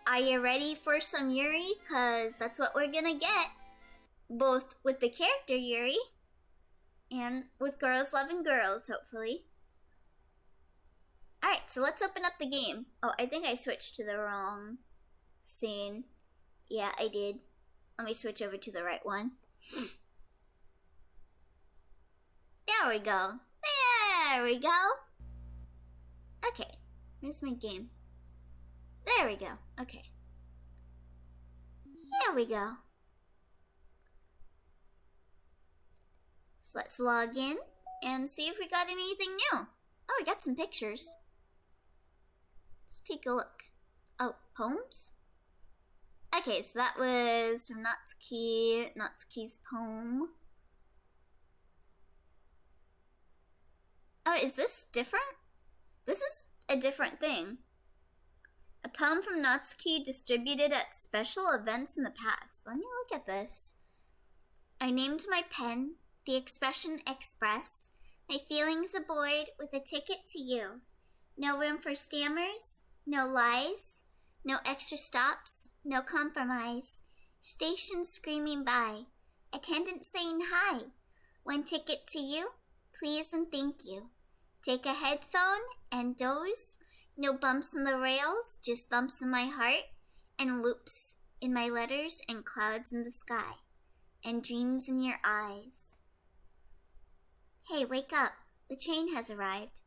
are you ready for some Yuri? Cause that's what we're gonna get. Both with the character Yuri and with girls loving girls, hopefully. Alright, so let's open up the game. Oh, I think I switched to the wrong scene. Yeah, I did. Let me switch over to the right one. There we go. There we go. Okay, where's my game? There we go. Okay. There we go. So let's log in and see if we got anything new. Oh, we got some pictures. Let's take a look. Oh, poems? Okay, so that was from Natsuki's poem. Oh, is this different? This is a different thing. A poem from Natsuki distributed at special events in the past. Let me look at this. I named my pen, the expression express, my feelings aboard with a ticket to you. No room for stammers, no lies, no extra stops, no compromise. Station screaming by, attendant saying hi. One ticket to you, please and thank you. Take a headphone and doze. No bumps in the rails, just thumps in my heart, and loops in my letters and clouds in the sky, and dreams in your eyes. Hey, wake up. The train has arrived.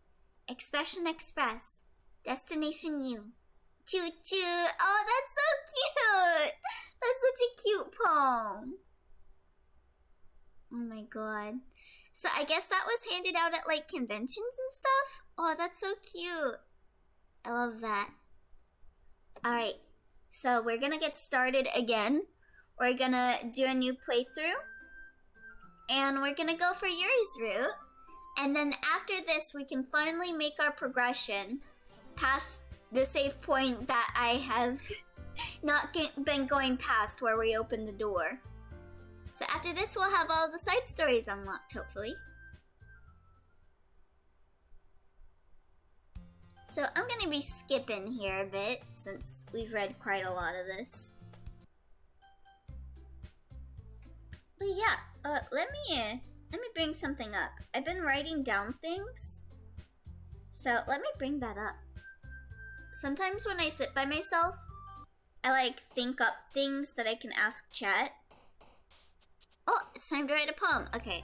Expression Express. Destination you. Choo choo. Oh, that's so cute. That's such a cute poem. Oh my god. So I guess that was handed out at like conventions and stuff? Oh, that's so cute. I love that. Alright, so we're gonna get started again. We're gonna do a new playthrough. And we're gonna go for Yuri's route. And then after this, we can finally make our progression past the save point that I have not been going past where we opened the door. So after this, we'll have all the side stories unlocked, hopefully. So I'm gonna be skipping here a bit since we've read quite a lot of this. But yeah, let me bring something up. I've been writing down things, so let me bring that up. Sometimes when I sit by myself, I like think up things that I can ask chat. Oh, it's time to write a poem. Okay,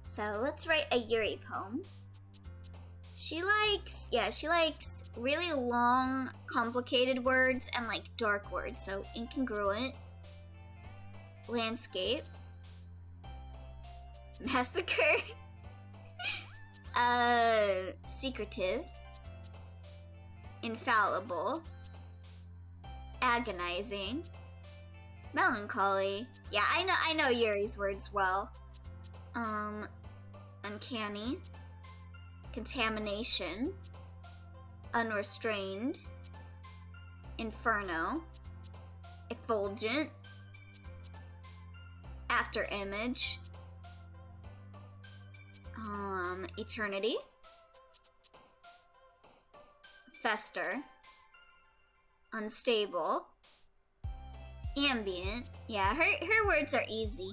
so let's write a Yuri poem. She likes really long, complicated words and like dark words, so incongruent. Landscape. Massacre. Secretive. Infallible. Agonizing. Melancholy. Yeah, I know Yuri's words well. Uncanny. Contamination. Unrestrained. Inferno. Effulgent. Afterimage. Eternity. Fester. Unstable. Ambient. Yeah, her words are easy.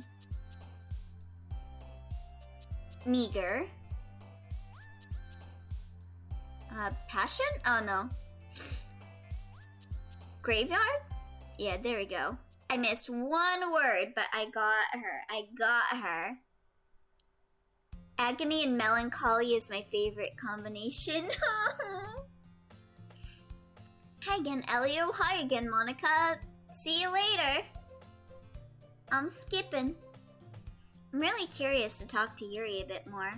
Meager. Passion? Oh no. Graveyard? Yeah, there we go. I missed one word, but I got her. Agony and melancholy is my favorite combination. Hi again, Elio. Hi again, Monica. See you later. I'm skipping. I'm really curious to talk to Yuri a bit more.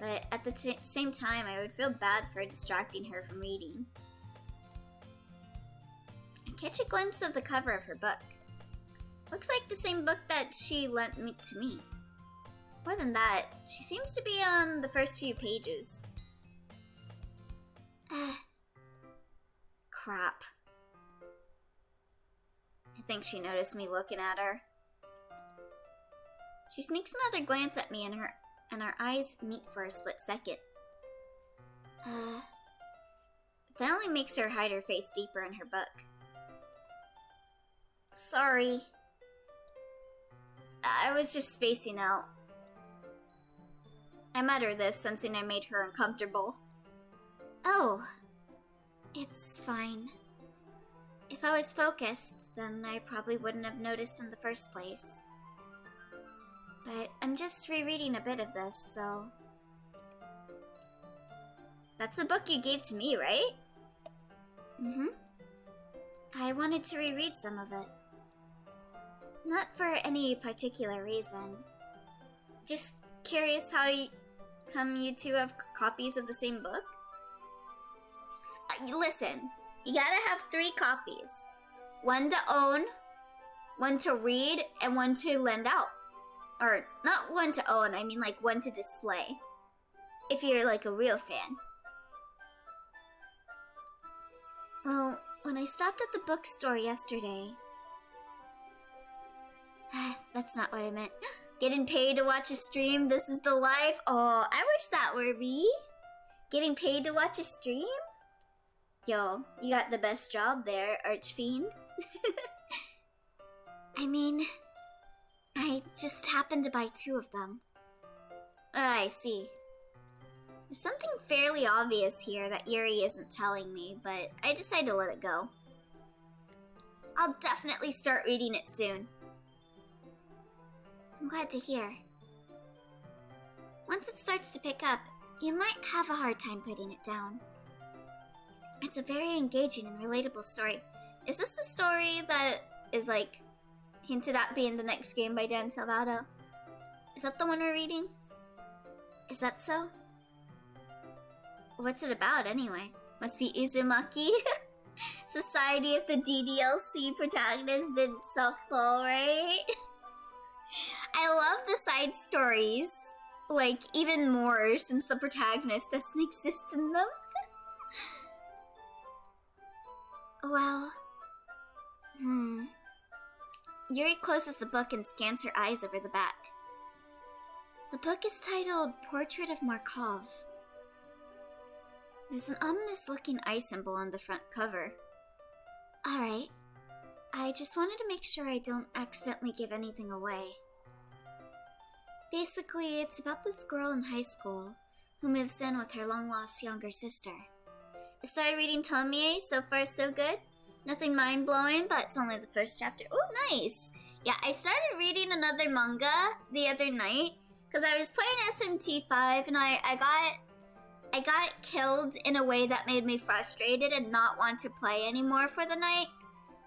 But at the same time, I would feel bad for distracting her from reading. I catch a glimpse of the cover of her book. Looks like the same book that she lent to me. More than that, she seems to be on the first few pages. Crap. I think she noticed me looking at her. She sneaks another glance at me and our eyes meet for a split second. That only makes her hide her face deeper in her book. Sorry. I was just spacing out. I met her this, sensing I made her uncomfortable. Oh. It's fine. If I was focused, then I probably wouldn't have noticed in the first place. But I'm just rereading a bit of this, so... That's the book you gave to me, right? Mm-hmm. I wanted to reread some of it. Not for any particular reason. Just curious how come you two have copies of the same book? Listen, you gotta have 3 copies. One to own, one to read, and one to lend out. Or, not one to own, I mean like one to display. If you're like a real fan. Well, when I stopped at the bookstore yesterday... That's not what I meant. Getting paid to watch a stream, this is the life. Oh, I wish that were me. Getting paid to watch a stream? Yo, you got the best job there, Archfiend. I mean, I just happened to buy 2 of them. I see. There's something fairly obvious here that Yuri isn't telling me, but I decided to let it go. I'll definitely start reading it soon. I'm glad to hear. Once it starts to pick up, you might have a hard time putting it down. It's a very engaging and relatable story. Is this the story that is like hinted at being the next game by Dan Salvato? Is that the one we're reading? Is that so? What's it about anyway? Must be Uzumaki? Society if the Ddlc protagonist didn't suck though, right? I love the side stories, like, even more since the protagonist doesn't exist in them. Well... Yuri closes the book and scans her eyes over the back. The book is titled Portrait of Markov. There's an ominous-looking eye symbol on the front cover. Alright. I just wanted to make sure I don't accidentally give anything away. Basically, it's about this girl in high school who moves in with her long-lost younger sister. I started reading Tomie, so far so good. Nothing mind-blowing, but it's only the first chapter. Oh, nice! Yeah, I started reading another manga the other night because I was playing SMT5 and I got killed in a way that made me frustrated and not want to play anymore for the night.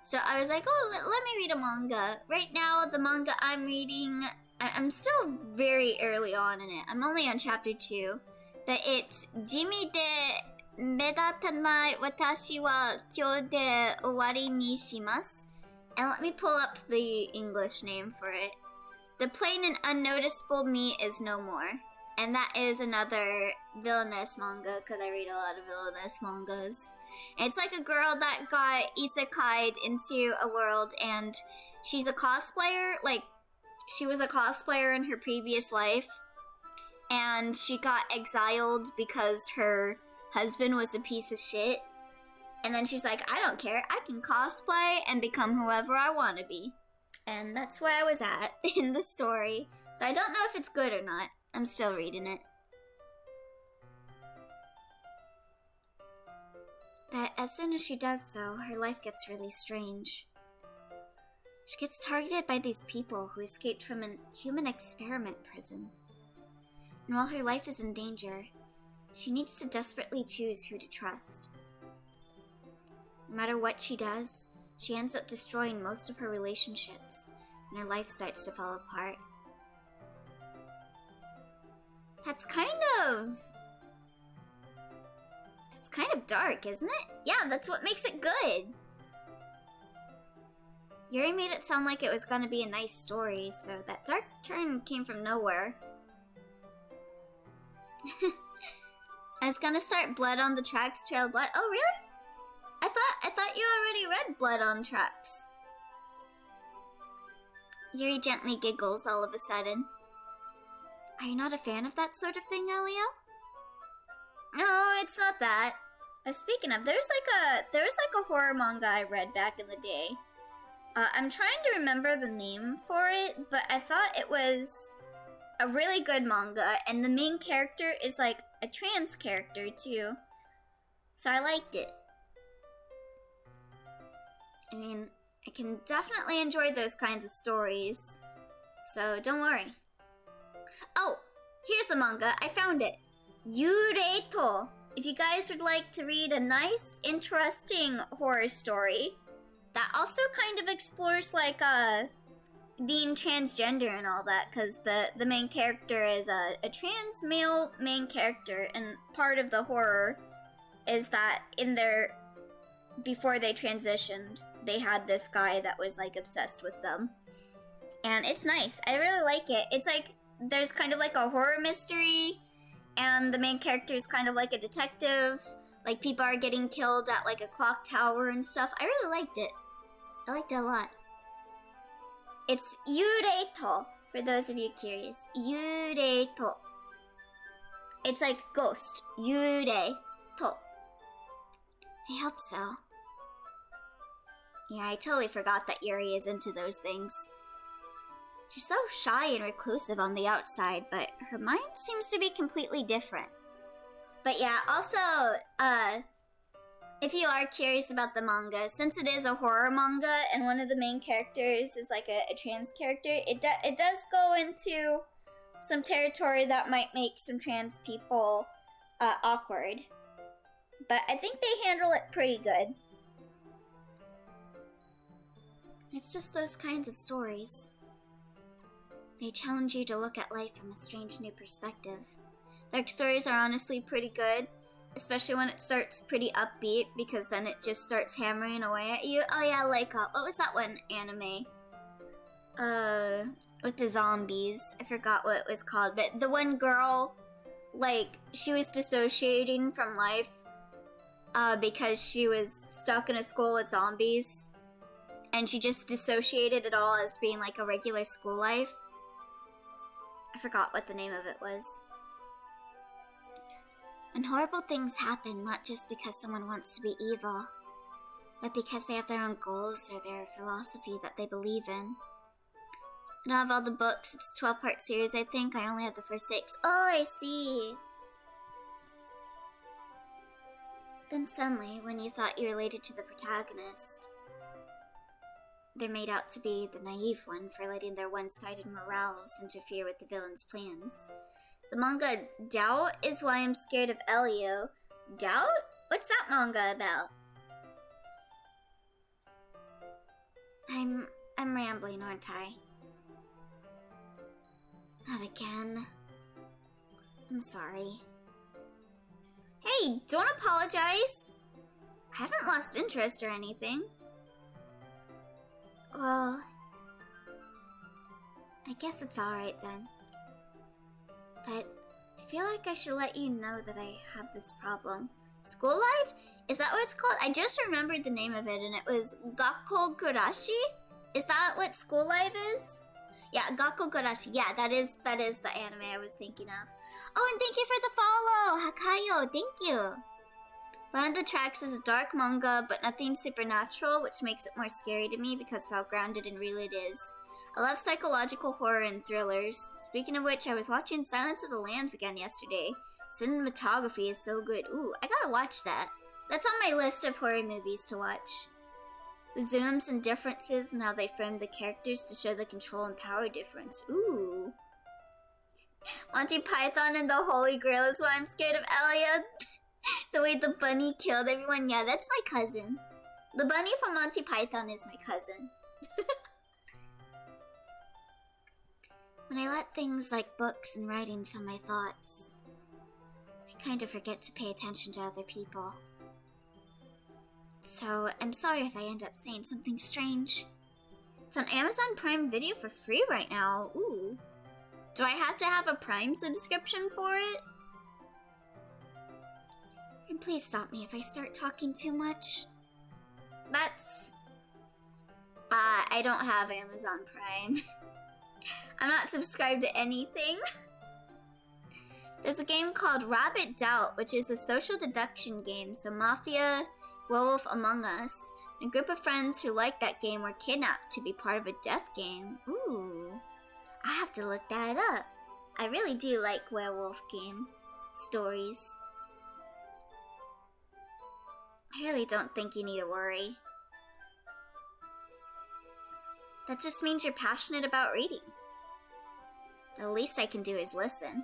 So I was like, oh, let me read a manga. Right now, the manga I'm reading, I'm still very early on in it. I'm only on chapter 2. But it's Jimi de Medatanai Watashi wa Kyou de Owari ni shimasu. And let me pull up the English name for it. The plain and unnoticeable me is no more. And that is another villainous manga, because I read a lot of villainous mangas. And it's like a girl that got isekai'd into a world, and she's a cosplayer. Like, she was a cosplayer in her previous life, and she got exiled because her husband was a piece of shit. And then she's like, I don't care, I can cosplay and become whoever I want to be. And that's where I was at in the story. So I don't know if it's good or not. I'm still reading it. But as soon as she does so, her life gets really strange. She gets targeted by these people who escaped from a human experiment prison. And while her life is in danger, she needs to desperately choose who to trust. No matter what she does, she ends up destroying most of her relationships, and her life starts to fall apart. That's kind of dark, isn't it? Yeah, that's what makes it good. Yuri made it sound like it was gonna be a nice story, so that dark turn came from nowhere. I was gonna start Blood on the Tracks, Trail Blood. Oh, really? I thought you already read Blood on Tracks. Yuri gently giggles all of a sudden. Are you not a fan of that sort of thing, Elio? No, it's not that. Speaking of, there was like a horror manga I read back in the day. I'm trying to remember the name for it, but I thought it was a really good manga, and the main character is like a trans character too. So I liked it. I mean, I can definitely enjoy those kinds of stories. So don't worry. Oh, here's the manga. I found it. Yuri to. If you guys would like to read a nice, interesting horror story that also kind of explores like being transgender and all that, because the main character is a trans male main character, and part of the horror is that in their before they transitioned, they had this guy that was like obsessed with them. And it's nice. I really like it. It's like there's kind of like a horror mystery, and the main character is kind of like a detective. Like people are getting killed at like a clock tower and stuff. I really liked it. I liked it a lot. It's Yureito, for those of you curious. Yureito. It's like ghost. Yureito. I hope so. Yeah, I totally forgot that Yuri is into those things. She's so shy and reclusive on the outside, but her mind seems to be completely different. But yeah, also, if you are curious about the manga, since it is a horror manga and one of the main characters is like a trans character, it does go into some territory that might make some trans people awkward. But I think they handle it pretty good. It's just those kinds of stories. They challenge you to look at life from a strange new perspective. Dark stories are honestly pretty good, especially when it starts pretty upbeat, because then it just starts hammering away at you. Oh yeah, like, what was that one anime? With the zombies. I forgot what it was called, but the one girl, like, she was dissociating from life, because she was stuck in a school with zombies, and she just dissociated it all as being like a regular school life. I forgot what the name of it was. And horrible things happen not just because someone wants to be evil, but because they have their own goals or their philosophy that they believe in. And out of all the books, it's a 12-part series, I think. I only have the first 6. Oh, I see. Then suddenly, when you thought you related to the protagonist, they're made out to be the naive one for letting their one-sided morals interfere with the villain's plans. The manga Doubt is why I'm scared of Elio. Doubt? What's that manga about? I'm rambling, aren't I? Not again. I'm sorry. Hey, don't apologize. I haven't lost interest or anything. Well, I guess it's alright then. But I feel like I should let you know that I have this problem. School life? Is that what it's called? I just remembered the name of it, and it was Gakko Kurashi? Is that what school life is? Yeah, Gakko Kurashi. Yeah, that is the anime I was thinking of. Oh, and thank you for the follow, Hakayo. Thank you. One of the tracks is a dark manga, but nothing supernatural, which makes it more scary to me because of how grounded and real it is. I love psychological horror and thrillers. Speaking of which, I was watching Silence of the Lambs again yesterday. Cinematography is so good. Ooh, I gotta watch that. That's on my list of horror movies to watch. The zooms and differences and how they frame the characters to show the control and power difference. Ooh. Monty Python and the Holy Grail is why I'm scared of Elliot. The way the bunny killed everyone. Yeah, that's my cousin. The bunny from Monty Python is my cousin. When I let things like books and writing fill my thoughts, I kind of forget to pay attention to other people. So, I'm sorry if I end up saying something strange. It's on Amazon Prime Video for free right now. Ooh. Do I have to have a Prime subscription for it? And please stop me if I start talking too much. That's... I don't have Amazon Prime. I'm not subscribed to anything. There's a game called Rabbit Doubt, which is a social deduction game. So Mafia, Werewolf Among Us. A group of friends who like that game were kidnapped to be part of a death game. Ooh. I have to look that up. I really do like werewolf game stories. I really don't think you need to worry. That just means you're passionate about reading. The least I can do is listen.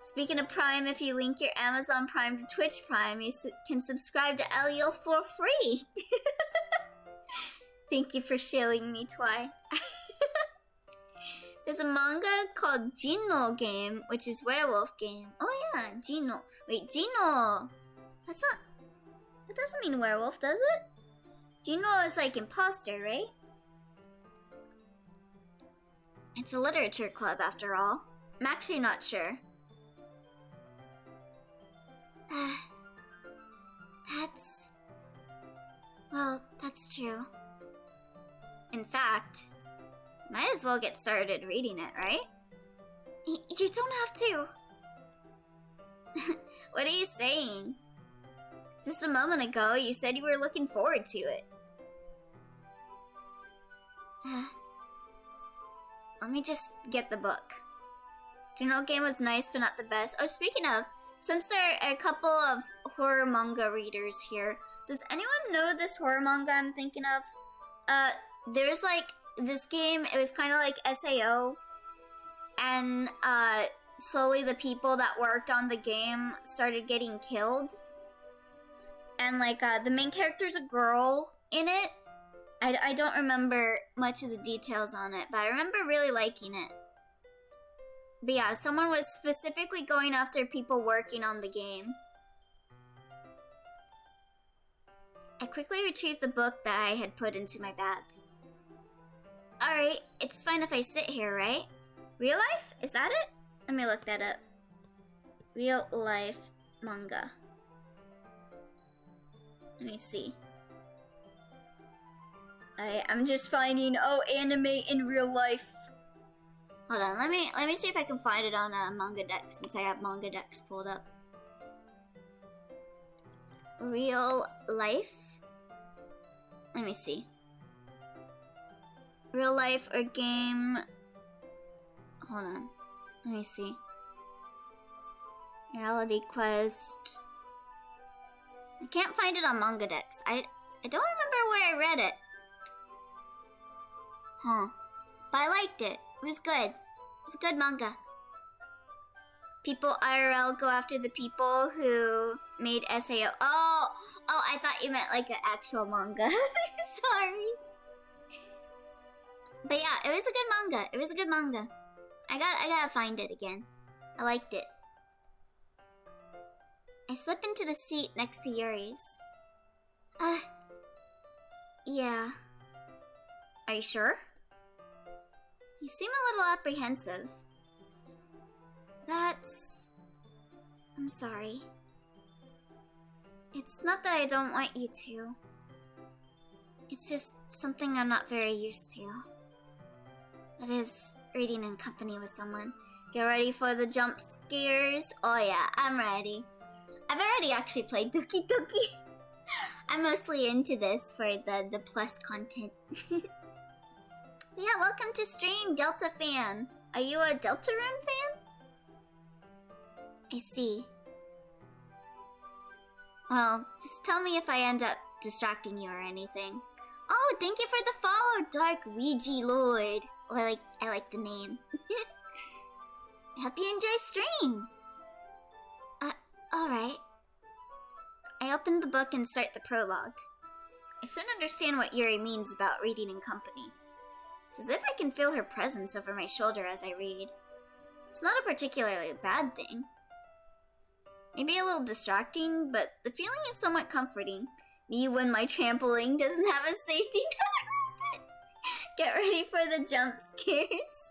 Speaking of Prime, if you link your Amazon Prime to Twitch Prime, you can subscribe to Elio for free. Thank you for shilling me, Twi. There's a manga called Jinno Game, which is werewolf game. Oh yeah, Jinno. Wait, Jinno. That's not... That doesn't mean werewolf, does it? Jinno is like imposter, right? It's a literature club after all. I'm actually not sure. Well, that's true. In fact, might as well get started reading it, right? You don't have to. What are you saying? Just a moment ago, you said you were looking forward to it. Let me just get the book. General game was nice, but not the best. Oh, speaking of, since there are a couple of horror manga readers here, does anyone know this horror manga I'm thinking of? There's like this game, it was kind of like SAO, and slowly the people that worked on the game started getting killed. And like the main character's a girl in it. I don't remember much of the details on it, but I remember really liking it. But yeah, someone was specifically going after people working on the game. I quickly retrieved the book that I had put into my bag. Alright, it's fine if I sit here, right? Real life? Is that it? Let me look that up. Real life manga. Let me see. I'm just finding, anime in real life. Hold on, let me see if I can find it on Manga Dex, since I have Manga Dex pulled up. Real life? Let me see. Real life or game... Hold on. Let me see. Reality Quest... I can't find it on Manga Dex. I don't remember where I read it. Huh. But I liked it. It was good. It's a good manga. People IRL go after the people who made SAO. Oh, I thought you meant like an actual manga. Sorry. But yeah, it was a good manga. It was a good manga. I gotta find it again. I liked it. I slip into the seat next to Yuri's. Yeah. Are you sure? You seem a little apprehensive. I'm sorry. It's not that I don't want you to. It's just something I'm not very used to. That is, reading in company with someone. Get ready for the jump scares. Oh yeah, I'm ready. I've already actually played Doki Doki. I'm mostly into this for the plus content. But yeah, welcome to stream, Delta fan. Are you a Deltarune fan? I see. Well, just tell me if I end up distracting you or anything. Oh, thank you for the follow, Dark Ouija Lord. Oh, I like the name. I hope you enjoy stream. Alright. I open the book and start the prologue. I soon understand what Yuri means about reading in company. It's as if I can feel her presence over my shoulder as I read. It's not a particularly bad thing. Maybe a little distracting, but the feeling is somewhat comforting. Me when my trampoline doesn't have a safety net around it. Get ready for the jump scares.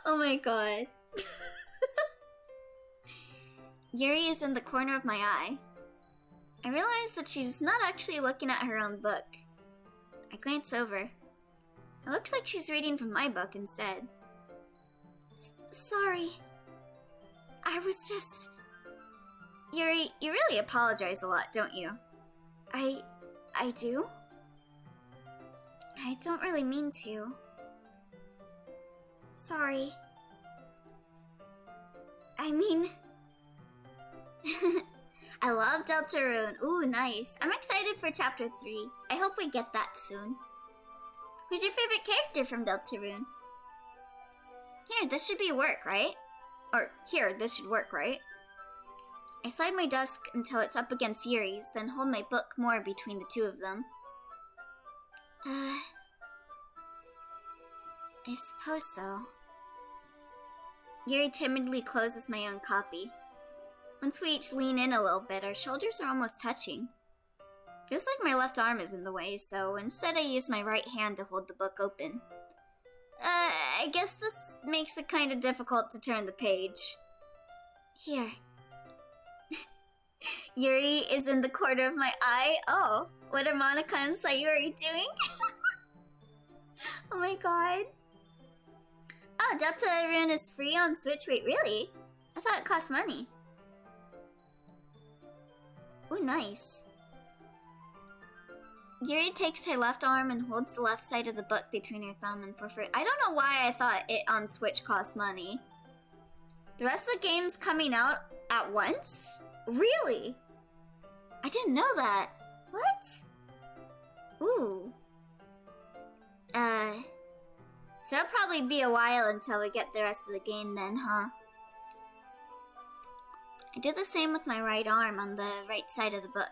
Oh my god. Yuri is in the corner of my eye. I realize that she's not actually looking at her own book. I glance over. It looks like she's reading from my book instead. Sorry. I was just... Yuri, you really apologize a lot, don't you? I do? I don't really mean to. Sorry. I mean... I love Deltarune. Ooh, nice. I'm excited for Chapter 3. I hope we get that soon. Who's your favorite character from Deltarune? Here, this should be work, right? Or, here, this should work, right? I slide my desk until it's up against Yuri's, then hold my book more between the two of them. I suppose so. Yuri timidly closes my own copy. Once we each lean in a little bit, our shoulders are almost touching. Feels like my left arm is in the way, so instead I use my right hand to hold the book open. I guess this makes it kinda difficult to turn the page. Here. Yuri is in the corner of my eye. Oh, what are Monica and Sayuri doing? Oh my god. Oh, Deltarune is free on Switch. Wait, really? I thought it cost money. Ooh, nice. Yuri takes her left arm and holds the left side of the book between her thumb and forefinger. I don't know why I thought it on Switch cost money. The rest of the game's coming out at once? Really? I didn't know that. What? Ooh. So it'll probably be a while until we get the rest of the game then, huh? I do the same with my right arm on the right side of the book.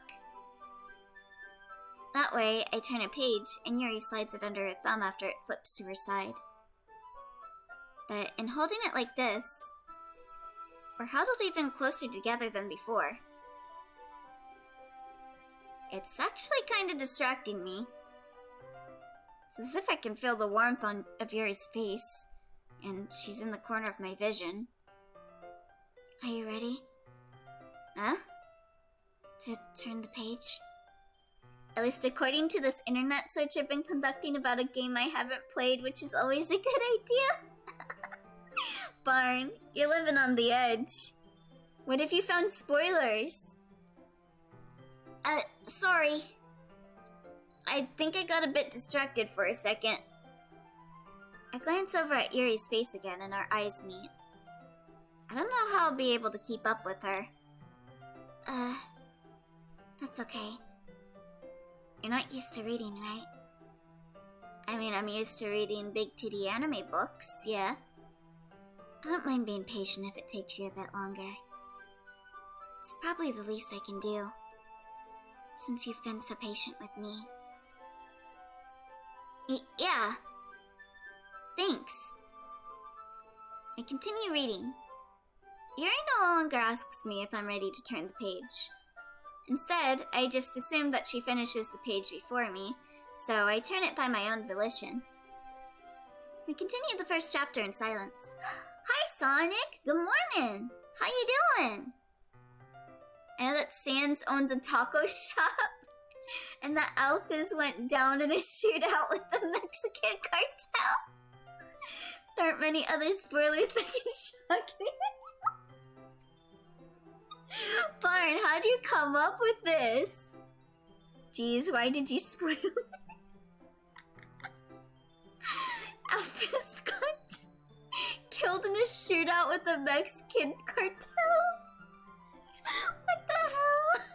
That way, I turn a page, and Yuri slides it under her thumb after it flips to her side. But in holding it like this, we're huddled even closer together than before. It's actually kinda distracting me. It's as if I can feel the warmth of Yuri's face, and she's in the corner of my vision. Are you ready? Huh? To turn the page? At least according to this internet search I've been conducting about a game I haven't played, which is always a good idea. Barn, you're living on the edge. What if you found spoilers? Sorry. I think I got a bit distracted for a second. I glance over at Yuri's face again and our eyes meet. I don't know how I'll be able to keep up with her. That's okay. You're not used to reading, right? I mean, I'm used to reading big titty anime books, yeah. I don't mind being patient if it takes you a bit longer. It's probably the least I can do, since you've been so patient with me. Yeah. Thanks. I continue reading. Yuri no longer asks me if I'm ready to turn the page. Instead, I just assume that she finishes the page before me, so I turn it by my own volition. We continue the first chapter in silence. Hi, Sonic! Good morning! How you doing? I know that Sans owns a taco shop, and that Alphys went down in a shootout with the Mexican cartel. There aren't many other spoilers that can shock me. Barn, how'd you come up with this? Jeez, why did you spoil it? Alphys got killed in a shootout with the Mexican cartel. What the hell?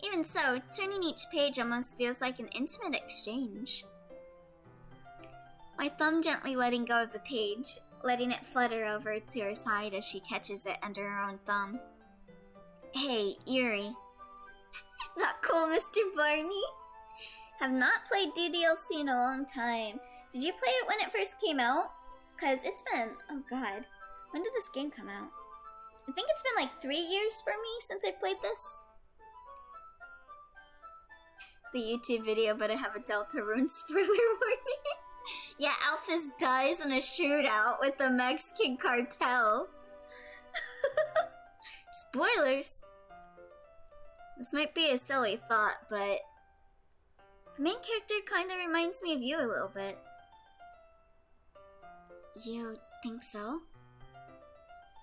Even so, turning each page almost feels like an intimate exchange. My thumb gently letting go of the page, letting it flutter over to her side as she catches it under her own thumb. Hey, Yuri. Not cool, Mr. Barney. Have not played Ddlc in a long time. Did you play it when it first came out? Cause it's been, oh god, when did this game come out? I think it's been like 3 years for me since I played this. The YouTube video, but I have a Deltarune spoiler warning. Yeah, Alphys dies in a shootout with the Mexican cartel. Spoilers! This might be a silly thought, but the main character kinda reminds me of you a little bit. You think so?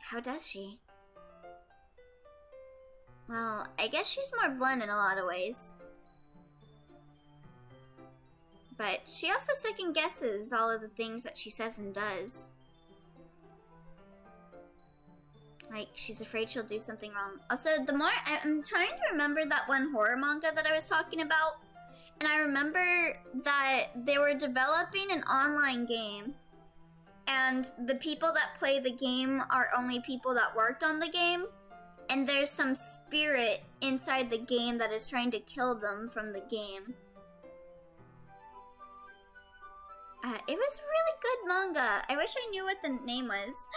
How does she? Well, I guess she's more blunt in a lot of ways. But she also second guesses all of the things that she says and does. Like, she's afraid she'll do something wrong. Also, I'm trying to remember that one horror manga that I was talking about. And I remember that they were developing an online game. And the people that play the game are only people that worked on the game. And there's some spirit inside the game that is trying to kill them from the game. It was a really good manga. I wish I knew what the name was.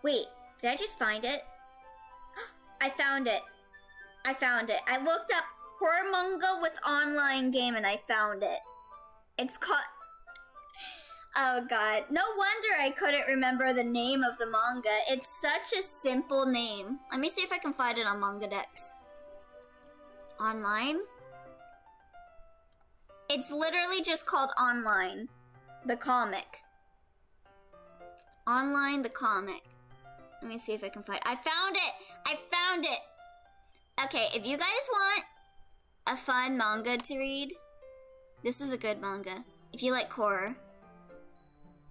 Wait, did I just find it? I found it. I found it. I looked up horror manga with online game and I found it. It's called... Oh god. No wonder I couldn't remember the name of the manga. It's such a simple name. Let me see if I can find it on Mangadex. Online? It's literally just called Online. The comic. Online, the comic. Let me see if I can find it. I found it! I found it! Okay, if you guys want a fun manga to read, this is a good manga. If you like horror.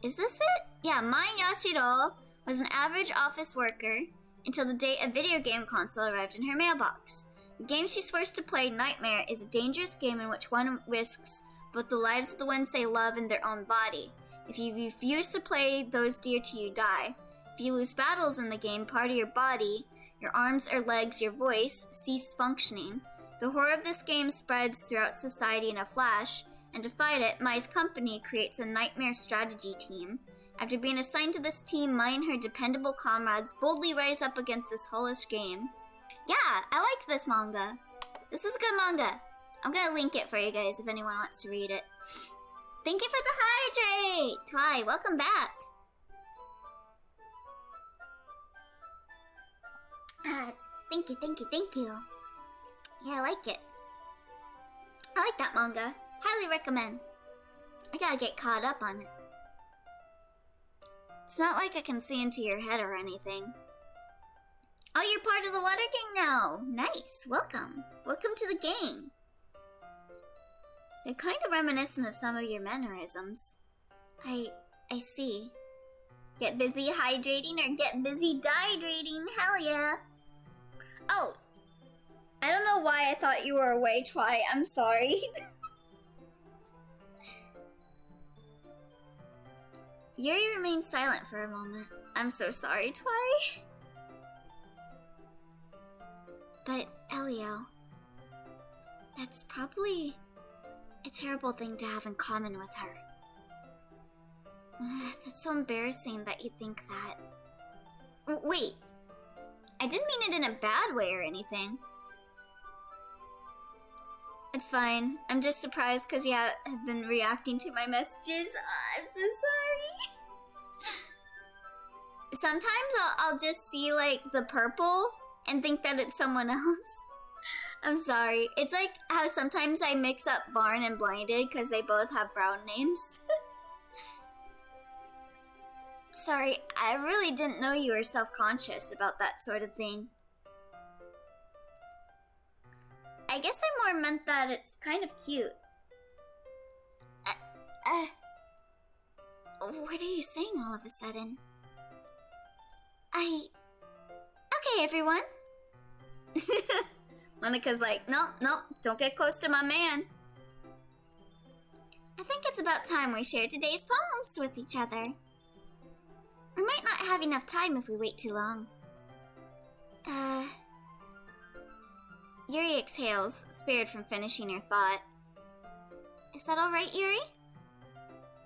Is this it? Yeah, Mai Yashiro was an average office worker until the day a video game console arrived in her mailbox. The game she's forced to play, Nightmare, is a dangerous game in which one risks both the lives of the ones they love and their own body. If you refuse to play, those dear to you die. If you lose battles in the game, part of your body, your arms or legs, your voice, cease functioning. The horror of this game spreads throughout society in a flash, and to fight it, Mai's company creates a nightmare strategy team. After being assigned to this team, Mai and her dependable comrades boldly rise up against this hellish game. Yeah, I liked this manga. This is a good manga. I'm gonna link it for you guys if anyone wants to read it. Thank you for the hydrate! Twy, welcome back. Thank you, thank you, thank you. Yeah, I like it. I like that manga. Highly recommend. I gotta get caught up on it. It's not like I can see into your head or anything. Oh, you're part of the water gang now. Nice. Welcome. Welcome to the gang. They're kind of reminiscent of some of your mannerisms. I see. Get busy hydrating or get busy dehydrating. Hell yeah. Oh. I don't know why I thought you were away, Twy. I'm sorry. Yuri remained silent for a moment. I'm so sorry, Twy. But, Elio, that's probably a terrible thing to have in common with her. That's so embarrassing that you think that. Wait, I didn't mean it in a bad way or anything. It's fine. I'm just surprised because you have been reacting to my messages. I'm so sorry. Sometimes I'll just see like the purple and think that it's someone else. I'm sorry. It's like how sometimes I mix up Barn and Blinded because they both have brown names. Sorry, I really didn't know you were self-conscious about that sort of thing. I guess I more meant that it's kind of cute. What are you saying all of a sudden? Okay, everyone. Monika's like, nope, don't get close to my man. I think it's about time we share today's poems with each other. We might not have enough time if we wait too long. Yuri exhales, spared from finishing her thought. Is that alright, Yuri?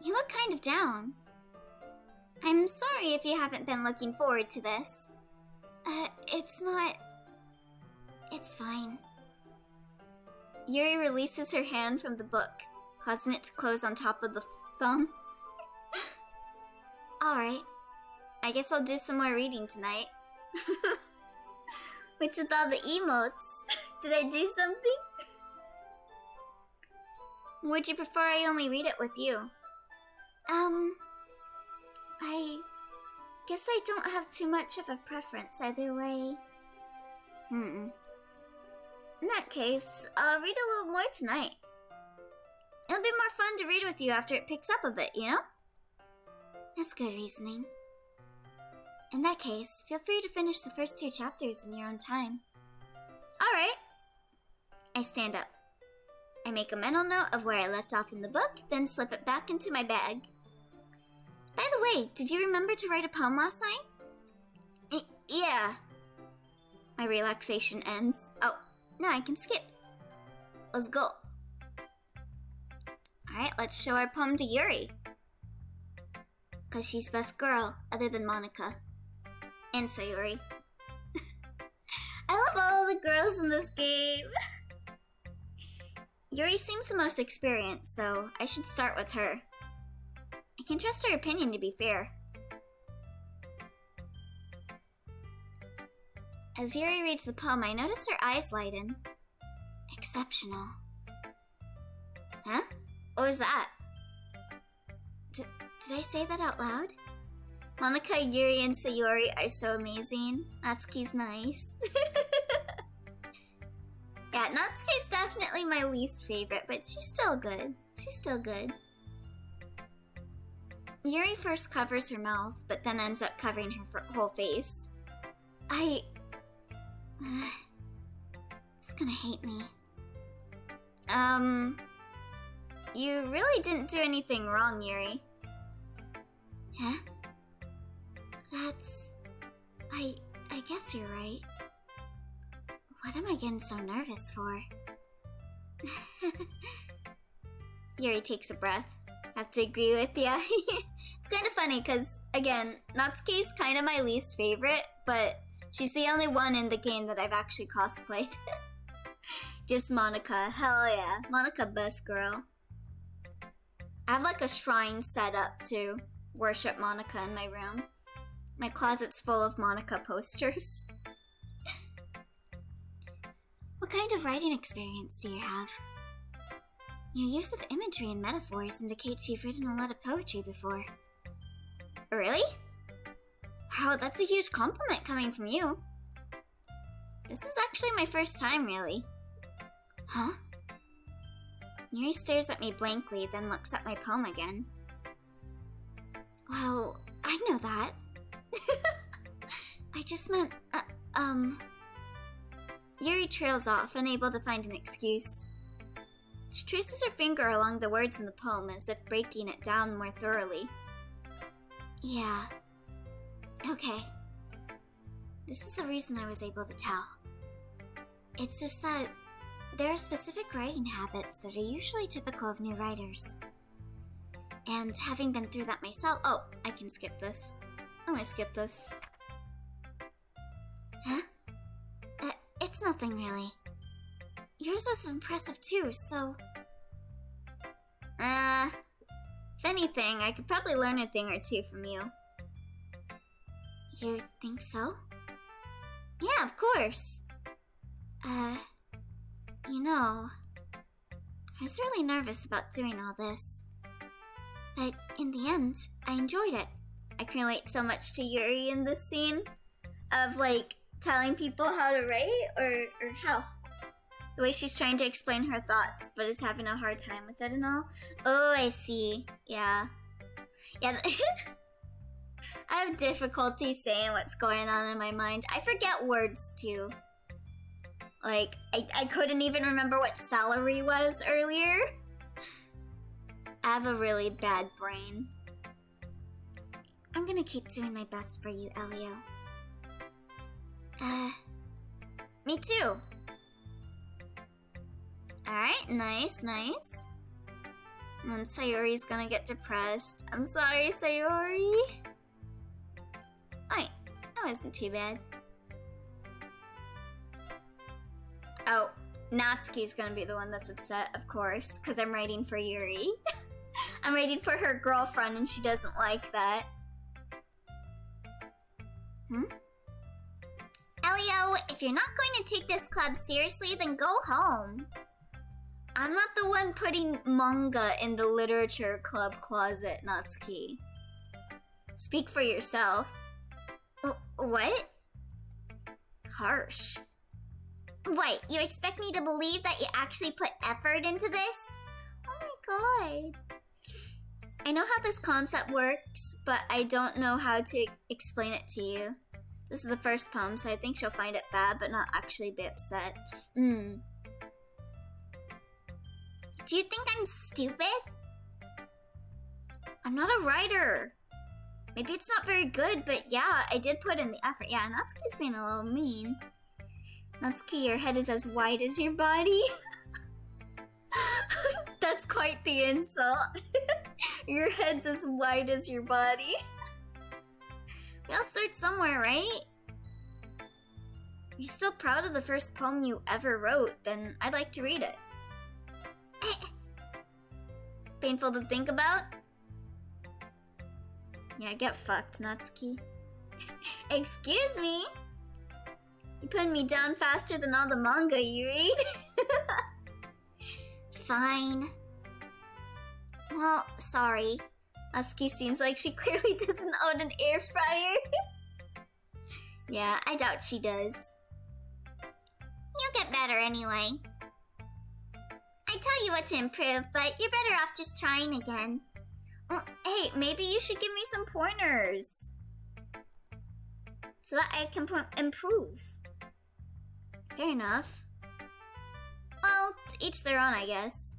You look kind of down. I'm sorry if you haven't been looking forward to this. It's not... It's fine. Yuri releases her hand from the book, causing it to close on top of the thumb. Alright. I guess I'll do some more reading tonight. Which with all the emotes, did I do something? Would you prefer I only read it with you? I guess I don't have too much of a preference either way. In that case, I'll read a little more tonight. It'll be more fun to read with you after it picks up a bit, you know? That's good reasoning. In that case, feel free to finish the first 2 chapters in your own time. Alright. I stand up. I make a mental note of where I left off in the book, then slip it back into my bag. By the way, did you remember to write a poem last night? Yeah. My relaxation ends. Oh, now I can skip. Let's go. Alright, let's show our poem to Yuri. Cause she's best girl, other than Monica. And Sayori. I love all the girls in this game. Yuri seems the most experienced, so I should start with her. I can trust her opinion to be fair. As Yuri reads the poem, I notice her eyes lighten. Exceptional. Huh? What was that? Did I say that out loud? Monica, Yuri, and Sayori are so amazing. Natsuki's nice. Yeah, Natsuki's definitely my least favorite, but she's still good. She's still good. Yuri first covers her mouth, but then ends up covering her whole face. It's gonna hate me. You really didn't do anything wrong, Yuri. Huh? I guess you're right. What am I getting so nervous for? Yuri takes a breath. Have to agree with ya. It's kind of funny because, again, Natsuki's kind of my least favorite, but she's the only one in the game that I've actually cosplayed. Just Monica. Hell yeah. Monica, best girl. I have like a shrine set up to worship Monica in my room. My closet's full of Monica posters. What kind of writing experience do you have? Your use of imagery and metaphors indicates you've written a lot of poetry before. Really? Wow, that's a huge compliment coming from you. This is actually my first time, really. Huh? Yuri stares at me blankly, then looks at my poem again. Well, I know that. I just meant, Yuri trails off, unable to find an excuse. She traces her finger along the words in the poem as if breaking it down more thoroughly. Yeah. Okay. This is the reason I was able to tell. It's just that there are specific writing habits that are usually typical of new writers. And having been through that myself— oh, I can skip this. I'm gonna skip this. Huh? It's nothing really. Yours was impressive too, so... if anything, I could probably learn a thing or two from you. You think so? Yeah, of course. You know, I was really nervous about doing all this. But in the end, I enjoyed it. I can relate so much to Yuri in this scene of, like, telling people how to write, or how. The way she's trying to explain her thoughts, but is having a hard time with it and all. Oh, I see. Yeah. Yeah. I have difficulty saying what's going on in my mind. I forget words, too. Like, I couldn't even remember what celery was earlier. I have a really bad brain. I'm gonna keep doing my best for you, Elio. Me too. Alright, nice, nice. And then Sayori's gonna get depressed. I'm sorry, Sayori. Wait, that wasn't too bad. Oh, Natsuki's gonna be the one that's upset, of course, because I'm writing for Yuri. I'm writing for her girlfriend and she doesn't like that. Elio, if you're not going to take this club seriously, then go home. I'm not the one putting manga in the literature club closet, Natsuki. Speak for yourself. What? Harsh. What, you expect me to believe that you actually put effort into this? Oh my god. I know how this concept works, but I don't know how to explain it to you. This is the first poem, so I think she'll find it bad, but not actually be upset. Do you think I'm stupid? I'm not a writer. Maybe it's not very good, but yeah, I did put in the effort. Yeah, Natsuki's being a little mean. Natsuki, your head is as wide as your body. That's quite the insult. Your head's as wide as your body. We all start somewhere, right? If you're still proud of the first poem you ever wrote, then I'd like to read it. Painful to think about? Yeah, get fucked, Natsuki. Excuse me? You putting me down faster than all the manga you read? Fine. Well, sorry. Natsuki seems like she clearly doesn't own an air fryer. Yeah, I doubt she does. You'll get better anyway. I tell you what to improve, but you're better off just trying again. Well, hey, maybe you should give me some pointers. So that I can improve. Fair enough. Well, to each their own, I guess.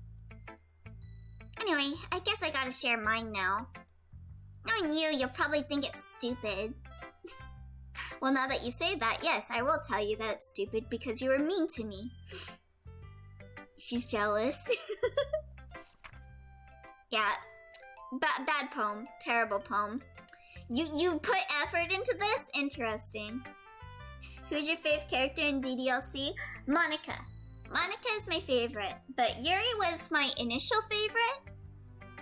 Anyway, I guess I gotta share mine now. Knowing you, you'll probably think it's stupid. Well, now that you say that, yes, I will tell you that it's stupid because you were mean to me. She's jealous. Yeah, bad poem. Terrible poem. You put effort into this? Interesting. Who's your fave character in Ddlc? Monica. Monica is my favorite, but Yuri was my initial favorite.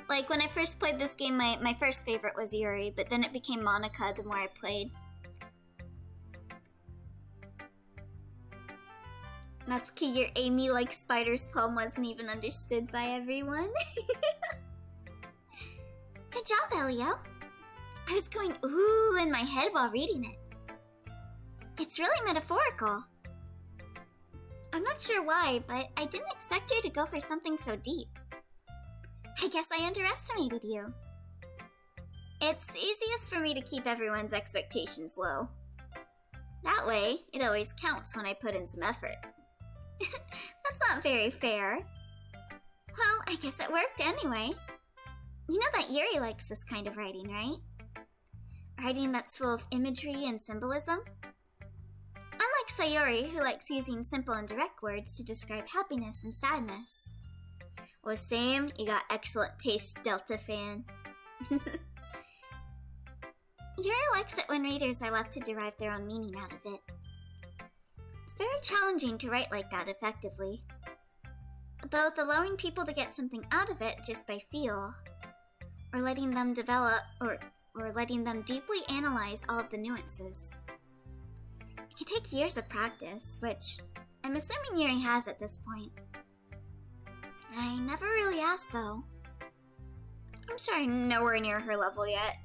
Like, when I first played this game, my first favorite was Yuri, but then it became Monica the more I played. Natsuki, your Amy like spiders poem wasn't even understood by everyone. Good job, Elio. I was going ooh in my head while reading it. It's really metaphorical. I'm not sure why, but I didn't expect you to go for something so deep. I guess I underestimated you. It's easiest for me to keep everyone's expectations low. That way, it always counts when I put in some effort. That's not very fair. Well, I guess it worked anyway. You know that Yuri likes this kind of writing, right? Writing that's full of imagery and symbolism? Unlike Sayori, who likes using simple and direct words to describe happiness and sadness. Well, same, you got excellent taste, Delta fan. Yuri likes it when readers are left to derive their own meaning out of it. It's very challenging to write like that effectively. Both allowing people to get something out of it just by feel, or letting them develop, or letting them deeply analyze all of the nuances. It can take years of practice, which I'm assuming Yuri has at this point. I never really asked, though. I'm sure I'm nowhere near her level yet.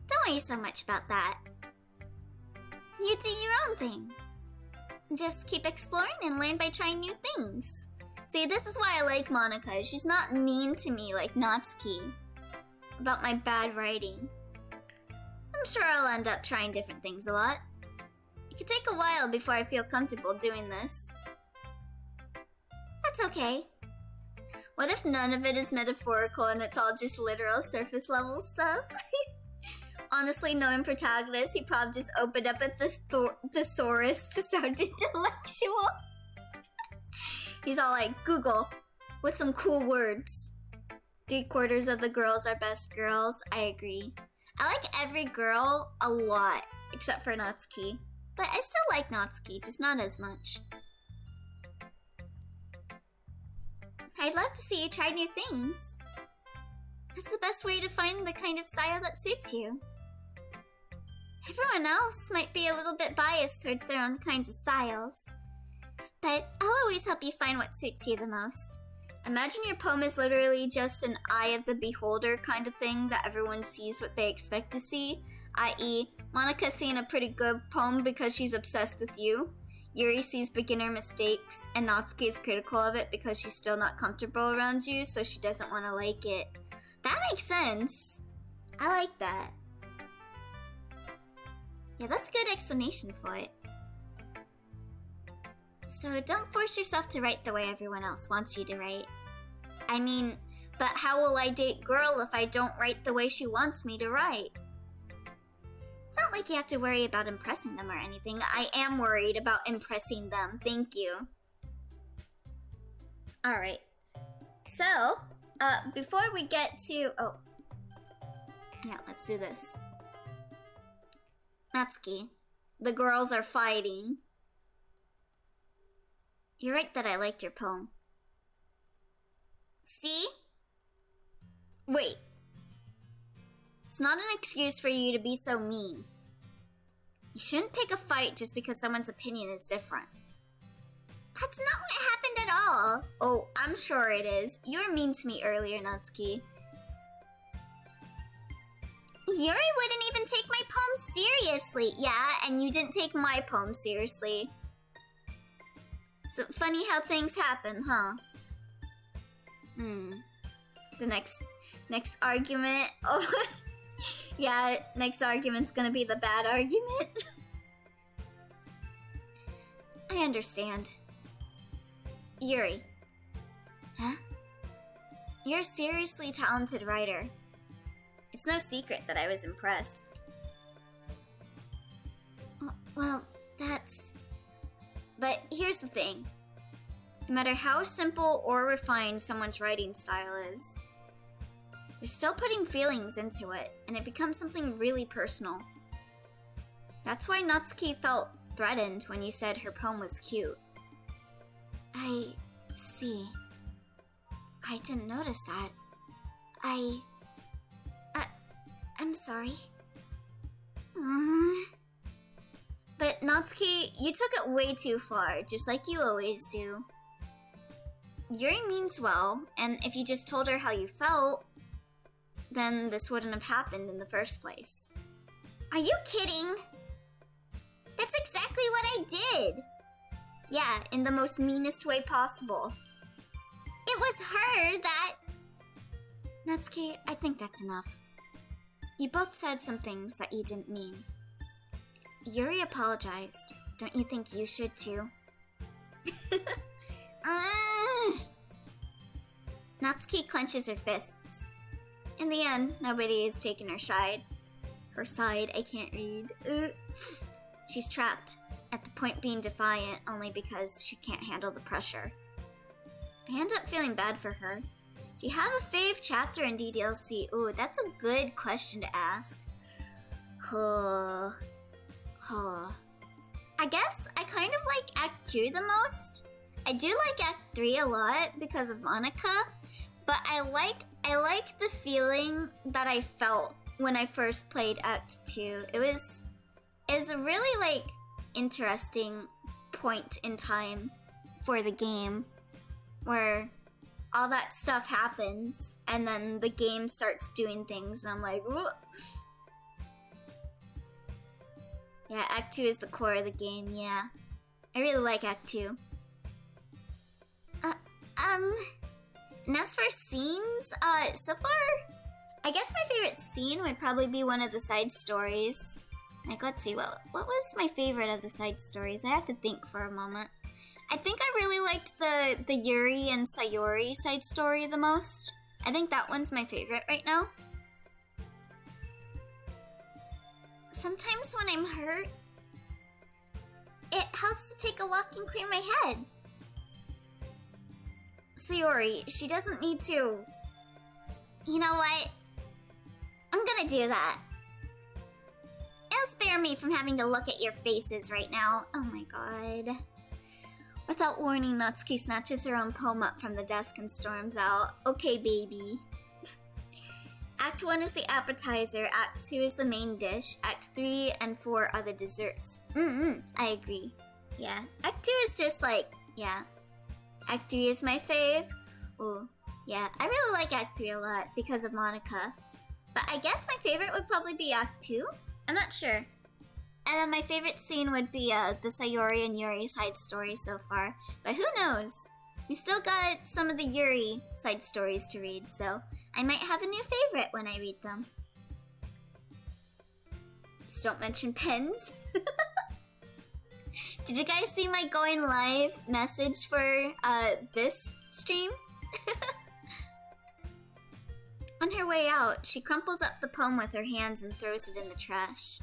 Don't worry so much about that. You do your own thing. Just keep exploring and learn by trying new things. See, this is why I like Monica. She's not mean to me like Natsuki about my bad writing. I'm sure I'll end up trying different things a lot. It could take a while before I feel comfortable doing this. That's okay. What if none of it is metaphorical and it's all just literal surface level stuff? Honestly, knowing protagonist, he probably just opened up a thesaurus to sound intellectual. He's all like, Google, with some cool words. 3/4 of the girls are best girls. I agree. I like every girl a lot, except for Natsuki. But I still like Natsuki, just not as much. I'd love to see you try new things. That's the best way to find the kind of style that suits you. Everyone else might be a little bit biased towards their own kinds of styles. But I'll always help you find what suits you the most. Imagine your poem is literally just an eye of the beholder kind of thing that everyone sees what they expect to see, i.e., Monica seeing a pretty good poem because she's obsessed with you. Yuri sees beginner mistakes, and Natsuki is critical of it because she's still not comfortable around you, so she doesn't want to like it. That makes sense. I like that. Yeah, that's a good explanation for it. So don't force yourself to write the way everyone else wants you to write. I mean, but how will I date girl if I don't write the way she wants me to write? It's not like you have to worry about impressing them or anything. I am worried about impressing them. Thank you. Alright. So, before we get to... Oh. Yeah, let's do this. Natsuki. The girls are fighting. You're right that I liked your poem. See? Wait. It's not an excuse for you to be so mean. You shouldn't pick a fight just because someone's opinion is different. That's not what happened at all. Oh, I'm sure it is. You were mean to me earlier, Natsuki. Yuri wouldn't even take my poem seriously. Yeah, and you didn't take my poem seriously. So funny how things happen, huh? The next argument. Oh, yeah, next argument's gonna be the bad argument. I understand. Yuri. Huh? You're a seriously talented writer. It's no secret that I was impressed. Well, that's... But here's the thing. No matter how simple or refined someone's writing style is, they're still putting feelings into it, and it becomes something really personal. That's why Natsuki felt threatened when you said her poem was cute. I see. I didn't notice that. I'm sorry. But Natsuki, you took it way too far, just like you always do. Yuri means well, and if you just told her how you felt, then this wouldn't have happened in the first place. Are you kidding? That's exactly what I did! Yeah, in the most meanest way possible. It was her that... Natsuki, I think that's enough. You both said some things that you didn't mean. Yuri apologized. Don't you think you should too? Natsuki clenches her fists. In the end, nobody is taking her side. Her side, I can't read. She's trapped, at the point being defiant only because she can't handle the pressure. I end up feeling bad for her. Do you have a fave chapter in Ddlc? Ooh, that's a good question to ask. I guess I kind of like Act 2 the most. I do like Act 3 a lot because of Monica, but I like the feeling that I felt when I first played Act 2. It was a really like interesting point in time for the game where all that stuff happens and then the game starts doing things and I'm like, whoa. Yeah, Act 2 is the core of the game, yeah. I really like Act 2. And as for scenes, so far, I guess my favorite scene would probably be one of the side stories. Like, let's see, what was my favorite of the side stories? I have to think for a moment. I think I really liked the Yuri and Sayori side story the most. I think that one's my favorite right now. Sometimes when I'm hurt, it helps to take a walk and clear my head. Sayori, she doesn't need to... You know what? I'm gonna do that. It'll spare me from having to look at your faces right now. Oh my god. Without warning, Natsuki snatches her own poem up from the desk and storms out. Okay, baby. Act 1 is the appetizer, Act 2 is the main dish, Act 3 and 4 are the desserts. I agree. Yeah. Act 2 is just like, yeah. Act 3 is my fave. Ooh, yeah, I really like Act 3 a lot because of Monica. But I guess my favorite would probably be Act 2? I'm not sure. And then my favorite scene would be the Sayori and Yuri side story so far. But who knows? We still got some of the Yuri side stories to read, so I might have a new favorite when I read them. Just don't mention pens. Did you guys see my going live message for this stream? On her way out, she crumples up the poem with her hands and throws it in the trash.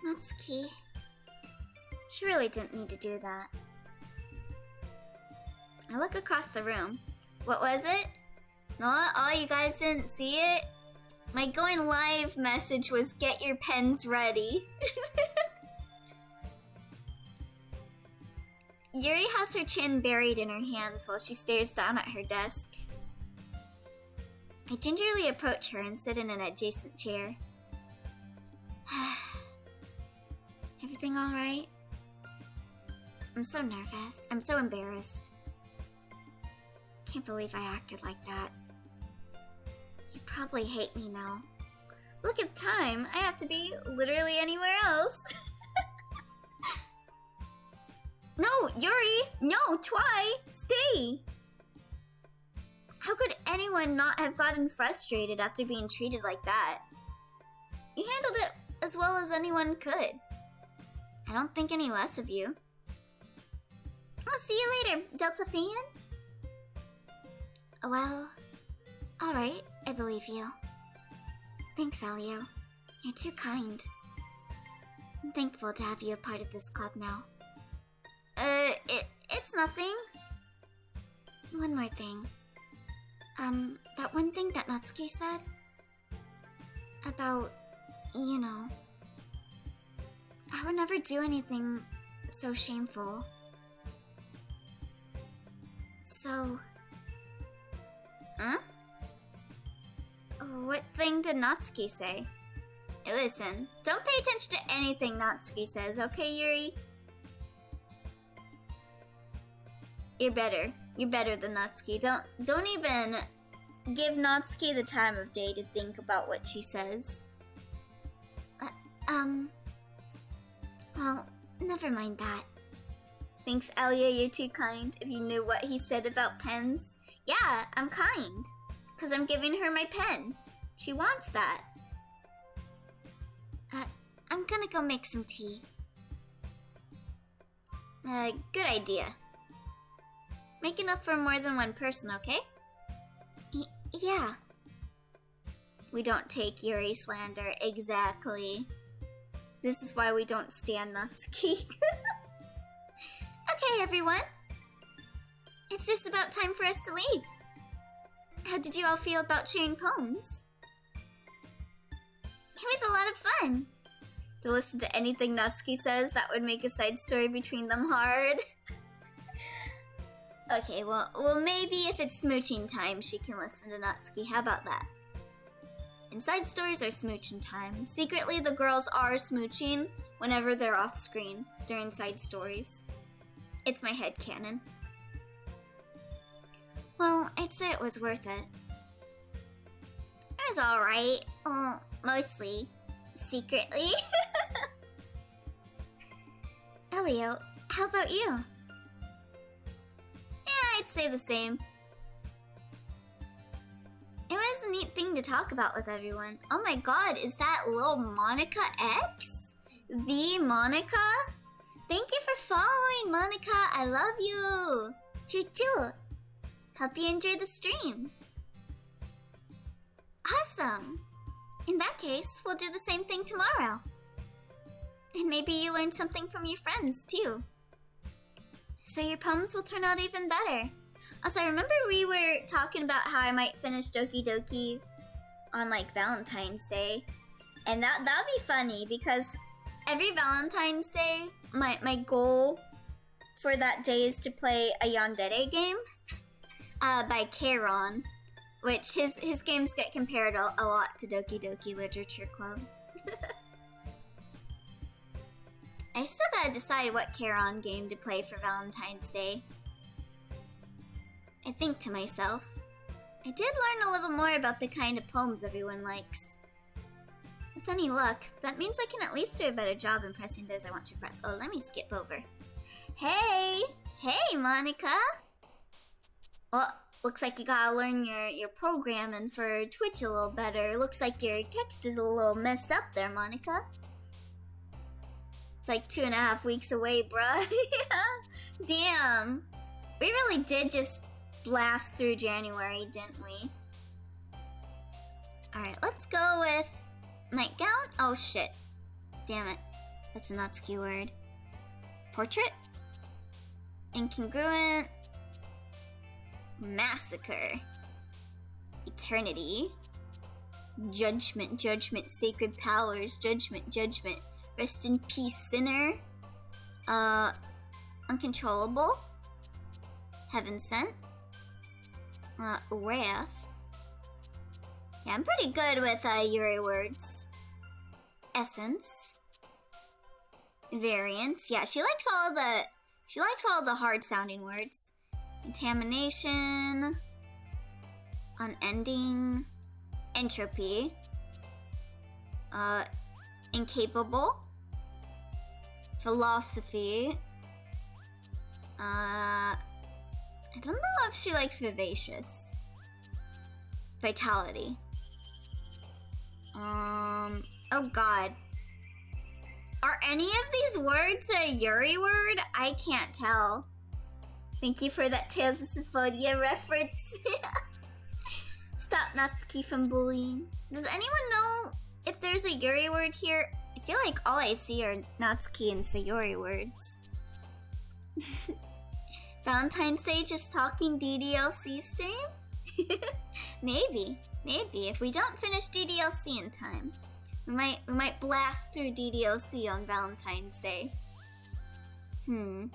Natsuki. She really didn't need to do that. I look across the room. What was it? No, oh, you guys didn't see it? My going live message was get your pens ready. Yuri has her chin buried in her hands while she stares down at her desk. I gingerly approach her and sit in an adjacent chair. Everything alright? I'm so nervous. I'm so embarrassed. Can't believe I acted like that. You probably hate me now. Look at the time. I have to be literally anywhere else. No, Yuri! No, Twi! Stay! How could anyone not have gotten frustrated after being treated like that? You handled it as well as anyone could. I don't think any less of you. I'll see you later, Delta fan. Well, alright, I believe you. Thanks, Alio. You're too kind. I'm thankful to have you a part of this club now. It's nothing. One more thing. That one thing that Natsuki said? About, you know... I would never do anything so shameful. So... Huh? What thing did Natsuki say? Hey, listen, don't pay attention to anything Natsuki says, okay, Yuri? You're better. You're better than Natsuki. Don't even give Natsuki the time of day to think about what she says. Well, never mind that. Thanks, Alia, you're too kind. If you knew what he said about pens. Yeah, I'm kind. 'Cause I'm giving her my pen. She wants that. I'm gonna go make some tea. Good idea. Make enough for more than one person, okay? Yeah. We don't take Yuri slander, exactly. This is why we don't stand Natsuki. Okay, everyone. It's just about time for us to leave. How did you all feel about sharing poems? It was a lot of fun. To listen to anything Natsuki says, that would make a side story between them hard. Okay, well, maybe if it's smooching time, she can listen to Natsuki. How about that? And side stories are smooching time. Secretly, the girls are smooching whenever they're off screen during side stories. It's my headcanon. Well, I'd say it was worth it. It was alright. Mostly. Secretly. Elio, how about you? Yeah, I'd say the same. It was a neat thing to talk about with everyone. Oh my god, is that little Monica X? The Monica? Thank you for following, Monica. I love you. Choo-choo. Hope you enjoyed the stream. Awesome. In that case, we'll do the same thing tomorrow. And maybe you learned something from your friends, too. So your poems will turn out even better. Also, I remember we were talking about how I might finish Doki Doki on, like, Valentine's Day. And that'd be funny, because every Valentine's Day, my goal for that day is to play a yandere game by Keiron, which his games get compared a lot to Doki Doki Literature Club. I still gotta decide what Keiron game to play for Valentine's Day. I think to myself, I did learn a little more about the kind of poems everyone likes. With any luck, that means I can at least do a better job impressing those I want to impress. Oh, let me skip over. Hey! Hey, Monica! Well, looks like you gotta learn your programming for Twitch a little better. Looks like your text is a little messed up there, Monica. It's like 2.5 weeks away, bruh. Damn. We really did just blast through January, didn't we? Alright, let's go with nightgown? Oh shit. Damn it. That's a Natsuki word. Portrait? Incongruent. Massacre. Eternity. Judgment, judgment, sacred powers, judgment, judgment. Rest in peace, sinner. Uncontrollable. Heaven sent. Wrath. Yeah, I'm pretty good with Yuri words. Essence. Variance. Yeah, she likes all the hard sounding words. Contamination. Unending. Entropy. Incapable. Philosophy. I don't know if she likes vivacious. Vitality. Oh god. Are any of these words a Yuri word? I can't tell. Thank you for that Tales of Symphonia reference. Stop Natsuki from bullying. Does anyone know if there's a Yuri word here? I feel like all I see are Natsuki and Sayori words. Valentine's Day just talking DDLC stream? Maybe. If we don't finish DDLC in time, we might blast through DDLC on Valentine's Day. I'm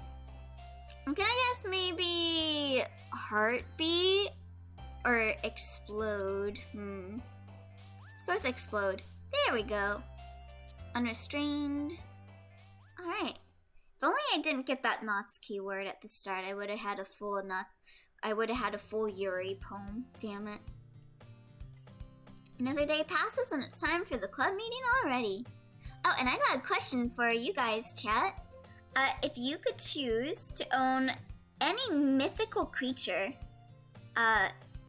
gonna guess maybe heartbeat or explode. Let's go with explode. There we go. Unrestrained. Alright. If only I didn't get that Natsuki word at the start, I would have had a full Yuri poem. Damn it. Another day passes and it's time for the club meeting already. Oh, and I got a question for you guys, chat. If you could choose to own any mythical creature,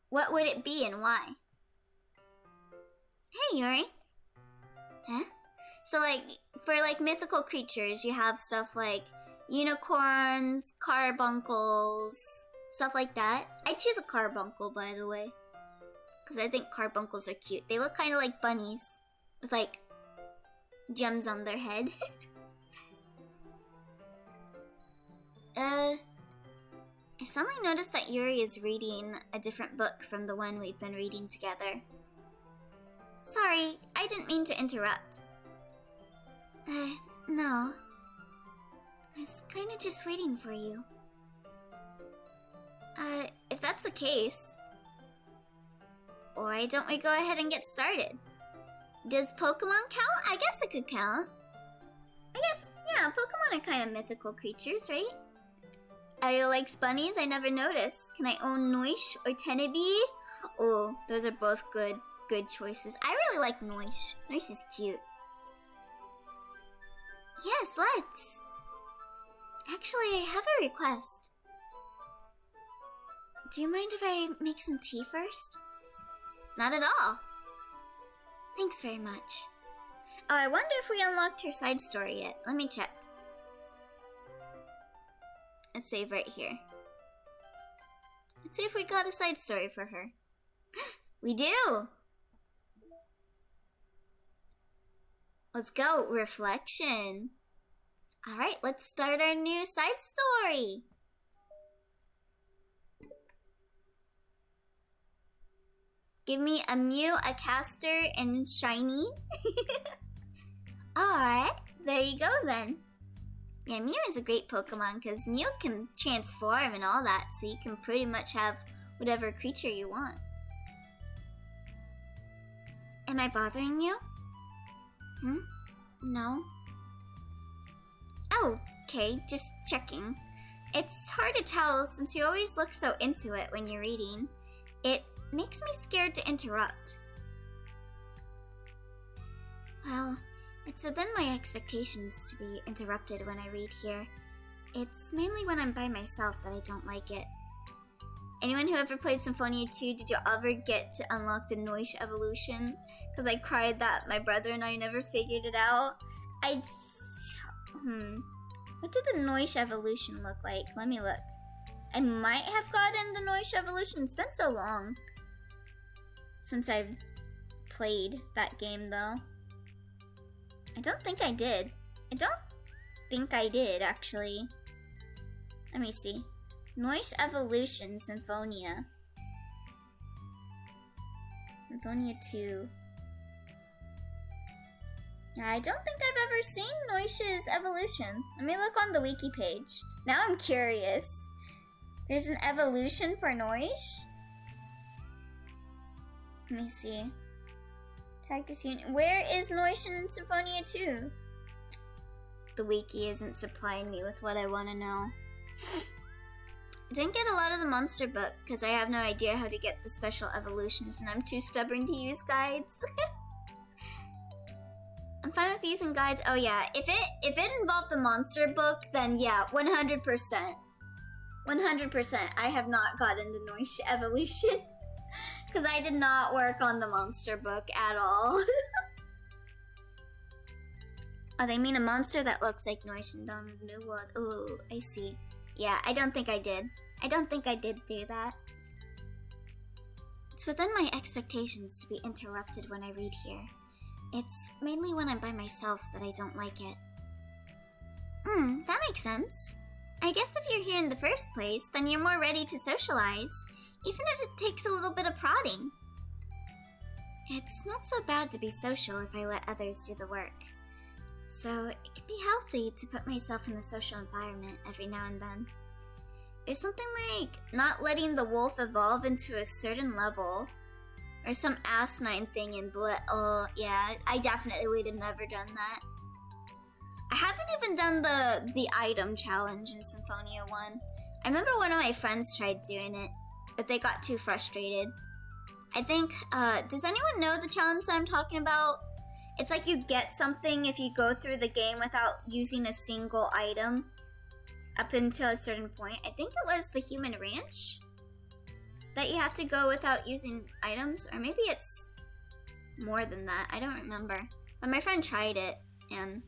what would it be and why? Hey, Yuri. Huh? So, for mythical creatures, you have stuff like unicorns, carbuncles, stuff like that. I'd choose a carbuncle, by the way. Because I think carbuncles are cute. They look kind of like bunnies with, gems on their head. I suddenly noticed that Yuri is reading a different book from the one we've been reading together. Sorry, I didn't mean to interrupt. No. I was kind of just waiting for you. If that's the case, why don't we go ahead and get started? Does Pokemon count? I guess it could count. I guess, yeah, Pokemon are kind of mythical creatures, right? Ayo likes bunnies, I never noticed. Can I own Noish or Tenebi? Oh, those are both good choices. I really like Noish. Noish is cute. Yes, let's. Actually, I have a request. Do you mind if I make some tea first? Not at all. Thanks very much. Oh, I wonder if we unlocked her side story yet. Let me check. Let's save right here. Let's see if we got a side story for her. We do! Let's go, reflection. Alright, let's start our new side story. Give me a Mew, a Caster, and Shiny. Alright, there you go then. Yeah, Mew is a great Pokemon because Mew can transform and all that, so you can pretty much have whatever creature you want. Am I bothering you? No. Oh, okay, just checking. It's hard to tell since you always look so into it when you're reading. It makes me scared to interrupt. Well, it's within my expectations to be interrupted when I read here. It's mainly when I'm by myself that I don't like it. Anyone who ever played Symphonia 2, did you ever get to unlock the Noish evolution? Because I cried that my brother and I never figured it out. What did the Noish evolution look like? Let me look. I might have gotten the Noish evolution. It's been so long since I've played that game, though. I don't think I did. Actually. Let me see. Noish evolution, Symphonia. Symphonia 2. Yeah, I don't think I've ever seen Noish's evolution. Let me look on the wiki page. Now I'm curious. There's an evolution for Noish? Let me see. Tactics Unit. Where is Noish in Symphonia 2? The wiki isn't supplying me with what I want to know. I didn't get a lot of the monster book because I have no idea how to get the special evolutions and I'm too stubborn to use guides. I'm fine with using guides. Oh yeah, if it involved the monster book, then yeah, 100%. 100%. I have not gotten the Noish evolution because I did not work on the monster book at all. Oh, they mean a monster that looks like Noish and Dawn of New World. Oh, I see. Yeah, I don't think I did. I don't think I did do that. It's within my expectations to be interrupted when I read here. It's mainly when I'm by myself that I don't like it. That makes sense. I guess if you're here in the first place, then you're more ready to socialize, even if it takes a little bit of prodding. It's not so bad to be social if I let others do the work. So it can be healthy to put myself in a social environment every now and then. There's something like not letting the wolf evolve into a certain level, or some asinine thing in oh yeah, I definitely would have never done that. I haven't even done the item challenge in Symphonia 1. I remember one of my friends tried doing it, but they got too frustrated. I think, does anyone know the challenge that I'm talking about? It's like you get something if you go through the game without using a single item up until a certain point. I think it was the Human Ranch that you have to go without using items, or maybe it's more than that. I don't remember. But my friend tried it and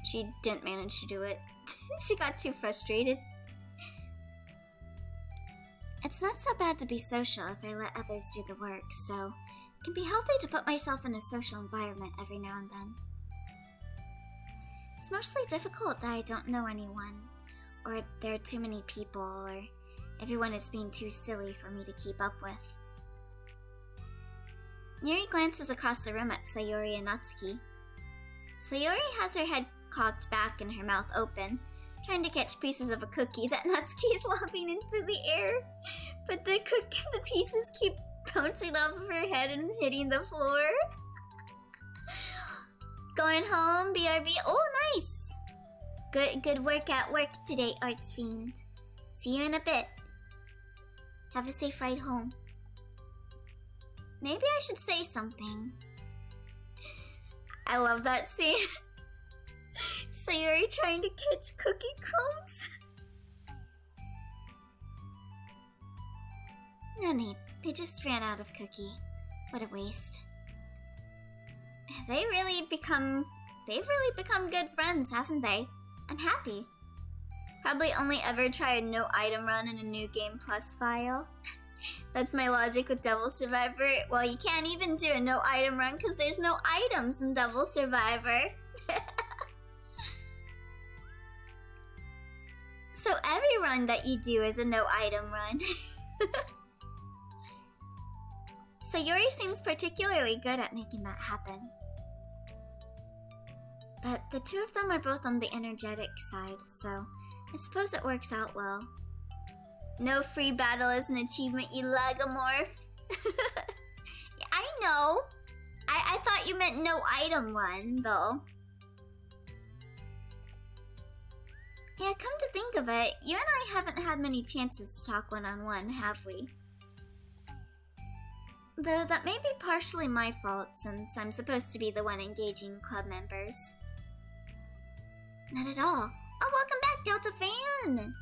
she didn't manage to do it. She got too frustrated. It's not so bad to be social if I let others do the work, so it can be healthy to put myself in a social environment every now and then. It's mostly difficult that I don't know anyone, or there are too many people, or everyone is being too silly for me to keep up with. Yuri glances across the room at Sayori and Natsuki. Sayori has her head cocked back and her mouth open, trying to catch pieces of a cookie that Natsuki is lobbing into the air, but the pieces keep bouncing off of her head and hitting the floor. Going home, BRB. Oh, nice! Good work at work today, Archfiend. See you in a bit. Have a safe ride home. Maybe I should say something. I love that scene. Sayori trying to catch cookie crumbs. No need. They just ran out of cookie. What a waste. They've really become good friends, haven't they? I'm happy. Probably only ever try a no item run in a new game plus file. That's my logic with Devil Survivor. Well, you can't even do a no item run because there's no items in Devil Survivor. So every run that you do is a no item run. So Yuri seems particularly good at making that happen. But the two of them are both on the energetic side, so I suppose it works out well. No free battle is an achievement, you lagomorph. I know. I thought you meant no item run, though. Yeah, come to think of it, you and I haven't had many chances to talk one-on-one, have we? Though that may be partially my fault, since I'm supposed to be the one engaging club members. Not at all. Oh, welcome back, Delta fan!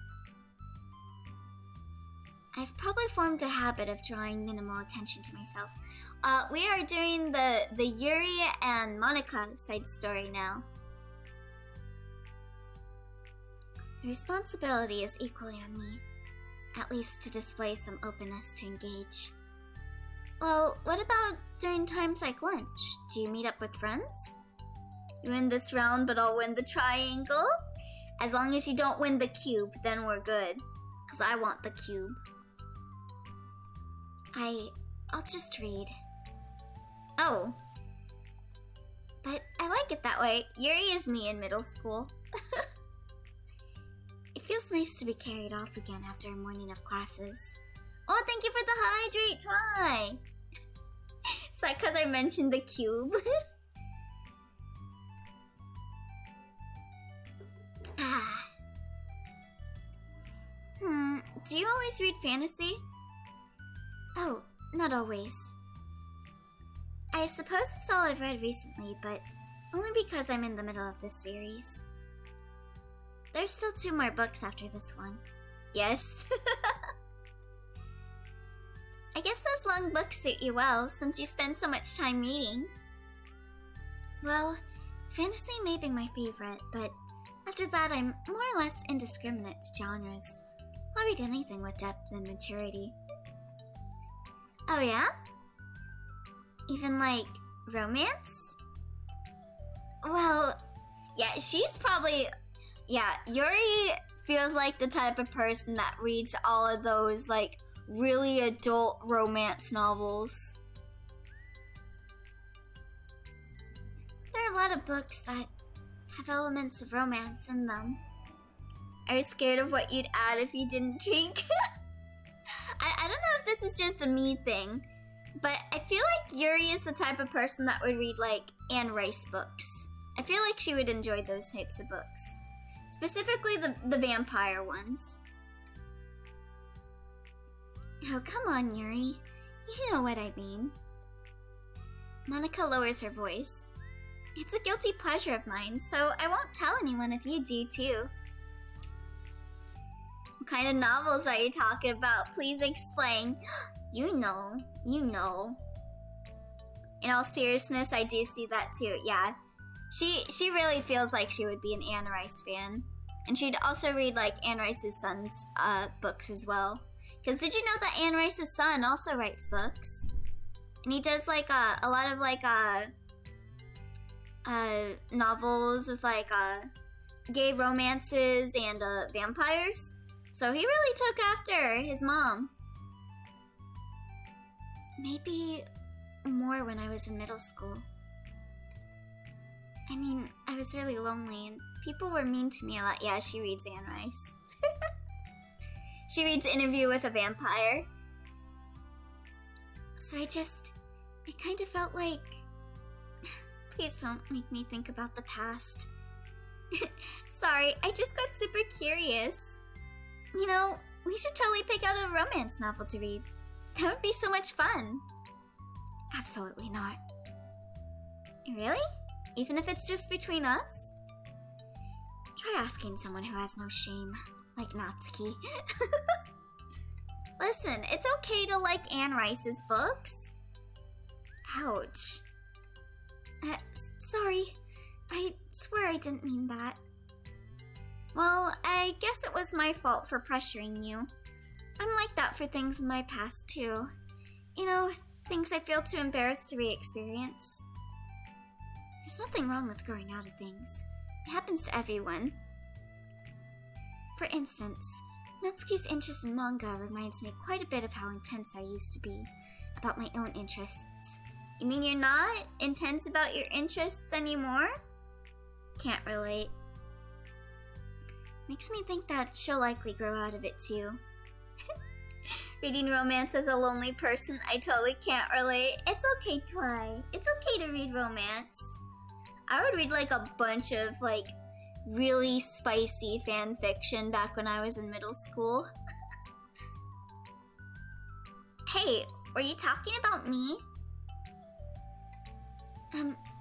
I've probably formed a habit of drawing minimal attention to myself. We are doing the Yuri and Monica side story now. The responsibility is equally on me, at least to display some openness to engage. Well, what about during times like lunch? Do you meet up with friends? You win this round, but I'll win the triangle? As long as you don't win the cube, then we're good. 'Cause I want the cube. I'll just read. Oh. But I like it that way. Yuri is me in middle school. It feels nice to be carried off again after a morning of classes. Oh, thank you for the hydrate, Twy! Is that because I mentioned the cube? Do you always read fantasy? Oh, not always. I suppose it's all I've read recently, but only because I'm in the middle of this series. There's still 2 more books after this one. Yes. I guess those long books suit you well, since you spend so much time reading. Well, fantasy may be my favorite, but after that I'm more or less indiscriminate to genres. I'll read anything with depth and maturity. Oh yeah? Even like romance? Well, yeah, she's probably... Yeah, Yuri feels like the type of person that reads all of those like really adult romance novels. There are a lot of books that have elements of romance in them. I was scared of what you'd add if you didn't drink. I don't know if this is just a me thing, but I feel like Yuri is the type of person that would read like Anne Rice books. I feel like she would enjoy those types of books. Specifically the vampire ones. Oh, come on, Yuri. You know what I mean. Monica lowers her voice. It's a guilty pleasure of mine, so I won't tell anyone if you do too. What kind of novels are you talking about? Please explain. You know. In all seriousness, I do see that too, yeah. She really feels like she would be an Anne Rice fan. And she'd also read like Anne Rice's son's books as well. Because did you know that Anne Rice's son also writes books? And he does like a lot of like novels with like gay romances and vampires. So he really took after his mom. Maybe more when I was in middle school. I mean, I was really lonely and people were mean to me a lot. Yeah, she reads Anne Rice. She reads Interview with a Vampire. So I kind of felt like... Please don't make me think about the past. Sorry, I just got super curious. You know, we should totally pick out a romance novel to read. That would be so much fun. Absolutely not. Really? Even if it's just between us? Try asking someone who has no shame, like Natsuki. Listen, it's okay to like Anne Rice's books. Ouch. Sorry. I swear I didn't mean that. Well, I guess it was my fault for pressuring you. I'm like that for things in my past, too. You know, things I feel too embarrassed to re-experience. There's nothing wrong with growing out of things. It happens to everyone. For instance, Natsuki's interest in manga reminds me quite a bit of how intense I used to be about my own interests. You mean you're not intense about your interests anymore? Can't relate. Makes me think that she'll likely grow out of it too. Reading romance as a lonely person, I totally can't relate. It's okay, Twy. It's okay to read romance. I would read like a bunch of like really spicy fan fiction back when I was in middle school. Hey, were you talking about me?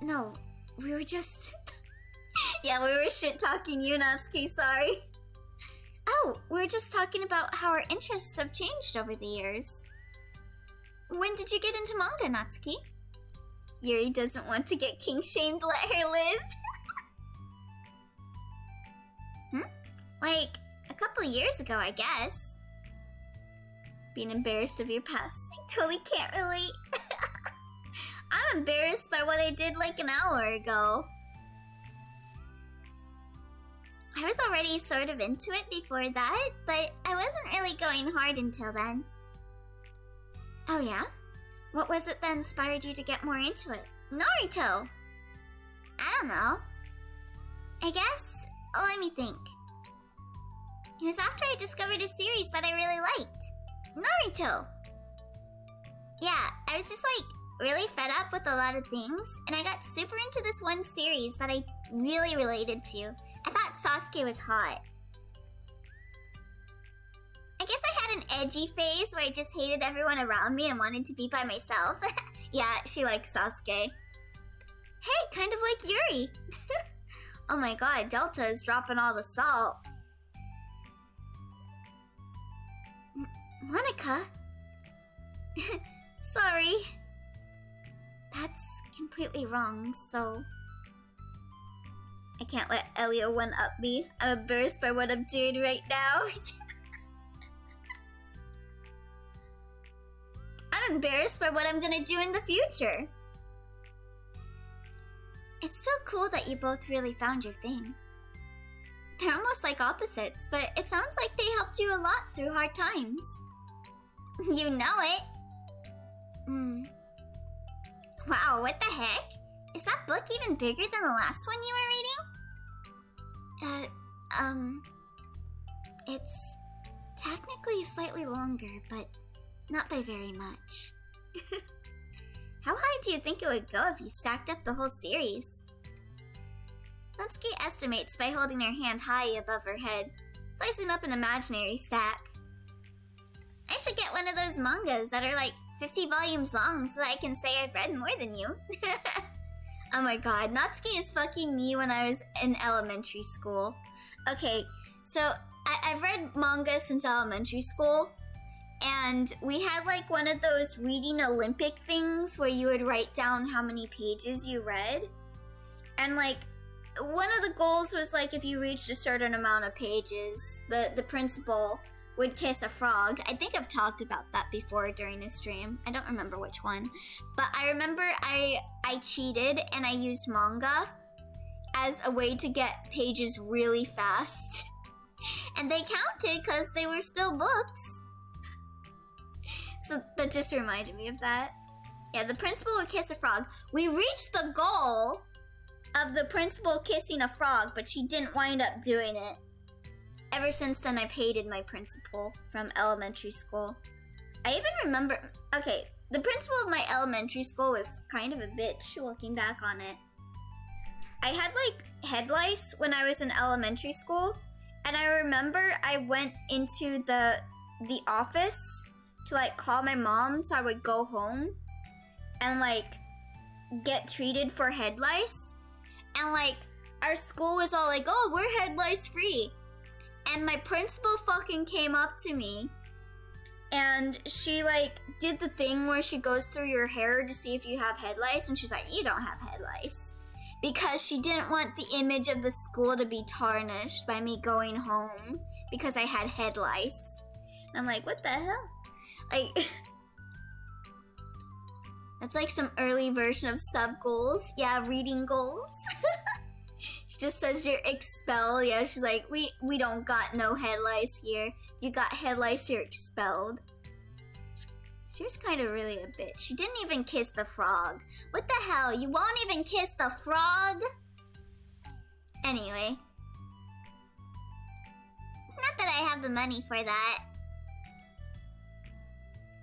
No. We were just... Yeah, we were shit-talking you, Natsuki, sorry. Oh, we were just talking about how our interests have changed over the years. When did you get into manga, Natsuki? Yuri doesn't want to get kink-shamed, let her live. Like, a couple years ago, I guess. Being embarrassed of your past. I totally can't relate. I'm embarrassed by what I did like an hour ago. I was already sort of into it before that, but I wasn't really going hard until then. Oh yeah? What was it that inspired you to get more into it? Naruto! I don't know. I guess, let me think. It was after I discovered a series that I really liked. Naruto! Yeah, I was just like really fed up with a lot of things, and I got super into this one series that I really related to. I thought Sasuke was hot. I guess I had an edgy phase where I just hated everyone around me and wanted to be by myself. Yeah, she likes Sasuke. Hey, kind of like Yuri. Oh my god, Delta is dropping all the salt. Monica? Sorry. That's completely wrong, so... I can't let Elio one-up me. I'm embarrassed by what I'm doing right now. I'm embarrassed by what I'm gonna do in the future. It's still cool that you both really found your thing. They're almost like opposites, but it sounds like they helped you a lot through hard times. You know it. Wow, what the heck? Is that book even bigger than the last one you were reading? It's technically slightly longer, but not by very much. How high do you think it would go if you stacked up the whole series? Natsuki estimates by holding her hand high above her head, slicing up an imaginary stack. I should get one of those mangas that are like 50 volumes long so that I can say I've read more than you. Oh my god, Natsuki is fucking me when I was in elementary school. Okay, so I've read manga since elementary school, and we had like one of those reading Olympic things where you would write down how many pages you read. And like, one of the goals was like if you reached a certain amount of pages, the principal would kiss a frog. I think I've talked about that before during a stream. I don't remember which one. But I remember I cheated and I used manga as a way to get pages really fast. And they counted because they were still books. So that just reminded me of that. Yeah, the principal would kiss a frog. We reached the goal of the principal kissing a frog, but she didn't wind up doing it. Ever since then, I've hated my principal from elementary school. I even remember... Okay, the principal of my elementary school was kind of a bitch, looking back on it. I had, like, head lice when I was in elementary school, and I remember I went into the office to, like, call my mom so I would go home and, like, get treated for head lice. And, like, our school was all like, oh, we're head lice free. And my principal fucking came up to me and she like did the thing where she goes through your hair to see if you have head lice, and she's like, you don't have head lice. Because she didn't want the image of the school to be tarnished by me going home because I had head lice. And I'm like, what the hell? Like, that's like some early version of sub goals. Yeah, reading goals. She just says you're expelled. Yeah, she's like, we don't got no head lice here. If you got head lice, you're expelled. She was kind of really a bitch. She didn't even kiss the frog. What the hell? You won't even kiss the frog? Anyway. Not that I have the money for that.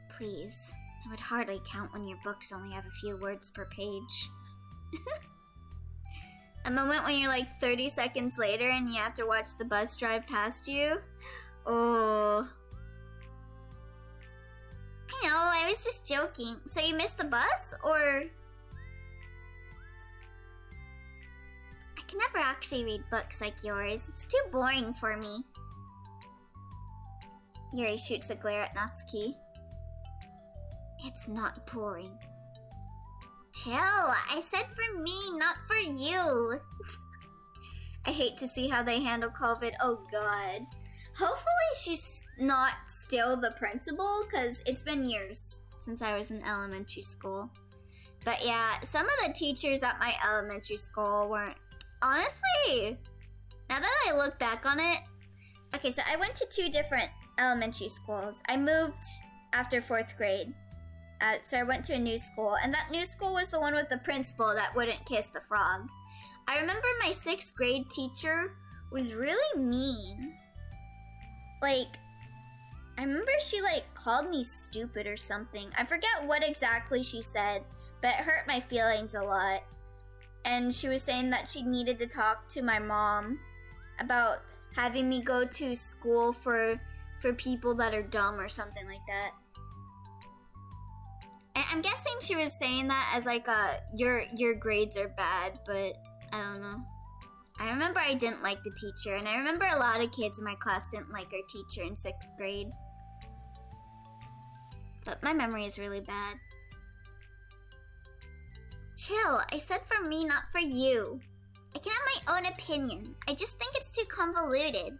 Please. It would hardly count when your books only have a few words per page. A moment when you're like 30 seconds later and you have to watch the bus drive past you. Oh. I know, I was just joking. So you missed the bus, or? I can never actually read books like yours. It's too boring for me. Yuri shoots a glare at Natsuki. It's not boring. Chill, I said for me, not for you. I hate to see how they handle COVID. Oh god. Hopefully she's not still the principal, because it's been years since I was in elementary school. But yeah, some of the teachers at my elementary school weren't... Honestly, now that I look back on it... Okay, so I went to 2 different elementary schools. I moved after 4th grade. So I went to a new school, and that new school was the one with the principal that wouldn't kiss the frog. I remember my 6th grade teacher was really mean. Like, I remember she like called me stupid or something. I forget what exactly she said, but it hurt my feelings a lot. And she was saying that she needed to talk to my mom about having me go to school for people that are dumb or something like that. And I'm guessing she was saying that as like your grades are bad, but I don't know. I remember I didn't like the teacher, and I remember a lot of kids in my class didn't like our teacher in 6th grade. But my memory is really bad. Chill, I said for me, not for you. I can have my own opinion. I just think it's too convoluted.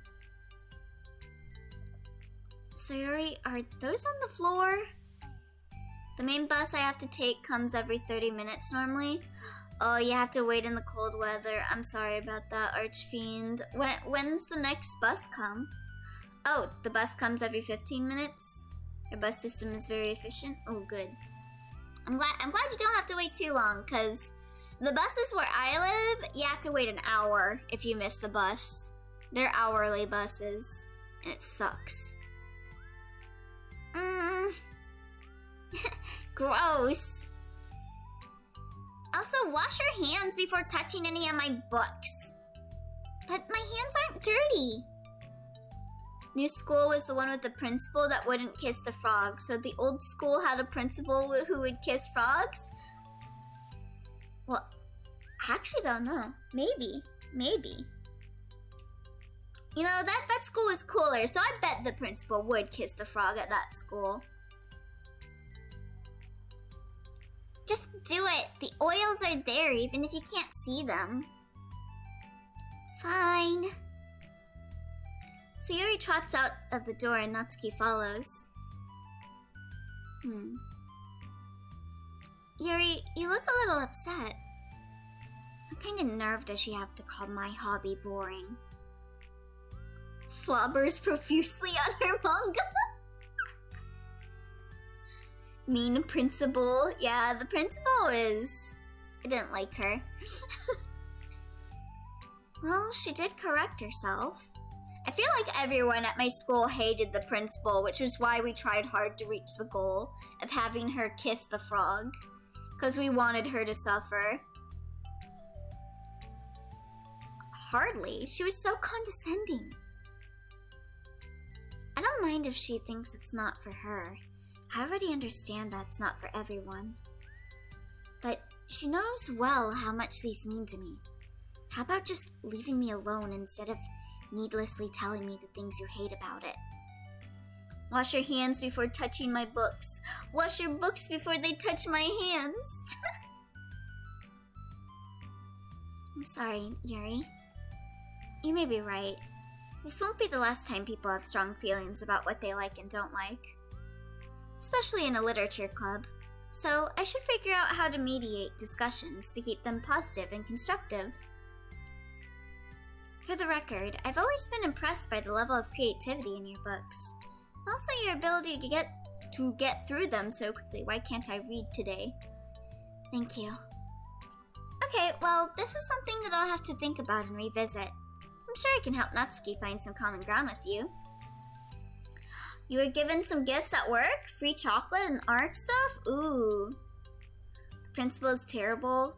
So Yuri, are those on the floor? The main bus I have to take comes every 30 minutes normally. Oh, you have to wait in the cold weather. I'm sorry about that, Archfiend. When's the next bus come? Oh, the bus comes every 15 minutes? Your bus system is very efficient? Oh, good. I'm glad you don't have to wait too long, because the buses where I live, you have to wait an hour if you miss the bus. They're hourly buses, and it sucks. Gross. Also, wash your hands before touching any of my books. But my hands aren't dirty. New school was the one with the principal that wouldn't kiss the frog. So the old school had a principal who would kiss frogs? Well, I actually don't know. Maybe. You know, that school was cooler, so I bet the principal would kiss the frog at that school. Just do it. The oils are there even if you can't see them. Fine. So Yuri trots out of the door and Natsuki follows. Yuri, you look a little upset. What kind of nerve does she have to call my hobby boring? Slobbers profusely on her manga. Mean principal. Yeah, the principal is... I didn't like her. Well, she did correct herself. I feel like everyone at my school hated the principal, which was why we tried hard to reach the goal of having her kiss the frog. Because we wanted her to suffer. Hardly. She was so condescending. I don't mind if she thinks it's not for her. I already understand that's not for everyone. But she knows well how much these mean to me. How about just leaving me alone instead of needlessly telling me the things you hate about it? Wash your hands before touching my books. Wash your books before they touch my hands. I'm sorry, Yuri. You may be right. This won't be the last time people have strong feelings about what they like and don't like. Especially in a literature club. So I should figure out how to mediate discussions to keep them positive and constructive. For the record, I've always been impressed by the level of creativity in your books. Also your ability to get through them so quickly. Why can't I read today? Thank you. Okay, well, this is something that I'll have to think about and revisit. I'm sure I can help Natsuki find some common ground with you. You were given some gifts at work? Free chocolate and art stuff? Ooh. Principal is terrible.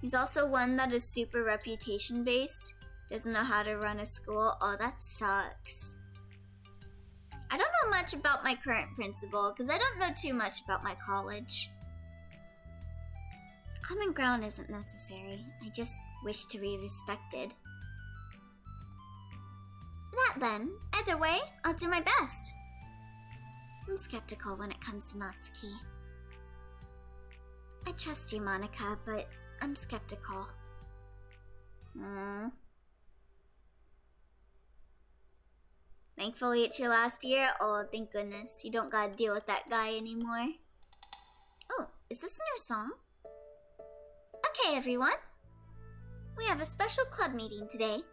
He's also one that is super reputation based. Doesn't know how to run a school. Oh, that sucks. I don't know much about my current principal because I don't know too much about my college. Common ground isn't necessary. I just wish to be respected. That then. Either way, I'll do my best. I'm skeptical when it comes to Natsuki. I trust you, Monica, but I'm skeptical. Thankfully, it's your last year. Oh, thank goodness. You don't gotta deal with that guy anymore. Oh, is this a new song? Okay, everyone. We have a special club meeting today.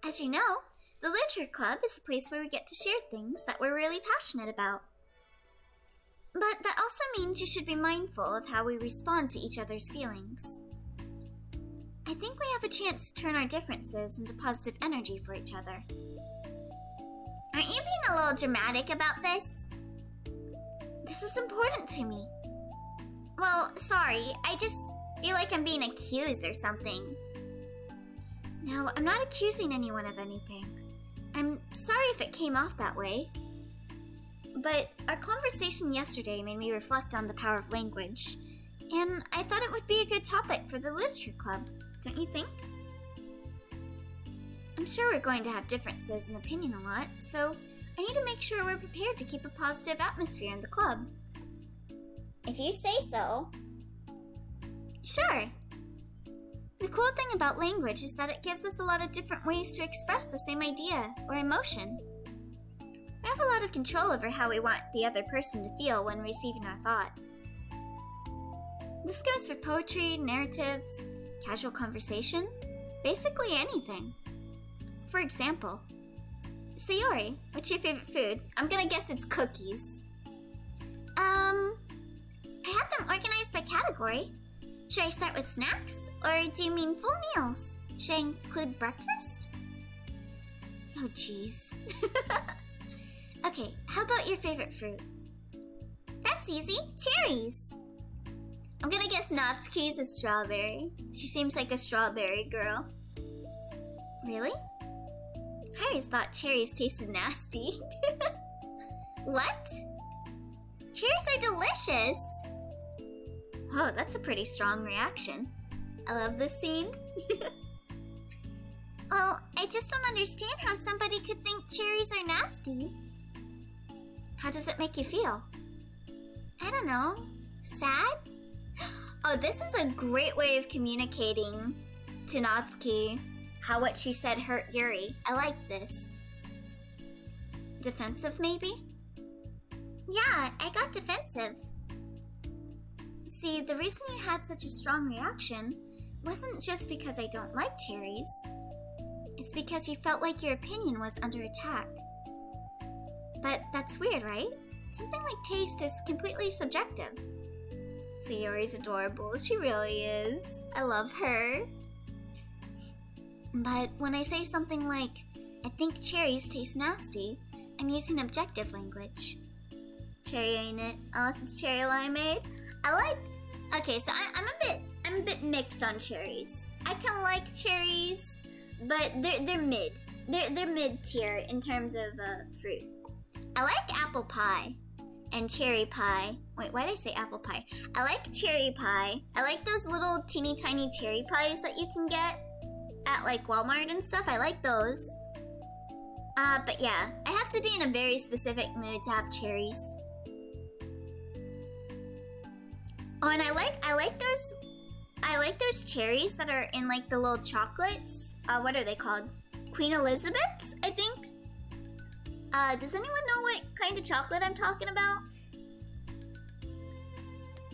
As you know, the Literature Club is a place where we get to share things that we're really passionate about. But that also means you should be mindful of how we respond to each other's feelings. I think we have a chance to turn our differences into positive energy for each other. Aren't you being a little dramatic about this? This is important to me. Well, sorry, I just feel like I'm being accused or something. No, I'm not accusing anyone of anything. I'm sorry if it came off that way. But our conversation yesterday made me reflect on the power of language, and I thought it would be a good topic for the Literature Club, don't you think? I'm sure we're going to have differences in opinion a lot, so I need to make sure we're prepared to keep a positive atmosphere in the club. If you say so. Sure. The cool thing about language is that it gives us a lot of different ways to express the same idea or emotion. We have a lot of control over how we want the other person to feel when receiving our thought. This goes for poetry, narratives, casual conversation, basically anything. For example, Sayori, what's your favorite food? I'm gonna guess it's cookies. I have them organized by category. Should I start with snacks, or do you mean full meals? Should I include breakfast? Oh, jeez. Okay, how about your favorite fruit? That's easy, cherries. I'm gonna guess Natsuki's a strawberry. She seems like a strawberry girl. Really? I always thought cherries tasted nasty. What? Cherries are delicious! Oh, that's a pretty strong reaction. I love this scene. Well, I just don't understand how somebody could think cherries are nasty. How does it make you feel? I don't know. Sad? Oh, this is a great way of communicating to Natsuki how what she said hurt Yuri. I like this. Defensive, maybe? Yeah, I got defensive. See, the reason you had such a strong reaction wasn't just because I don't like cherries. It's because you felt like your opinion was under attack. But that's weird, right? Something like taste is completely subjective. Sayori's adorable. She really is. I love her. But when I say something like, I think cherries taste nasty, I'm using objective language. Cherry ain't it, unless it's cherry limeade. Okay, so I'm a bit mixed on cherries. I can like cherries, but they're mid. They're mid tier in terms of fruit. I like apple pie and cherry pie. Wait, why did I say apple pie? I like cherry pie. I like those little teeny tiny cherry pies that you can get at like Walmart and stuff. I like those. But yeah, I have to be in a very specific mood to have cherries. Oh, and I like those cherries that are in like the little chocolates. What are they called? Queen Elizabeth's, I think. Does anyone know what kind of chocolate I'm talking about?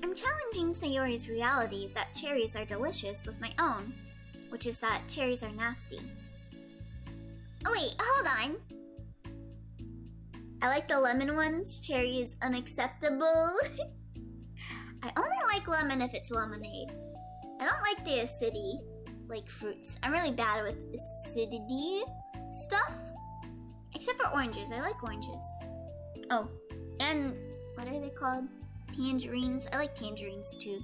I'm challenging Sayori's reality that cherries are delicious with my own, which is that cherries are nasty. Oh wait, hold on. I like the lemon ones. Cherry is unacceptable. I only like lemon if it's lemonade. I don't like the acidity, like fruits. I'm really bad with acidity stuff. Except for oranges. I like oranges. Oh, and what are they called? Tangerines. I like tangerines too.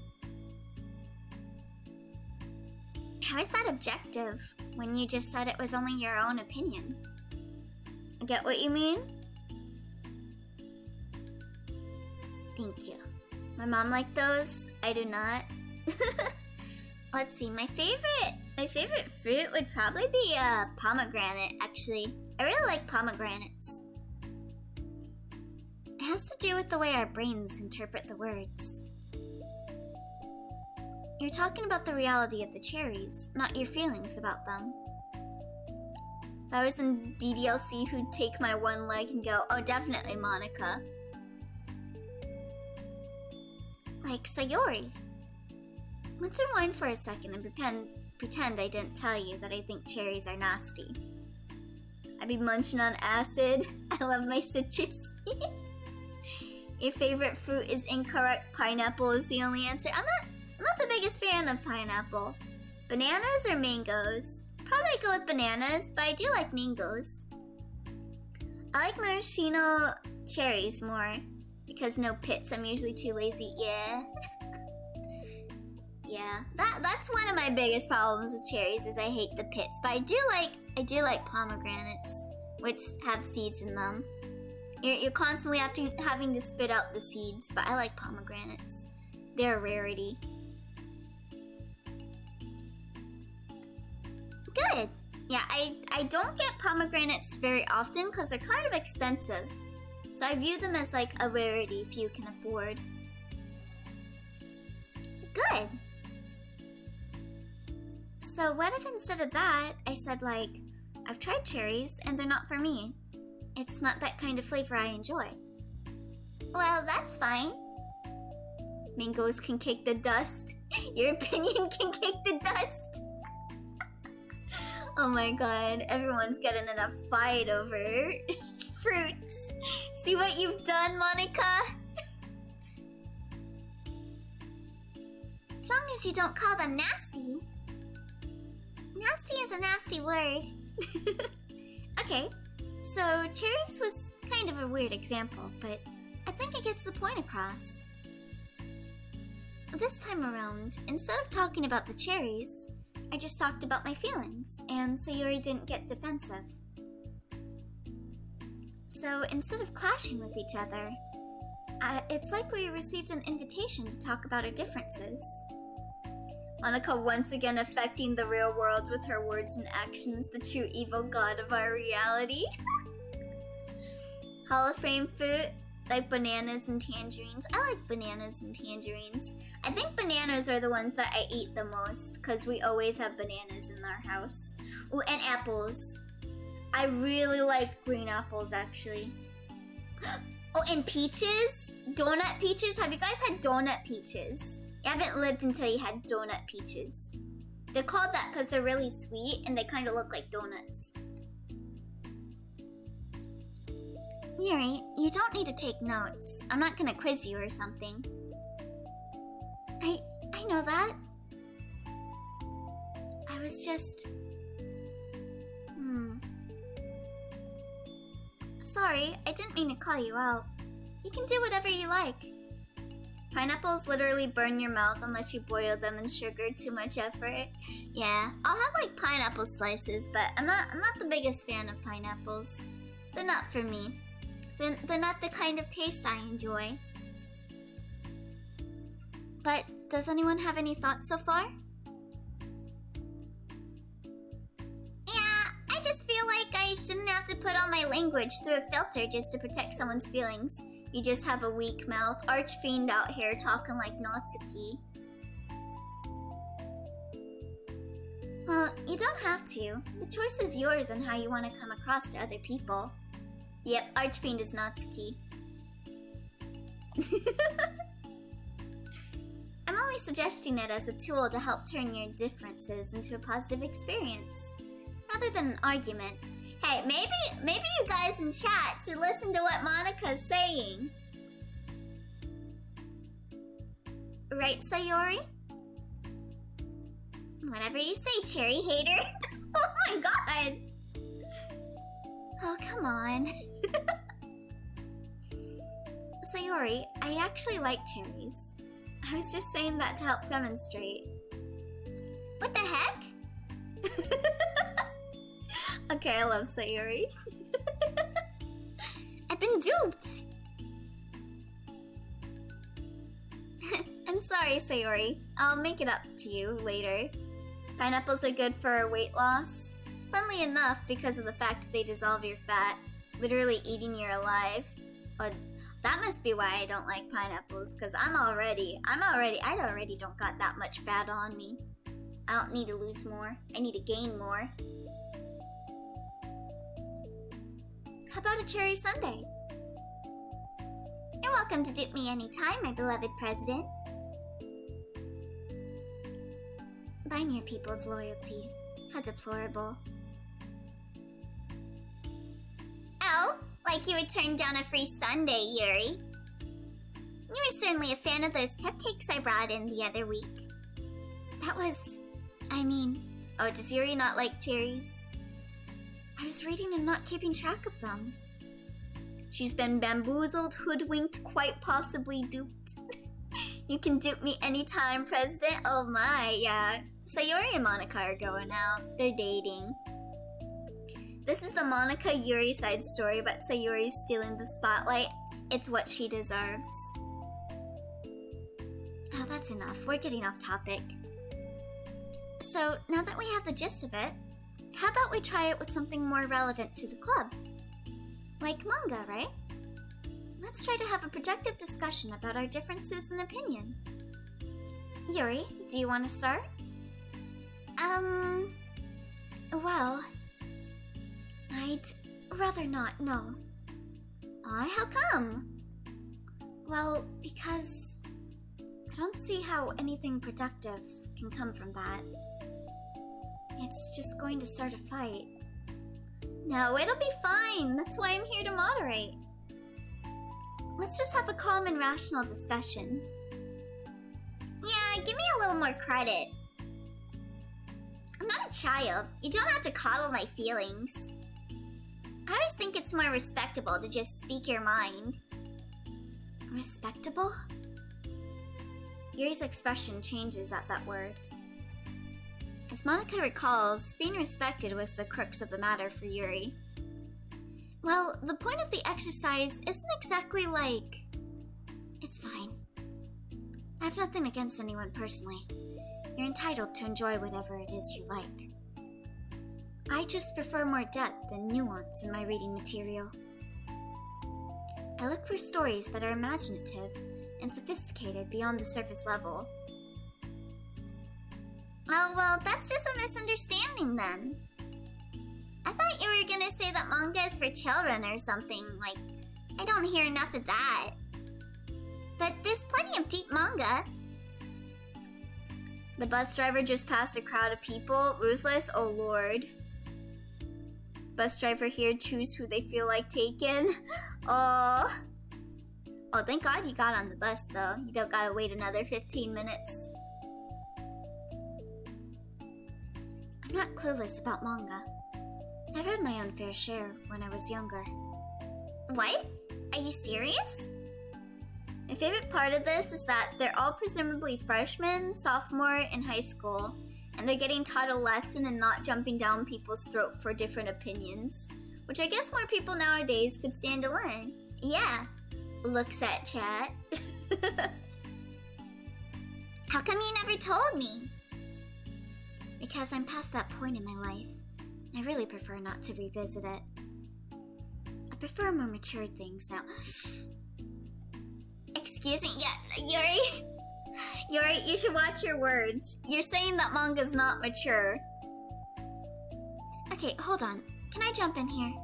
How is that objective when you just said it was only your own opinion? I get what you mean? Thank you. My mom liked those. I do not. Let's see. My favorite fruit would probably be pomegranate. Actually, I really like pomegranates. It has to do with the way our brains interpret the words. You're talking about the reality of the cherries, not your feelings about them. If I was in Ddlc, who'd take my one leg and go, oh, definitely Monica. Like Sayori. Let's rewind for a second and pretend I didn't tell you that I think cherries are nasty. I'd be munching on acid. I love my citrus. Your favorite fruit is incorrect. Pineapple is the only answer. I'm not the biggest fan of pineapple. Bananas or mangoes? Probably go with bananas, but I do like mangoes. I like maraschino cherries more because no pits. I'm usually too lazy. Yeah. Yeah. That's one of my biggest problems with cherries is I hate the pits, but I do like pomegranates, which have seeds in them. You're constantly having to spit out the seeds, but I like pomegranates. They're a rarity. Good. Yeah, I don't get pomegranates very often because they're kind of expensive. So I view them as like a rarity if you can afford. Good. So what if instead of that, I said like, I've tried cherries and they're not for me. It's not that kind of flavor I enjoy. Well, that's fine. Mangoes can kick the dust. Your opinion can kick the dust. Oh my god, everyone's getting in a fight over fruits. See what you've done, Monica? As long as you don't call them nasty. Nasty is a nasty word. Okay, so cherries was kind of a weird example, but I think it gets the point across. This time around, instead of talking about the cherries, I just talked about my feelings, and Sayori didn't get defensive. So instead of clashing with each other, it's like we received an invitation to talk about our differences. Monica once again affecting the real world with her words and actions, the true evil god of our reality. Hall of Fame fruit, like bananas and tangerines. I like bananas and tangerines. I think bananas are the ones that I eat the most because we always have bananas in our house. Ooh, and apples. I really like green apples actually. Oh, and peaches? Donut peaches? Have you guys had donut peaches? You haven't lived until you had donut peaches. They're called that because they're really sweet and they kind of look like donuts. Yuri, you don't need to take notes. I'm not gonna quiz you or something. I know that. I was just... Sorry, I didn't mean to call you out. You can do whatever you like. Pineapples literally burn your mouth unless you boil them in sugar. Too much effort. Yeah, I'll have like pineapple slices, but I'm not the biggest fan of pineapples. They're not for me. They're not the kind of taste I enjoy. But does anyone have any thoughts so far? Yeah, I just feel like I shouldn't have to put all my language through a filter just to protect someone's feelings. You just have a weak mouth. Archfiend out here talking like Natsuki. Well, you don't have to. The choice is yours on how you want to come across to other people. Yep, Archfiend is Natsuki. I'm only suggesting it as a tool to help turn your differences into a positive experience, rather than an argument. Hey, maybe you guys in chat should listen to what Monica's saying. Right, Sayori? Whatever you say, cherry hater. Oh my god! Oh, come on. Sayori, I actually like cherries. I was just saying that to help demonstrate. What the heck? Okay, I love Sayuri. I've been duped! I'm sorry, Sayuri. I'll make it up to you later. Pineapples are good for weight loss. Funnily enough, because of the fact they dissolve your fat, literally eating you alive. But that must be why I don't like pineapples, because I already don't got that much fat on me. I don't need to lose more. I need to gain more. How about a cherry sundae? You're welcome to dupe me anytime, my beloved president. Buying your people's loyalty. How deplorable. Oh, like you would turn down a free sundae, Yuri. You were certainly a fan of those cupcakes I brought in the other week. That was... oh, does Yuri not like cherries? I was reading and not keeping track of them. She's been bamboozled, hoodwinked, quite possibly duped. You can dupe me anytime, President. Oh my, yeah. Sayuri and Monica are going out. They're dating. This is the Monica-Yuri side story about Sayuri stealing the spotlight. It's what she deserves. Oh, that's enough. We're getting off topic. So, now that we have the gist of it, how about we try it with something more relevant to the club? Like manga, right? Let's try to have a productive discussion about our differences in opinion. Yuri, do you want to start? Well... I'd rather not, no. Aw, how come? Well, because... I don't see how anything productive can come from that. It's just going to start a fight. No, it'll be fine. That's why I'm here to moderate. Let's just have a calm and rational discussion. Yeah, give me a little more credit. I'm not a child. You don't have to coddle my feelings. I always think it's more respectable to just speak your mind. Respectable? Yuri's expression changes at that word. As Monica recalls, being respected was the crux of the matter for Yuri. Well, the point of the exercise isn't exactly like... It's fine. I have nothing against anyone personally. You're entitled to enjoy whatever it is you like. I just prefer more depth and nuance in my reading material. I look for stories that are imaginative and sophisticated beyond the surface level. Oh, well, that's just a misunderstanding then. I thought you were gonna say that manga is for children or something, like, I don't hear enough of that. But there's plenty of deep manga. The bus driver just passed a crowd of people. Ruthless, oh lord. Bus driver here choose who they feel like taking. Oh, thank God you got on the bus though. You don't gotta wait another 15 minutes. I'm not clueless about manga. I read my own fair share when I was younger. What? Are you serious? My favorite part of this is that they're all presumably freshmen, sophomore in high school, and they're getting taught a lesson and not jumping down people's throat for different opinions, which I guess more people nowadays could stand to learn. Yeah, looks at chat. How come you never told me? Because I'm past that point in my life. I really prefer not to revisit it. I prefer more mature things now. Excuse me, yeah, Yuri? Yuri, you should watch your words. You're saying that manga's not mature. Okay, hold on. Can I jump in here?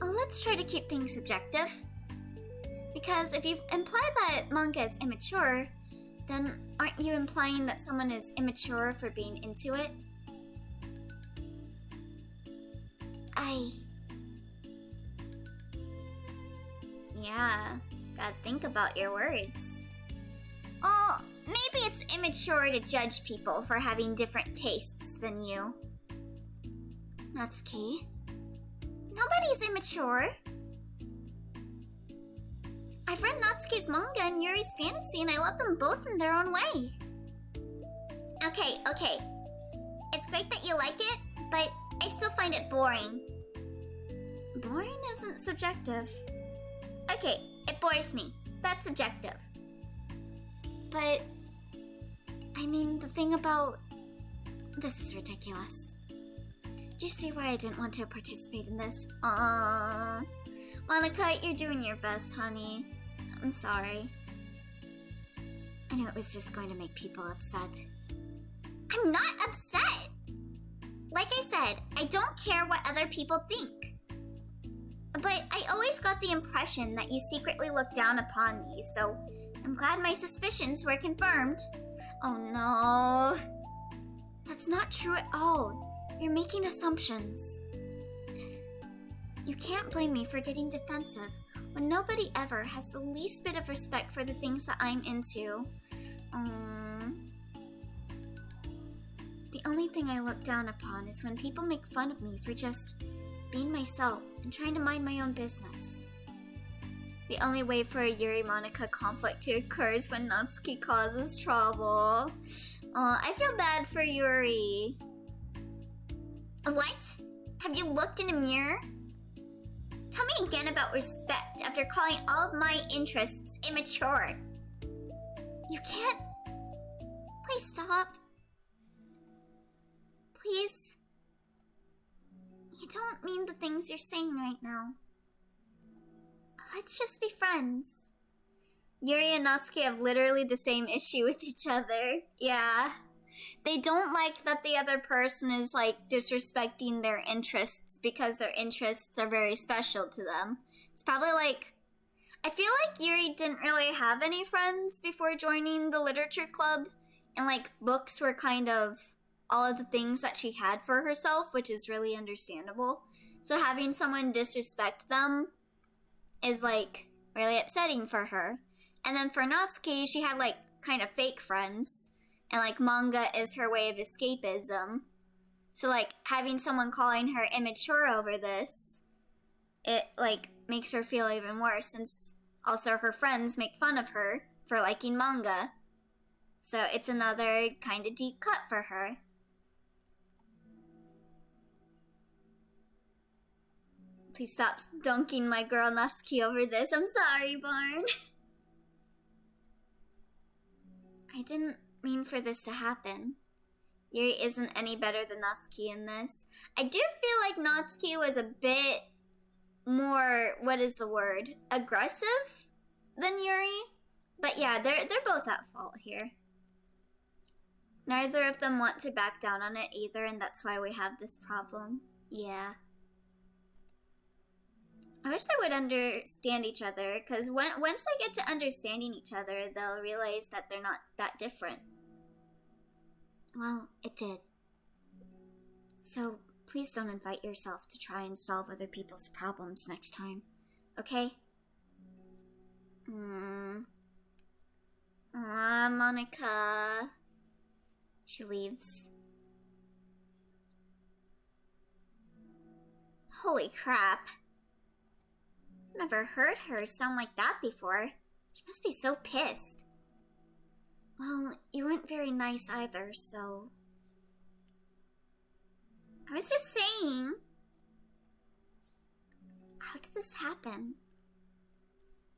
Let's try to keep things subjective. Because if you imply that manga is immature, then aren't you implying that someone is immature for being into it? Yeah, gotta think about your words. Oh, maybe it's immature to judge people for having different tastes than you. That's key. Nobody's immature. I've read Natsuki's manga and Yuri's fantasy, and I love them both in their own way. Okay. It's great that you like it, but I still find it boring. Boring isn't subjective. Okay, it bores me. That's subjective. But, I mean, the thing about... This is ridiculous. Do you see why I didn't want to participate in this? Monica, you're doing your best, honey. I'm sorry. I knew it was just going to make people upset. I'm not upset! Like I said, I don't care what other people think. But I always got the impression that you secretly looked down upon me, so I'm glad my suspicions were confirmed. Oh no. That's not true at all. You're making assumptions. You can't blame me for getting defensive when nobody ever has the least bit of respect for the things that I'm into. The only thing I look down upon is when people make fun of me for just being myself and trying to mind my own business. The only way for a Yuri-Monica conflict to occur is when Natsuki causes trouble. I feel bad for Yuri. What? Have you looked in a mirror? Tell me again about respect after calling all of my interests immature. You can't... Please stop. Please. You don't mean the things you're saying right now. Let's just be friends. Yuri and Natsuki have literally the same issue with each other. Yeah. They don't like that the other person is, like, disrespecting their interests because their interests are very special to them. It's probably like... I feel like Yuri didn't really have any friends before joining the literature club. And, like, books were kind of all of the things that she had for herself, which is really understandable. So having someone disrespect them is, like, really upsetting for her. And then for Natsuki, she had, like, kind of fake friends. And, like, manga is her way of escapism. So, like, having someone calling her immature over this, it, like, makes her feel even worse, since also her friends make fun of her for liking manga. So it's another kind of deep cut for her. Please stop dunking my girl Natsuki over this. I'm sorry, Barn. I didn't mean for this to happen. Yuri isn't any better than Natsuki in this. I do feel like Natsuki was a bit more, what is the word, aggressive than Yuri. But yeah, they're both at fault here. Neither of them want to back down on it either, and that's why we have this problem. Yeah. I wish they would understand each other, because once they get to understanding each other, they'll realize that they're not that different. Well, it did. So, please don't invite yourself to try and solve other people's problems next time, okay? Monica. She leaves. Holy crap. Never heard her sound like that before. She must be so pissed. Well, you weren't very nice either, so... I was just saying... How did this happen?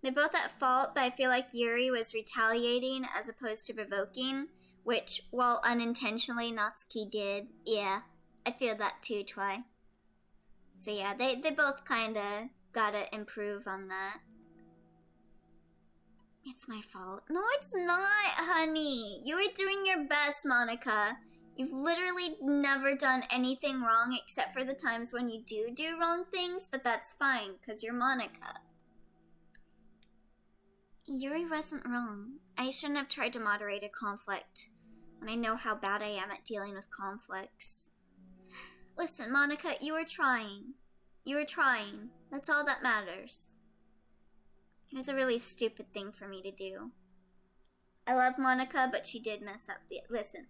They're both at fault, but I feel like Yuri was retaliating as opposed to provoking, which, while unintentionally, Natsuki did. Yeah, I feel that too, Twi. So yeah, they both kinda gotta improve on that. It's my fault. No, it's not, honey. You were doing your best, Monica. You've literally never done anything wrong except for the times when you do wrong things, but that's fine, because you're Monica. Yuri wasn't wrong. I shouldn't have tried to moderate a conflict when I know how bad I am at dealing with conflicts. Listen, Monica, you were trying. You were trying. That's all that matters. It was a really stupid thing for me to do. I love Monica, but she did mess up the... Listen.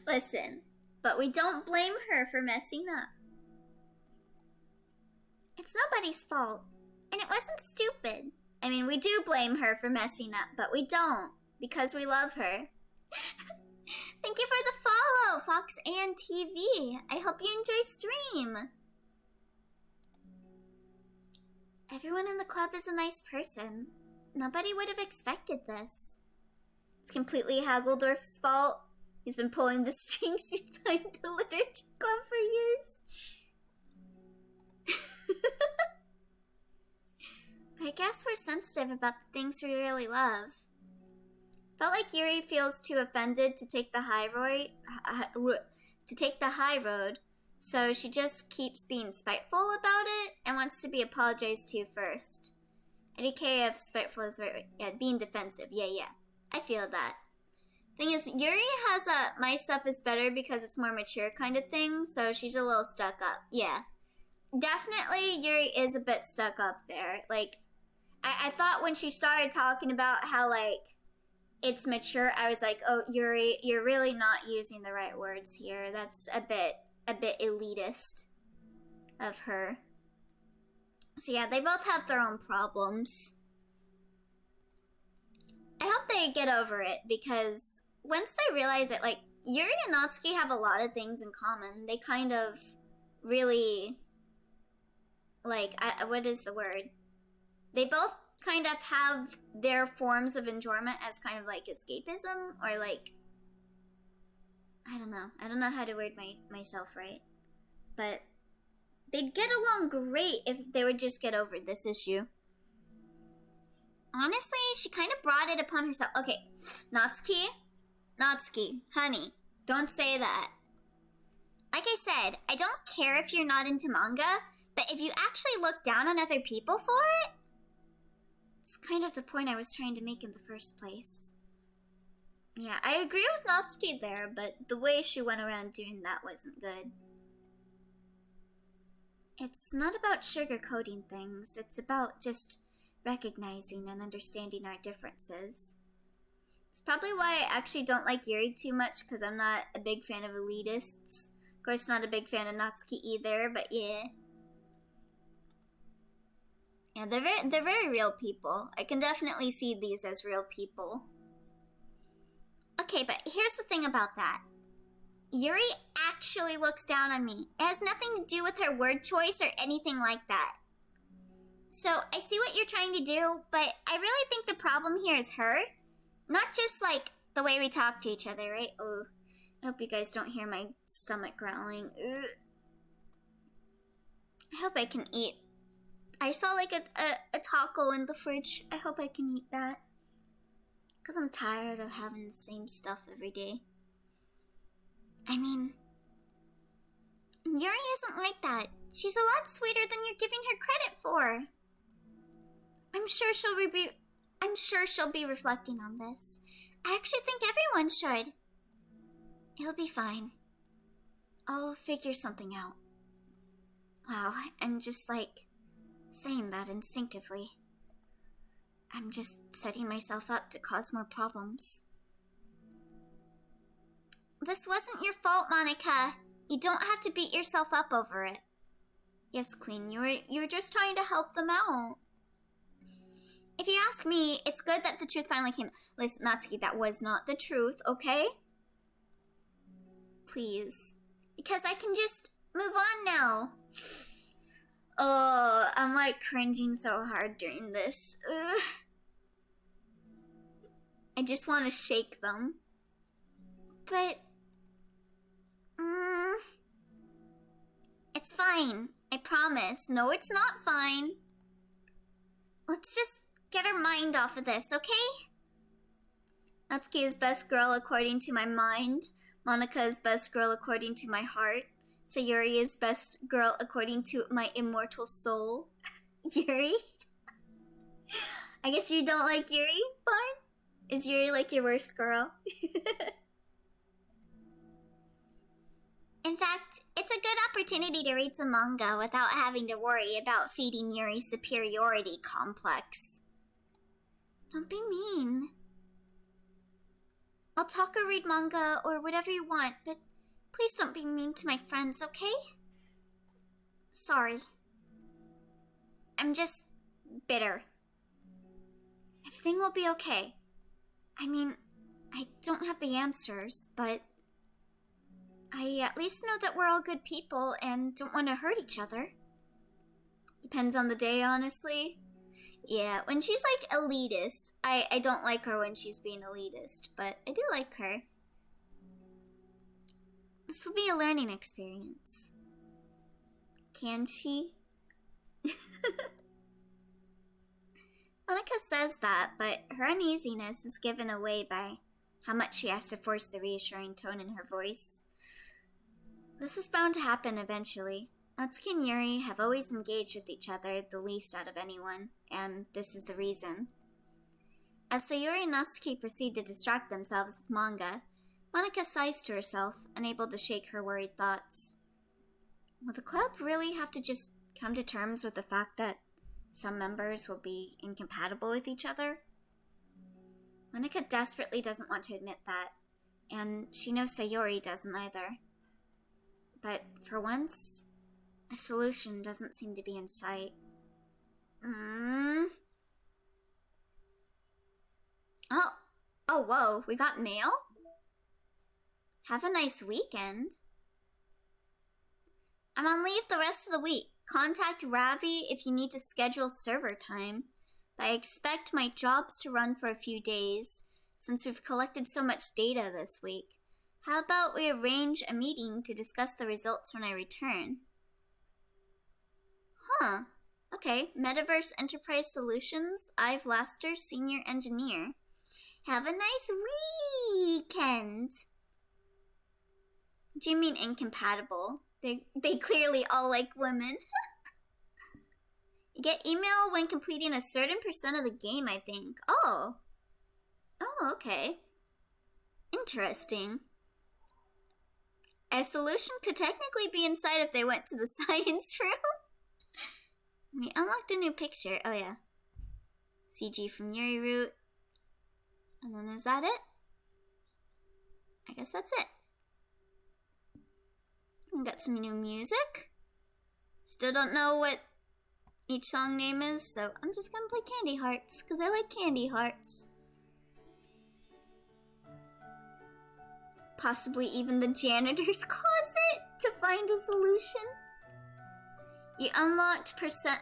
Listen. But we don't blame her for messing up. It's nobody's fault. And it wasn't stupid. I mean, we do blame her for messing up, but we don't. Because we love her. Thank you for the follow, Fox and TV. I hope you enjoy stream. Everyone in the club is a nice person. Nobody would have expected this. It's completely Hageldorf's fault. He's been pulling the strings behind the literature club for years. But I guess we're sensitive about the things we really love. Felt like Yuri feels too offended to take the high road, so she just keeps being spiteful about it and wants to be apologized to first. IDK of spiteful is right, yeah, being defensive. Yeah. I feel that. Thing is, Yuri has a my stuff is better because it's more mature kind of thing, so she's a little stuck up. Yeah. Definitely Yuri is a bit stuck up there. Like, I thought when she started talking about how, like, it's mature, I was like, oh, Yuri, you're really not using the right words here. That's a bit elitist of her. So yeah, they both have their own problems. I hope they get over it, because once they realize it, like, Yuri and Natsuki have a lot of things in common. They kind of really, like, what is the word? They both kind of have their forms of enjoyment as kind of like escapism, or like, I don't know how to word myself right, but they'd get along great if they would just get over this issue. Honestly, she kind of brought it upon herself. Okay, Natsuki, honey, don't say that. Like I said, I don't care if you're not into manga, but if you actually look down on other people for it, it's kind of the point I was trying to make in the first place. Yeah, I agree with Natsuki there, but the way she went around doing that wasn't good. It's not about sugarcoating things, it's about just recognizing and understanding our differences. It's probably why I actually don't like Yuri too much, because I'm not a big fan of elitists. Of course, not a big fan of Natsuki either, but yeah. Yeah, they're very real people. I can definitely see these as real people. Okay, but here's the thing about that. Yuri actually looks down on me. It has nothing to do with her word choice or anything like that. So, I see what you're trying to do, but I really think the problem here is her. Not just, like, the way we talk to each other, right? Oh, I hope you guys don't hear my stomach growling. Ugh. I hope I can eat. I saw, like, a taco in the fridge. I hope I can eat that. Because I'm tired of having the same stuff every day. I mean, Yuri isn't like that. She's a lot sweeter than you're giving her credit for. I'm sure she'll be reflecting on this. I actually think everyone should. It'll be fine. I'll figure something out. Wow, I'm just like saying that instinctively. I'm just setting myself up to cause more problems. This wasn't your fault, Monica. You don't have to beat yourself up over it. Yes, Queen, you were just trying to help them out. If you ask me, it's good that the truth finally came. Listen, Natsuki, that was not the truth, okay? Please. Because I can just move on now. Oh, I'm like cringing so hard during this. Ugh. I just want to shake them. But... it's fine. I promise. No, it's not fine. Let's just get our mind off of this, okay? Natsuki is best girl according to my mind. Monica is best girl according to my heart. Sayuri is best girl according to my immortal soul. Yuri? I guess you don't like Yuri? Fine. Is Yuri like your worst girl? In fact, it's a good opportunity to read some manga without having to worry about feeding Yuri's superiority complex. Don't be mean. I'll talk or read manga or whatever you want, but please don't be mean to my friends, okay? Sorry. I'm just bitter. Everything will be okay. I mean, I don't have the answers, but I at least know that we're all good people and don't want to hurt each other. Depends on the day, honestly. Yeah, when she's like elitist, I don't like her when she's being elitist, but I do like her. This will be a learning experience. Can she? Monica says that, but her uneasiness is given away by how much she has to force the reassuring tone in her voice. This is bound to happen eventually. Natsuki and Yuri have always engaged with each other the least out of anyone, and this is the reason. As Sayuri and Natsuki proceed to distract themselves with manga, Monica sighs to herself, unable to shake her worried thoughts. Will the club really have to just come to terms with the fact that some members will be incompatible with each other? Monica desperately doesn't want to admit that, and she knows Sayuri doesn't either. But for once, a solution doesn't seem to be in sight. Oh, whoa, we got mail? Have a nice weekend. I'm on leave the rest of the week. Contact Ravi if you need to schedule server time. But I expect my jobs to run for a few days, since we've collected so much data this week. How about we arrange a meeting to discuss the results when I return? Huh. Okay, Metaverse Enterprise Solutions, Ive Laster, Senior Engineer. Have a nice weekend. Do you mean incompatible? They clearly all like women. You get email when completing a certain percent of the game, I think. Oh, okay. Interesting. A solution could technically be inside if they went to the science room. We unlocked a new picture. Oh yeah. CG from Yuri route. And then is that it? I guess that's it. We got some new music. Still don't know what each song name is, so I'm just gonna play Candy Hearts, because I like Candy Hearts. Possibly even the janitor's closet to find a solution. You unlocked percent...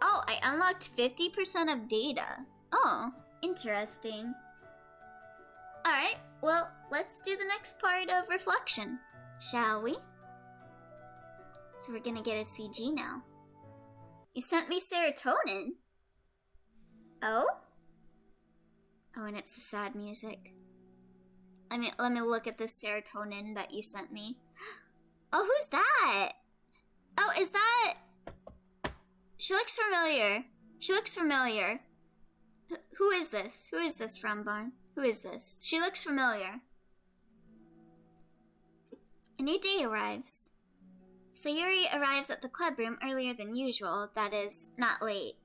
Oh, I unlocked 50% of data. Oh, interesting. Alright, well, let's do the next part of reflection, shall we? So we're gonna get a CG now. You sent me serotonin? Oh? Oh, and it's the sad music. Let me look at this serotonin that you sent me. Oh, who's that? Oh, is that... She looks familiar. She looks familiar. Who is this? Who is this from, Barn? Who is this? She looks familiar. A new day arrives. Sayuri arrives at the club room earlier than usual, that is, not late.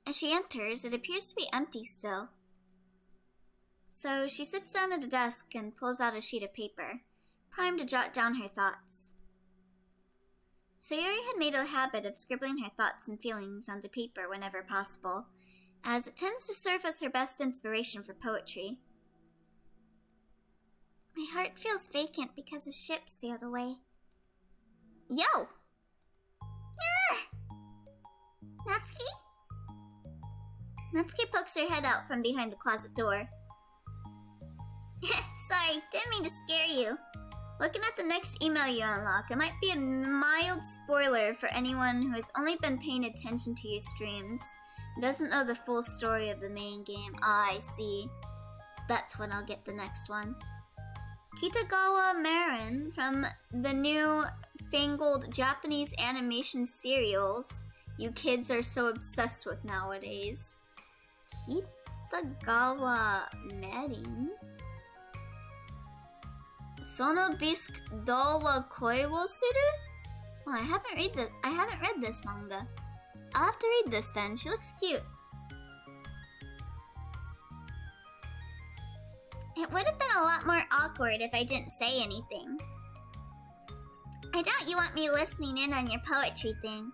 As she enters, it appears to be empty still. So she sits down at a desk and pulls out a sheet of paper, primed to jot down her thoughts. Sayuri had made a habit of scribbling her thoughts and feelings onto paper whenever possible, as it tends to serve as her best inspiration for poetry. My heart feels vacant because the ship sailed away. Yo! Natsuki? Natsuki pokes her head out from behind the closet door. Sorry, didn't mean to scare you. Looking at the next email you unlock, it might be a mild spoiler for anyone who has only been paying attention to your streams and doesn't know the full story of the main game. Ah, I see. So that's when I'll get the next one. Kitagawa Marin from the new fangled Japanese animation serials you kids are so obsessed with nowadays. Kitagawa Marin? Sono bisque do wa koi wo suru? Well, I haven't read this manga. I'll have to read this then. She looks cute. It would have been a lot more awkward if I didn't say anything. I doubt you want me listening in on your poetry thing.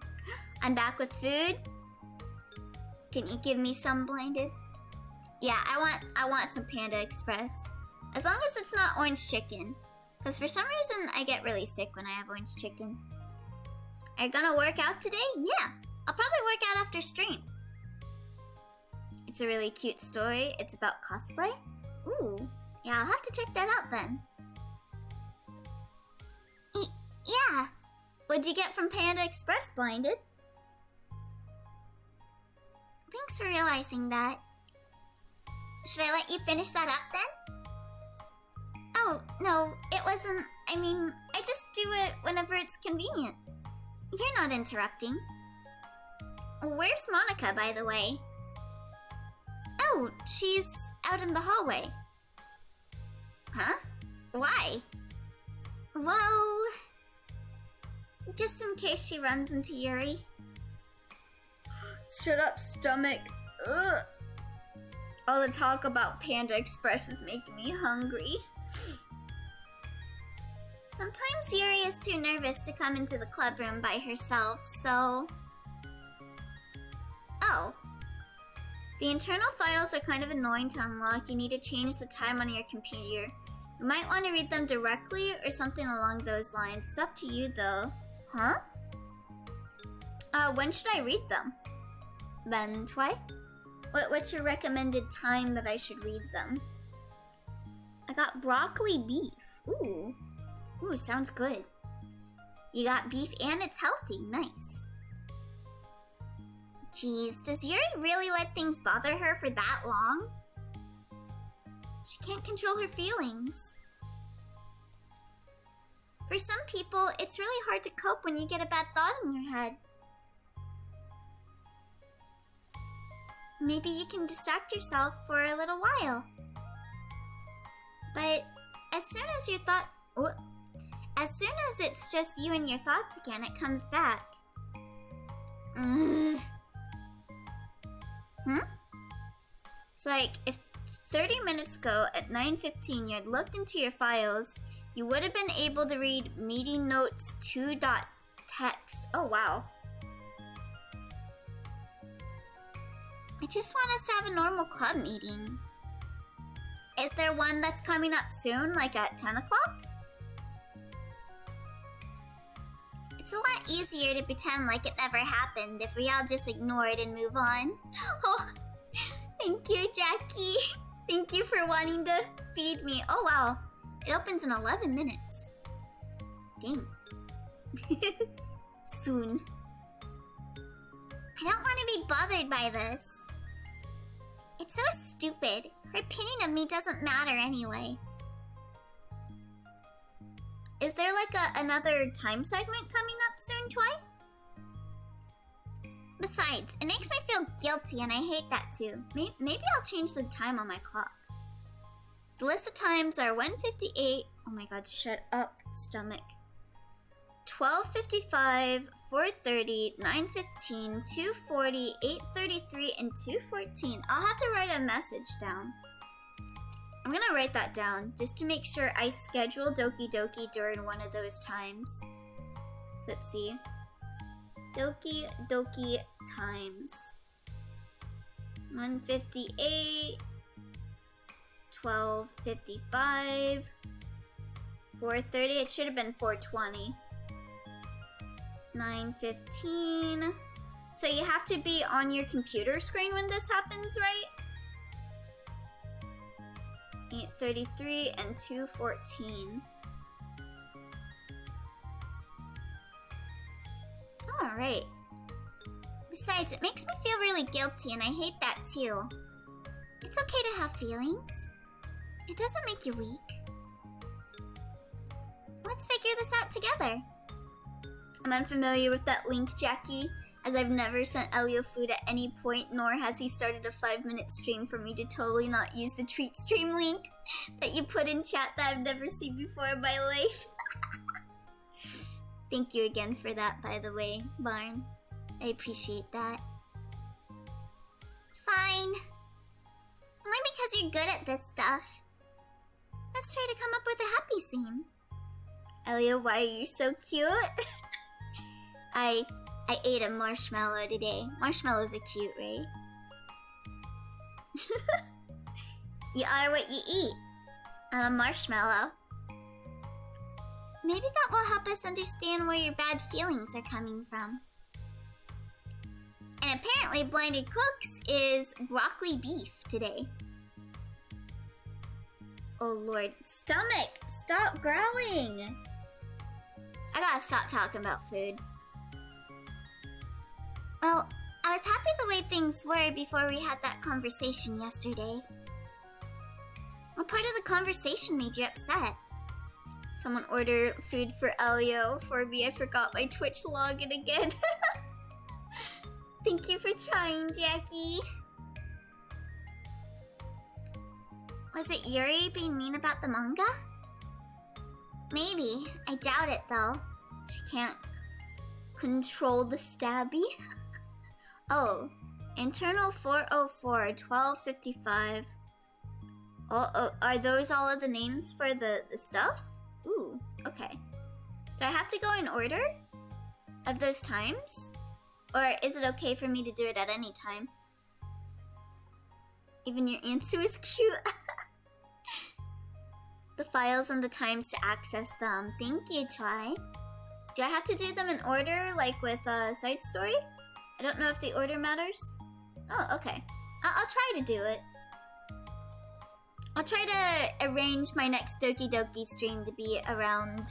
I'm back with food. Can you give me some, Blinded? Yeah, I want some Panda Express. As long as it's not orange chicken. Because for some reason, I get really sick when I have orange chicken. Are you gonna work out today? Yeah, I'll probably work out after stream. It's a really cute story. It's about cosplay. Ooh, yeah, I'll have to check that out then. Yeah. What'd you get from Panda Express, Blinded? Thanks for realizing that. Should I let you finish that up then? Oh, no, it wasn't. I mean, I just do it whenever it's convenient. You're not interrupting. Where's Monica, by the way? Oh, she's out in the hallway. Huh? Why? Well, just in case she runs into Yuri. Shut up, stomach. Ugh. All the talk about Panda Express is making me hungry. Sometimes Yuri is too nervous to come into the club room by herself, so... Oh. The internal files are kind of annoying to unlock. You need to change the time on your computer. You might want to read them directly or something along those lines. It's up to you though. Huh? When should I read them? Then twice? What's your recommended time that I should read them? I got broccoli beef. Ooh. Ooh, sounds good. You got beef and it's healthy. Nice. Jeez, does Yuri really let things bother her for that long? She can't control her feelings. For some people, it's really hard to cope when you get a bad thought in your head. Maybe you can distract yourself for a little while. But as soon as it's just you and your thoughts again, it comes back. It's like, if 30 minutes ago at 9:15 you had looked into your files, you would have been able to read meeting notes 2.txt. Oh wow. I just want us to have a normal club meeting. Is there one that's coming up soon, like at 10 o'clock? It's a lot easier to pretend like it never happened if we all just ignore it and move on. Oh, thank you, Jackie. Thank you for wanting to feed me. Oh, wow. It opens in 11 minutes. Dang. Soon. I don't want to be bothered by this. It's so stupid. Her opinion of me doesn't matter anyway. Is there like another time segment coming up soon, Twi? Besides, it makes me feel guilty and I hate that too. Maybe I'll change the time on my clock. The list of times are 1:58. Oh my god, shut up, stomach. 12:55, 4:30, 9:15, 2:40, 8:33, and 2:14. I'll have to write a message down. I'm gonna write that down just to make sure I schedule Doki Doki during one of those times. So let's see. Doki Doki times. 1:58, 12:55, 4:30. It should have been 4:20. 9:15. So you have to be on your computer screen when this happens, right? 8:33 and 2:14. Alright. Besides, it makes me feel really guilty and I hate that too. It's okay to have feelings. It doesn't make you weak. Let's figure this out together. I'm unfamiliar with that link, Jackie, as I've never sent Elio food at any point, nor has he started a 5-minute stream for me to totally not use the treat stream link that you put in chat that I've never seen before, by the way. Thank you again for that, by the way, Barn. I appreciate that. Fine. Only because you're good at this stuff. Let's try to come up with a happy scene. Elio, why are you so cute? I ate a marshmallow today. Marshmallows are cute, right? You are what you eat. I'm a marshmallow. Maybe that will help us understand where your bad feelings are coming from. And apparently Blinded Cooks is broccoli beef today. Oh lord, stomach, stop growling! I gotta stop talking about food. Well, I was happy the way things were before we had that conversation yesterday. What part of the conversation made you upset? Someone order food for Elio. For me, I forgot my Twitch login again. Thank you for trying, Jackie. Was it Yuri being mean about the manga? Maybe. I doubt it, though. She can't control the stabby. Oh. Internal 404, 1255. Oh, are those all of the names for the stuff? Ooh, okay. Do I have to go in order of those times? Or is it okay for me to do it at any time? Even your answer is cute. The files and the times to access them. Thank you, Twy. Do I have to do them in order, like with Side Story? I don't know if the order matters. Oh, okay. I'll try to do it. I'll try to arrange my next Doki Doki stream to be around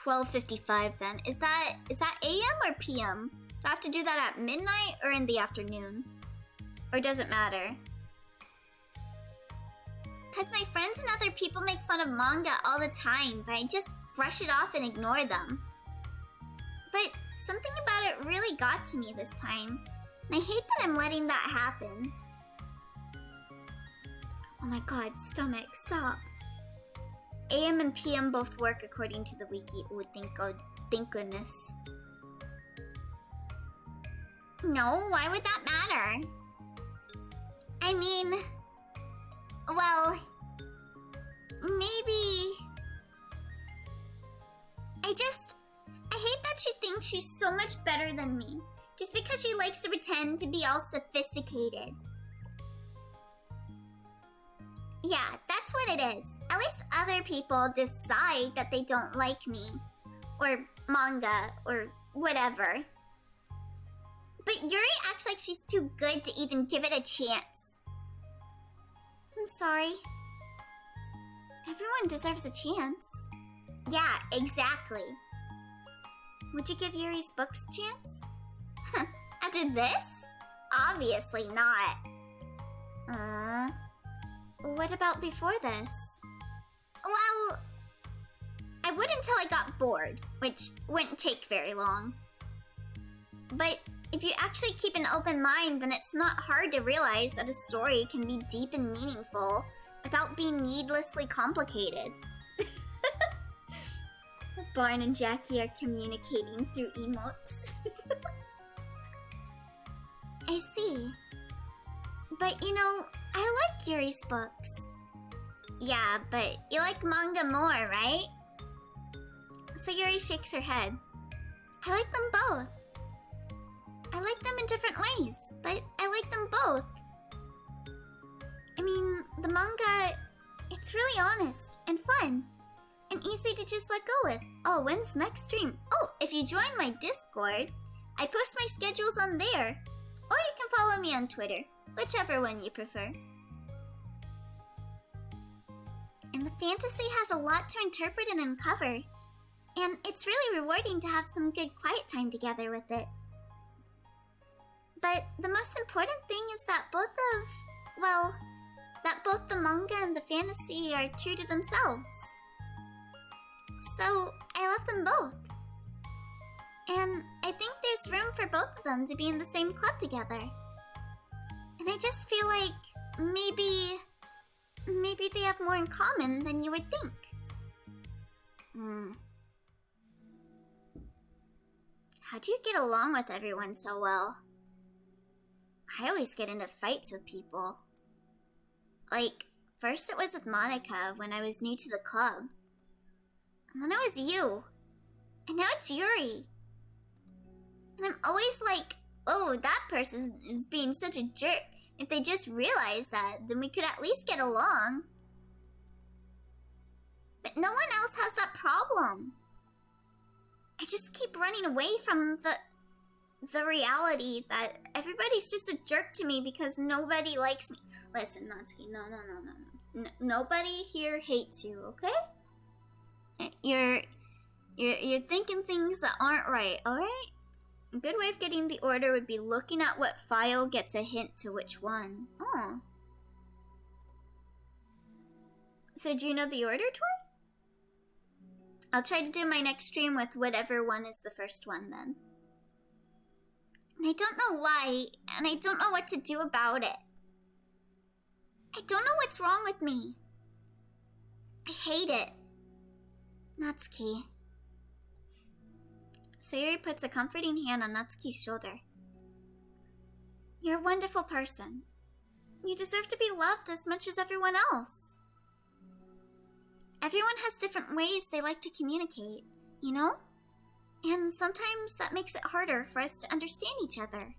12:55 then. Is that AM or PM? Do I have to do that at midnight or in the afternoon? Or does it matter? Cause my friends and other people make fun of manga all the time, but I just brush it off and ignore them. But something about it really got to me this time. And I hate that I'm letting that happen. Oh my god, stomach, stop. AM and PM both work according to the wiki. Oh, thank goodness. No, why would that matter? I mean, well, maybe... I hate that she thinks she's so much better than me, just because she likes to pretend to be all sophisticated. Yeah, that's what it is. At least other people decide that they don't like me, or manga, or whatever. But Yuri acts like she's too good to even give it a chance. I'm sorry. Everyone deserves a chance. Yeah, exactly. Would you give Yuri's books a chance? After this? Obviously not. What about before this? Well, I would until I got bored, which wouldn't take very long. But if you actually keep an open mind, then it's not hard to realize that a story can be deep and meaningful without being needlessly complicated. Barn and Jackie are communicating through emotes. I see. But you know, I like Yuri's books. Yeah, but you like manga more, right? So Yuri shakes her head. I like them both. I like them in different ways, but I like them both. I mean, the manga, it's really honest and fun. And easy to just let go with. Oh, when's next stream? Oh, if you join my Discord, I post my schedules on there. Or you can follow me on Twitter, whichever one you prefer. And the fantasy has a lot to interpret and uncover. And it's really rewarding to have some good quiet time together with it. But the most important thing is that both the manga and the fantasy are true to themselves. So, I love them both. And I think there's room for both of them to be in the same club together. And I just feel like maybe they have more in common than you would think. How do you get along with everyone so well? I always get into fights with people. Like, first it was with Monica when I was new to the club. And then it was you. And now it's Yuri. And I'm always like, oh, that person is being such a jerk. If they just realized that, then we could at least get along. But no one else has that problem. I just keep running away from the reality that everybody's just a jerk to me because nobody likes me. Listen, Natsuki, no. Nobody here hates you, okay? You're thinking things that aren't right, alright? A good way of getting the order would be looking at what file gets a hint to which one. Oh. So do you know the order, Toy? I'll try to do my next stream with whatever one is the first one then. And I don't know why, and I don't know what to do about it. I don't know what's wrong with me. I hate it. Natsuki. Sayuri puts a comforting hand on Natsuki's shoulder. You're a wonderful person. You deserve to be loved as much as everyone else. Everyone has different ways they like to communicate, you know? And sometimes that makes it harder for us to understand each other.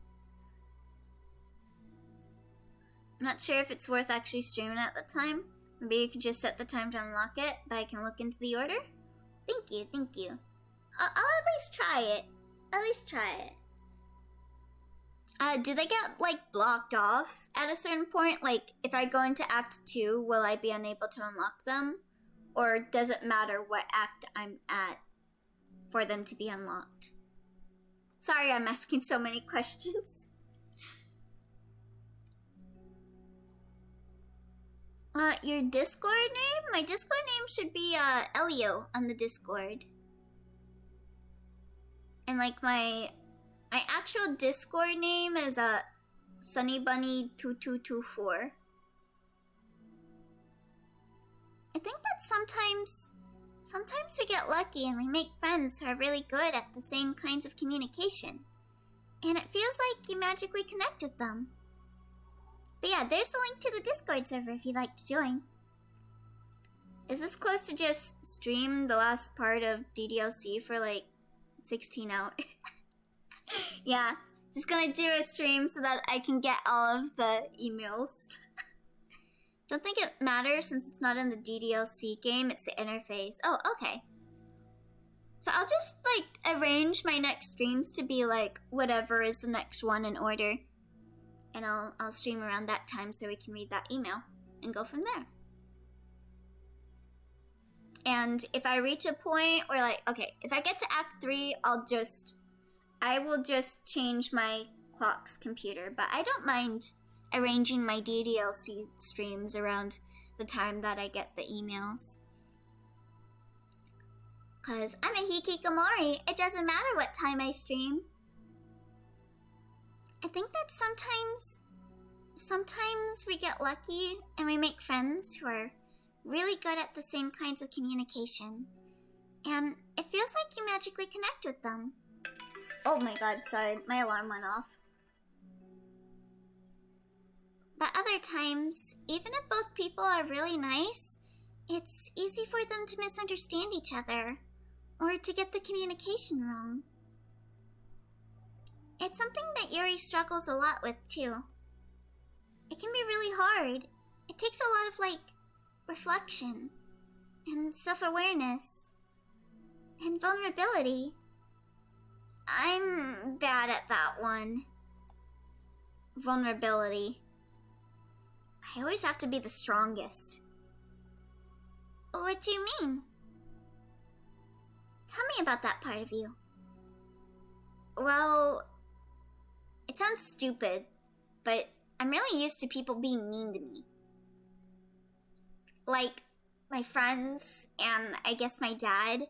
I'm not sure if it's worth actually streaming at the time. Maybe you could just set the time to unlock it, but I can look into the order? Thank you. I'll at least try it. Do they get, like, blocked off at a certain point? Like, if I go into Act 2, will I be unable to unlock them? Or does it matter what act I'm at for them to be unlocked? Sorry, I'm asking so many questions. Your Discord name? My Discord name should be, Elio on the Discord. And, like, my actual Discord name is, SunnyBunny2224. I think that sometimes we get lucky and we make friends who are really good at the same kinds of communication. And it feels like you magically connect with them. But yeah, there's the link to the Discord server if you'd like to join. Is this close to just stream the last part of Ddlc for like 16 hours? Yeah, just gonna do a stream so that I can get all of the emails. Don't think it matters since it's not in the Ddlc game, it's the interface. Oh, okay. So I'll just, like, arrange my next streams to be, like, whatever is the next one in order. And I'll stream around that time so we can read that email and go from there. And if I reach a point where, like, okay, if I get to Act 3, I will just change my clock's computer. But I don't mind arranging my Ddlc streams around the time that I get the emails. Cause I'm a hikikomori, it doesn't matter what time I stream. I think that sometimes we get lucky and we make friends who are really good at the same kinds of communication. And it feels like you magically connect with them. Oh my god, sorry, my alarm went off. But other times, even if both people are really nice, it's easy for them to misunderstand each other, or to get the communication wrong. It's something that Yuri struggles a lot with, too. It can be really hard. It takes a lot of, like, reflection, and self-awareness, and vulnerability. I'm bad at that one. Vulnerability. I always have to be the strongest. What do you mean? Tell me about that part of you. Well, it sounds stupid, but I'm really used to people being mean to me. Like, my friends, and I guess my dad.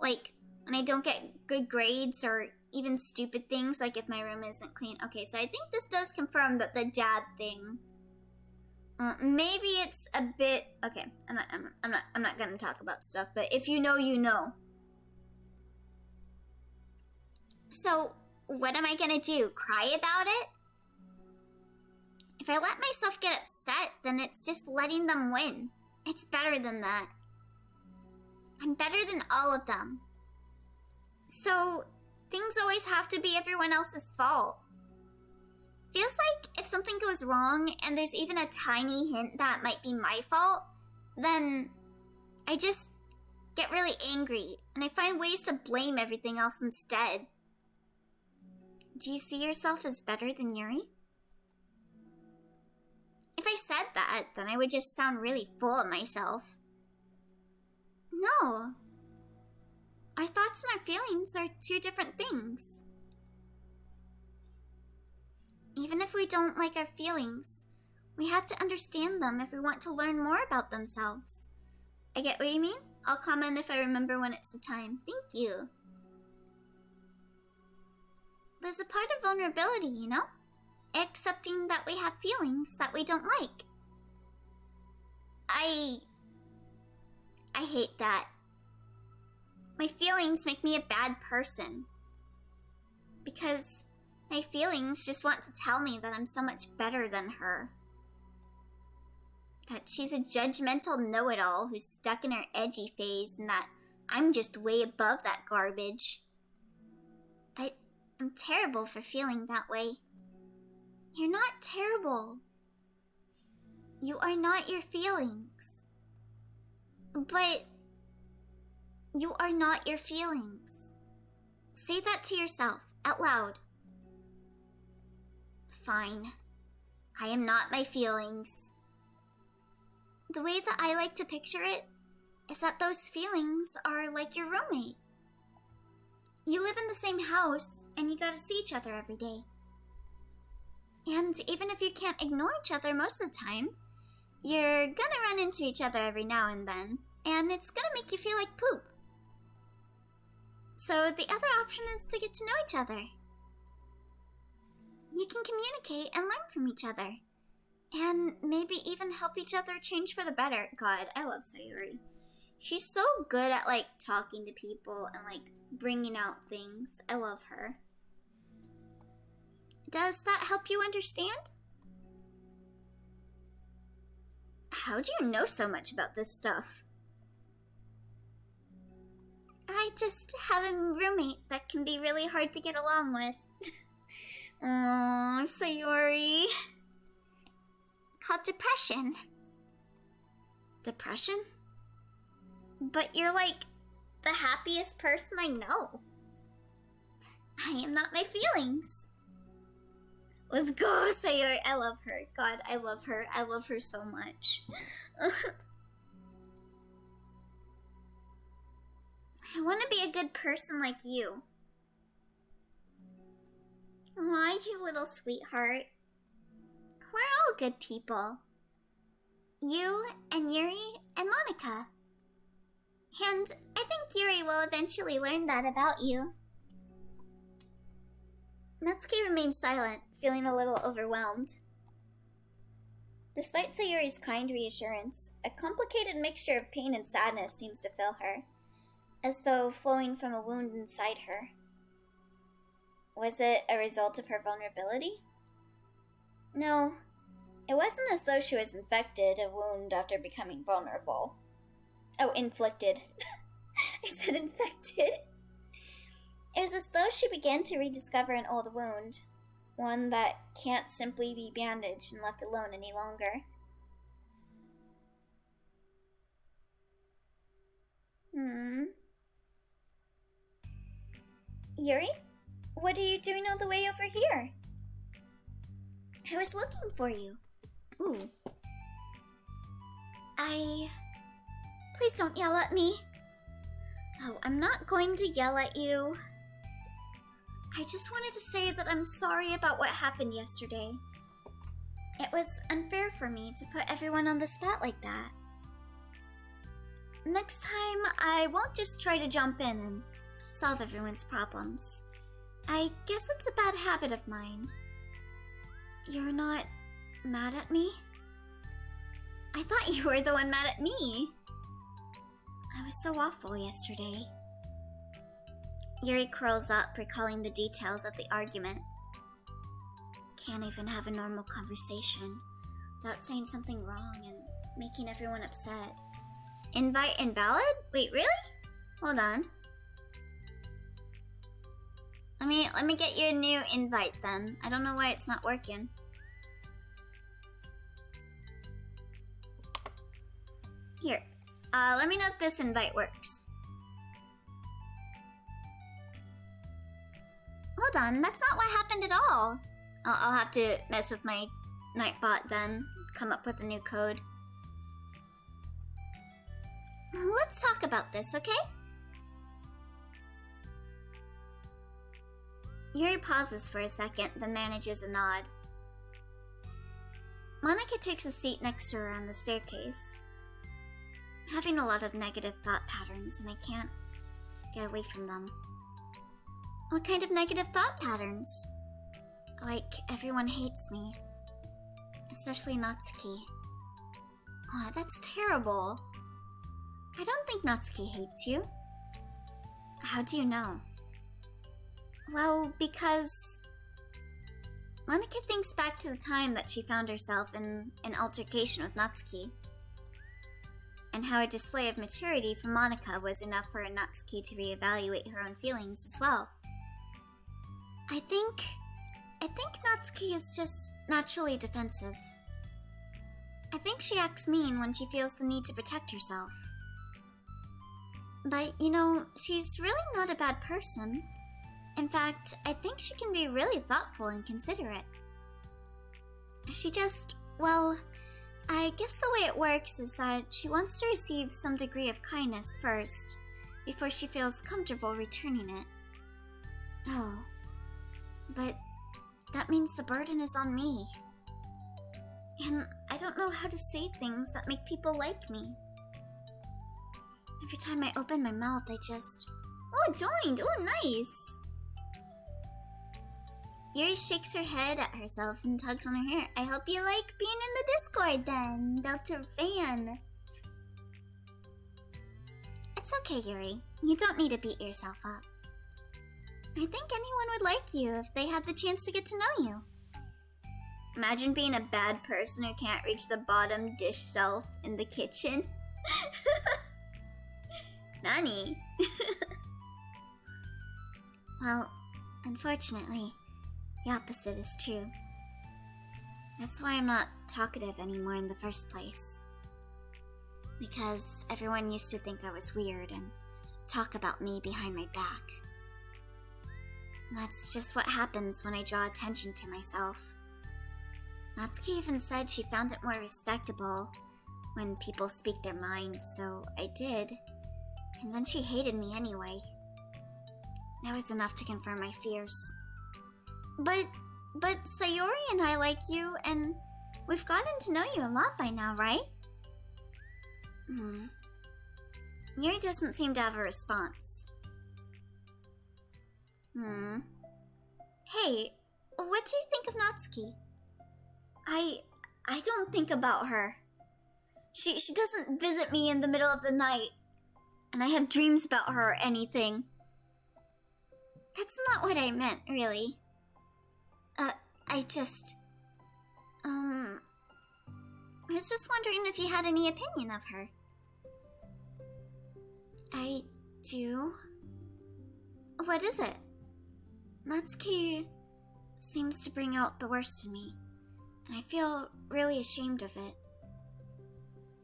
Like, when I don't get good grades, or even stupid things, like if my room isn't clean. Okay, so I think this does confirm that the dad thing... maybe it's a bit... Okay, I'm not gonna talk about stuff, but if you know, you know. So, what am I gonna do? Cry about it? If I let myself get upset, then it's just letting them win. It's better than that. I'm better than all of them. So, things always have to be everyone else's fault. Feels like if something goes wrong and there's even a tiny hint that might be my fault, then I just get really angry, and I find ways to blame everything else instead. Do you see yourself as better than Yuri? If I said that, then I would just sound really full of myself. No. Our thoughts and our feelings are two different things. Even if we don't like our feelings, we have to understand them if we want to learn more about themselves. I get what you mean. I'll comment if I remember when it's the time. Thank you. There's a part of vulnerability, you know? Accepting that we have feelings that we don't like. I hate that. My feelings make me a bad person. Because my feelings just want to tell me that I'm so much better than her. That she's a judgmental know-it-all who's stuck in her edgy phase and that I'm just way above that garbage. I'm terrible for feeling that way. You're not terrible. You are not your feelings. But you are not your feelings. Say that to yourself, out loud. Fine. I am not my feelings. The way that I like to picture it is that those feelings are like your roommate. You live in the same house, and you gotta see each other every day. And even if you can't ignore each other most of the time, you're gonna run into each other every now and then, and it's gonna make you feel like poop. So the other option is to get to know each other. You can communicate and learn from each other. And maybe even help each other change for the better. God, I love Sayuri. She's so good at, like, talking to people and, like, bringing out things. I love her. Does that help you understand? How do you know so much about this stuff? I just have a roommate that can be really hard to get along with. Aww, Sayuri. Called depression. Depression? But you're like the happiest person I know. I am not my feelings. Let's go, Sayuri. I love her. God, I love her. I love her so much. I want to be a good person like you. Aw, you little sweetheart. We're all good people. You and Yuri and Monica. And I think Yuri will eventually learn that about you. Natsuki remained silent, feeling a little overwhelmed. Despite Sayuri's kind reassurance, a complicated mixture of pain and sadness seems to fill her, as though flowing from a wound inside her. Was it a result of her vulnerability? No, it wasn't as though she was infected, a wound after becoming vulnerable. Oh, inflicted. I said infected. It was as though she began to rediscover an old wound, one that can't simply be bandaged and left alone any longer. Yuri? What are you doing all the way over here? I was looking for you. Ooh. Please don't yell at me. Oh, I'm not going to yell at you. I just wanted to say that I'm sorry about what happened yesterday. It was unfair for me to put everyone on the spot like that. Next time, I won't just try to jump in and solve everyone's problems. I guess it's a bad habit of mine. You're not mad at me? I thought you were the one mad at me. I was so awful yesterday. Yuri curls up, recalling the details of the argument. Can't even have a normal conversation without saying something wrong and making everyone upset. Invite invalid? Wait, really? Hold on. Let me get you a new invite then. I don't know why it's not working. Here. Let me know if this invite works. Hold on, that's not what happened at all. I'll have to mess with my Nightbot then, come up with a new code. Let's talk about this, okay? Yuri pauses for a second, then manages a nod. Monica takes a seat next to her on the staircase. I'm having a lot of negative thought patterns, and I can't get away from them. What kind of negative thought patterns? Like, everyone hates me. Especially Natsuki. Aw, that's terrible. I don't think Natsuki hates you. How do you know? Well, because... Monica thinks back to the time that she found herself in an altercation with Natsuki, and how a display of maturity from Monica was enough for Natsuki to reevaluate her own feelings as well. I think Natsuki is just naturally defensive. I think she acts mean when she feels the need to protect herself. But, you know, she's really not a bad person. In fact, I think she can be really thoughtful and considerate. She just, well, I guess the way it works is that she wants to receive some degree of kindness first, before she feels comfortable returning it. Oh, but that means the burden is on me. And I don't know how to say things that make people like me. Every time I open my mouth, I just... Oh, joined! Oh, nice! Yuri shakes her head at herself and tugs on her hair. I hope you like being in the Discord then, Delta fan. It's okay, Yuri. You don't need to beat yourself up. I think anyone would like you if they had the chance to get to know you. Imagine being a bad person who can't reach the bottom dish shelf in the kitchen. Nani? Well, unfortunately, the opposite is true. That's why I'm not talkative anymore in the first place. Because everyone used to think I was weird and talk about me behind my back. And that's just what happens when I draw attention to myself. Natsuki even said she found it more respectable when people speak their minds, so I did. And then she hated me anyway. That was enough to confirm my fears. But Sayori and I like you, and we've gotten to know you a lot by now, right? Yuri doesn't seem to have a response. Hey, what do you think of Natsuki? I don't think about her. She doesn't visit me in the middle of the night, and I have dreams about her or anything. That's not what I meant, really. I was just wondering if you had any opinion of her. I do. What is it? Natsuki seems to bring out the worst in me, and I feel really ashamed of it.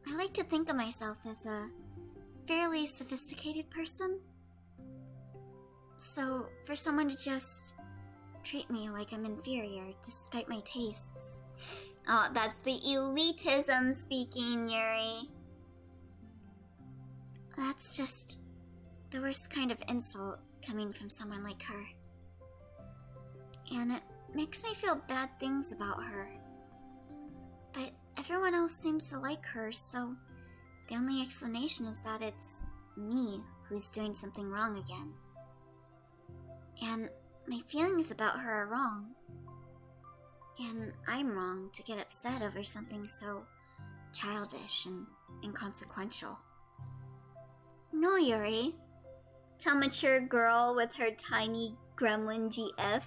I like to think of myself as a fairly sophisticated person. So, for someone to just treat me like I'm inferior despite my tastes. Oh, that's the elitism speaking, Yuri. That's just the worst kind of insult coming from someone like her. And it makes me feel bad things about her. But everyone else seems to like her, so the only explanation is that it's me who's doing something wrong again. And my feelings about her are wrong. And I'm wrong to get upset over something so childish and inconsequential. No, Yuri. Tell mature girl with her tiny gremlin GF.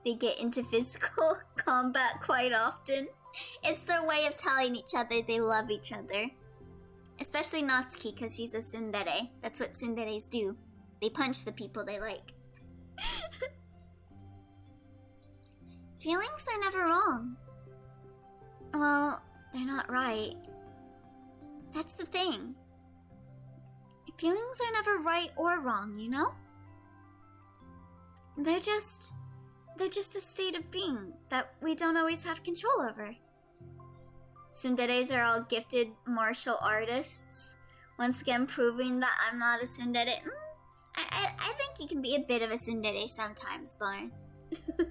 They get into physical combat quite often. It's their way of telling each other they love each other. Especially Natsuki, because she's a tsundere. That's what tsunderes do. They punch the people they like. Feelings are never wrong. Well, they're not right. That's the thing. Feelings are never right or wrong, you know? They're just a state of being that we don't always have control over. Tsunderes are all gifted martial artists, once again proving that I'm not a tsundere. I think you can be a bit of a tsundere sometimes, Barn. I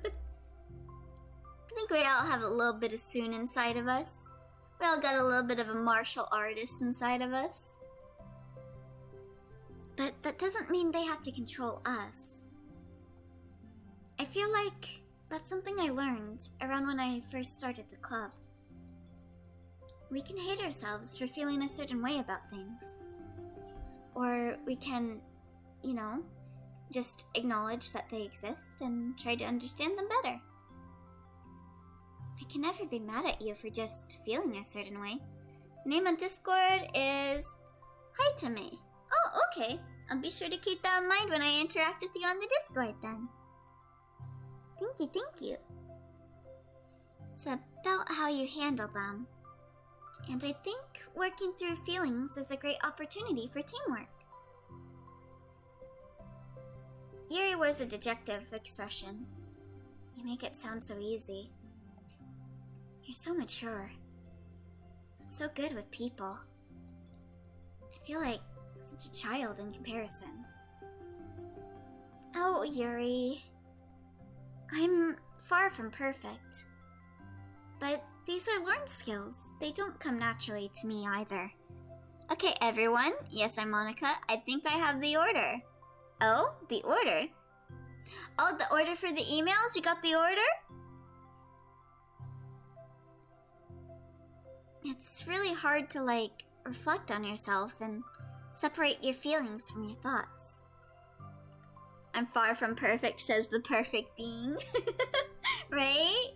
think we all have a little bit of Tsun inside of us. We all got a little bit of a martial artist inside of us. But that doesn't mean they have to control us. I feel like that's something I learned around when I first started the club. We can hate ourselves for feeling a certain way about things. Or we can, you know, just acknowledge that they exist and try to understand them better. I can never be mad at you for just feeling a certain way. Name on Discord is Hi to me. Oh, okay. I'll be sure to keep that in mind when I interact with you on the Discord then. Thank you. It's about how you handle them. And I think working through feelings is a great opportunity for teamwork. Yuri wears a dejective expression. You make it sound so easy. You're so mature. And so good with people. I feel like such a child in comparison. Oh, Yuri. I'm far from perfect. But these are learned skills. They don't come naturally to me either. Okay, everyone. Yes, I'm Monica. I think I have the order. Oh, the order? Oh, the order for the emails? You got the order? It's really hard to, reflect on yourself and separate your feelings from your thoughts. I'm far from perfect, says the perfect being. Right?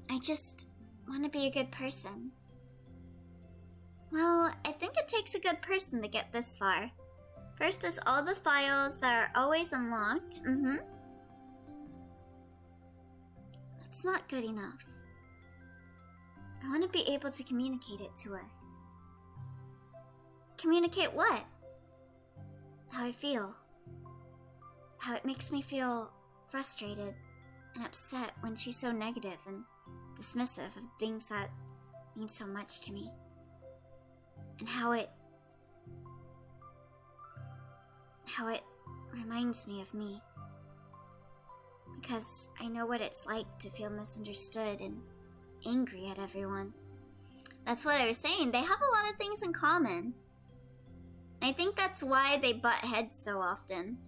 I just want to be a good person. Well, I think it takes a good person to get this far. First, there's all the files that are always unlocked. That's not good enough. I want to be able to communicate it to her. Communicate what? How I feel. How it makes me feel frustrated and upset when she's so negative and dismissive of things that mean so much to me. And how it reminds me of me. Because I know what it's like to feel misunderstood and angry at everyone. That's what I was saying. They have a lot of things in common. I think that's why they butt heads so often.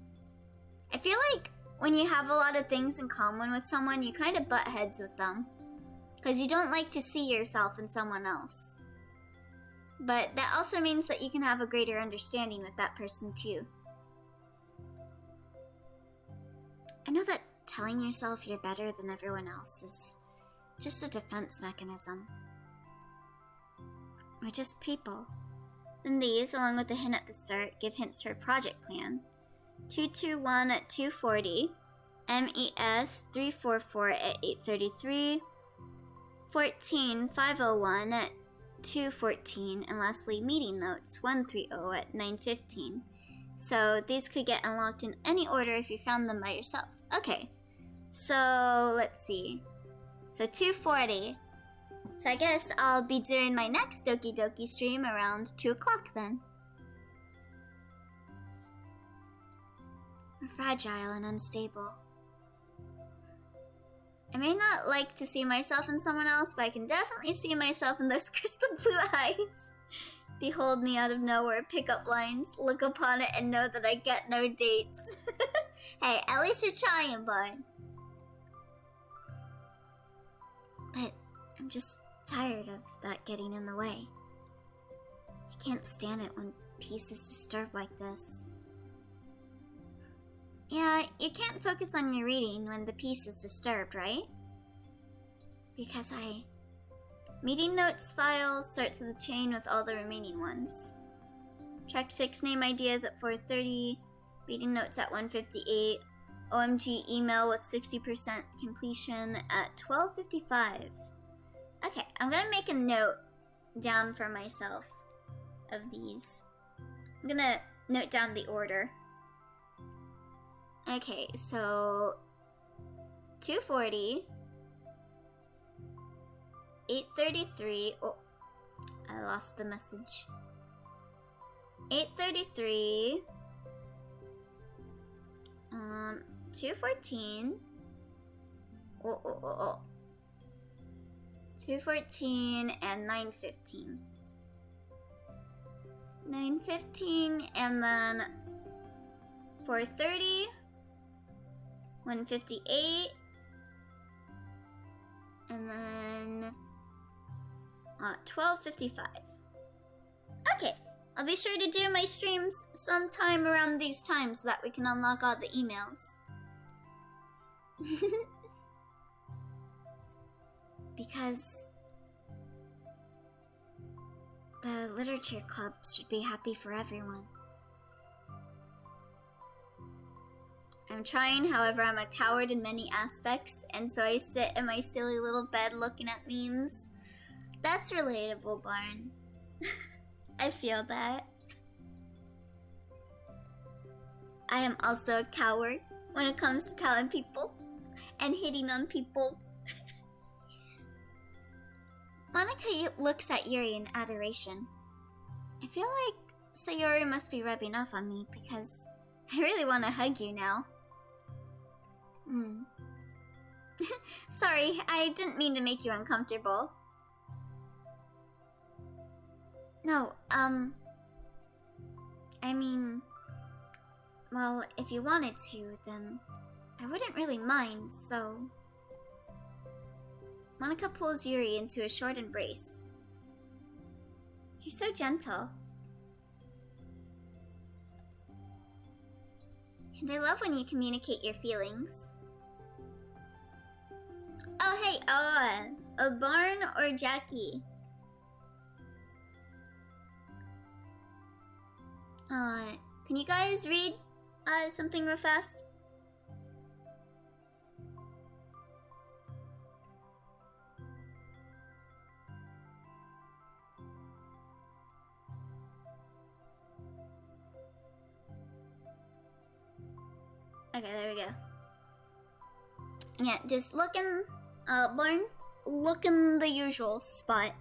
I feel like when you have a lot of things in common with someone, you kind of butt heads with them. Because you don't like to see yourself in someone else. But that also means that you can have a greater understanding with that person too. I know that telling yourself you're better than everyone else is just a defense mechanism. We're just people. And these, along with the hint at the start, give hints for a project plan. 221 at 240, MES 344 at 833, 14501 at 214, and lastly meeting notes 130 at 915. So these could get unlocked in any order if you found them by yourself. Okay, so let's see. So 240. So I guess I'll be doing my next Doki Doki stream around 2 o'clock then. We're fragile and unstable. I may not like to see myself in someone else, but I can definitely see myself in those crystal blue eyes. Behold me out of nowhere, pickup lines, look upon it and know that I get no dates. Hey, at least you're trying, bud. But I'm just tired of that getting in the way. I can't stand it when peace is disturbed like this. Yeah, you can't focus on your reading when the peace is disturbed, right? Because meeting notes file starts with a chain with all the remaining ones. Track 6 name ideas at 4:30, meeting notes at 1:58, OMG email with 60% completion at 12:55. Okay, I'm gonna make a note down for myself. of these. I'm gonna note down the order. Okay, so 240, 833. Oh, I lost the message. 833, 214. 214 and 915. 915 and then 430, 158, and then 1255. Okay, I'll be sure to do my streams sometime around these times so that we can unlock all the emails. Because the literature club should be happy for everyone. I'm trying, however, I'm a coward in many aspects, and so I sit in my silly little bed looking at memes. That's relatable, Barn. I feel that. I am also a coward when it comes to telling people and hitting on people. Monica looks at Yuri in adoration. I feel like Sayori must be rubbing off on me because I really want to hug you now. Sorry, I didn't mean to make you uncomfortable. No, I mean, well, if you wanted to, then I wouldn't really mind, so... Monica pulls Yuri into a short embrace. You're so gentle. And I love when you communicate your feelings. Oh, hey, a Barn or Jackie? Can you guys read, something real fast? Okay, there we go. Yeah, just look in, Barn, look in the usual spot.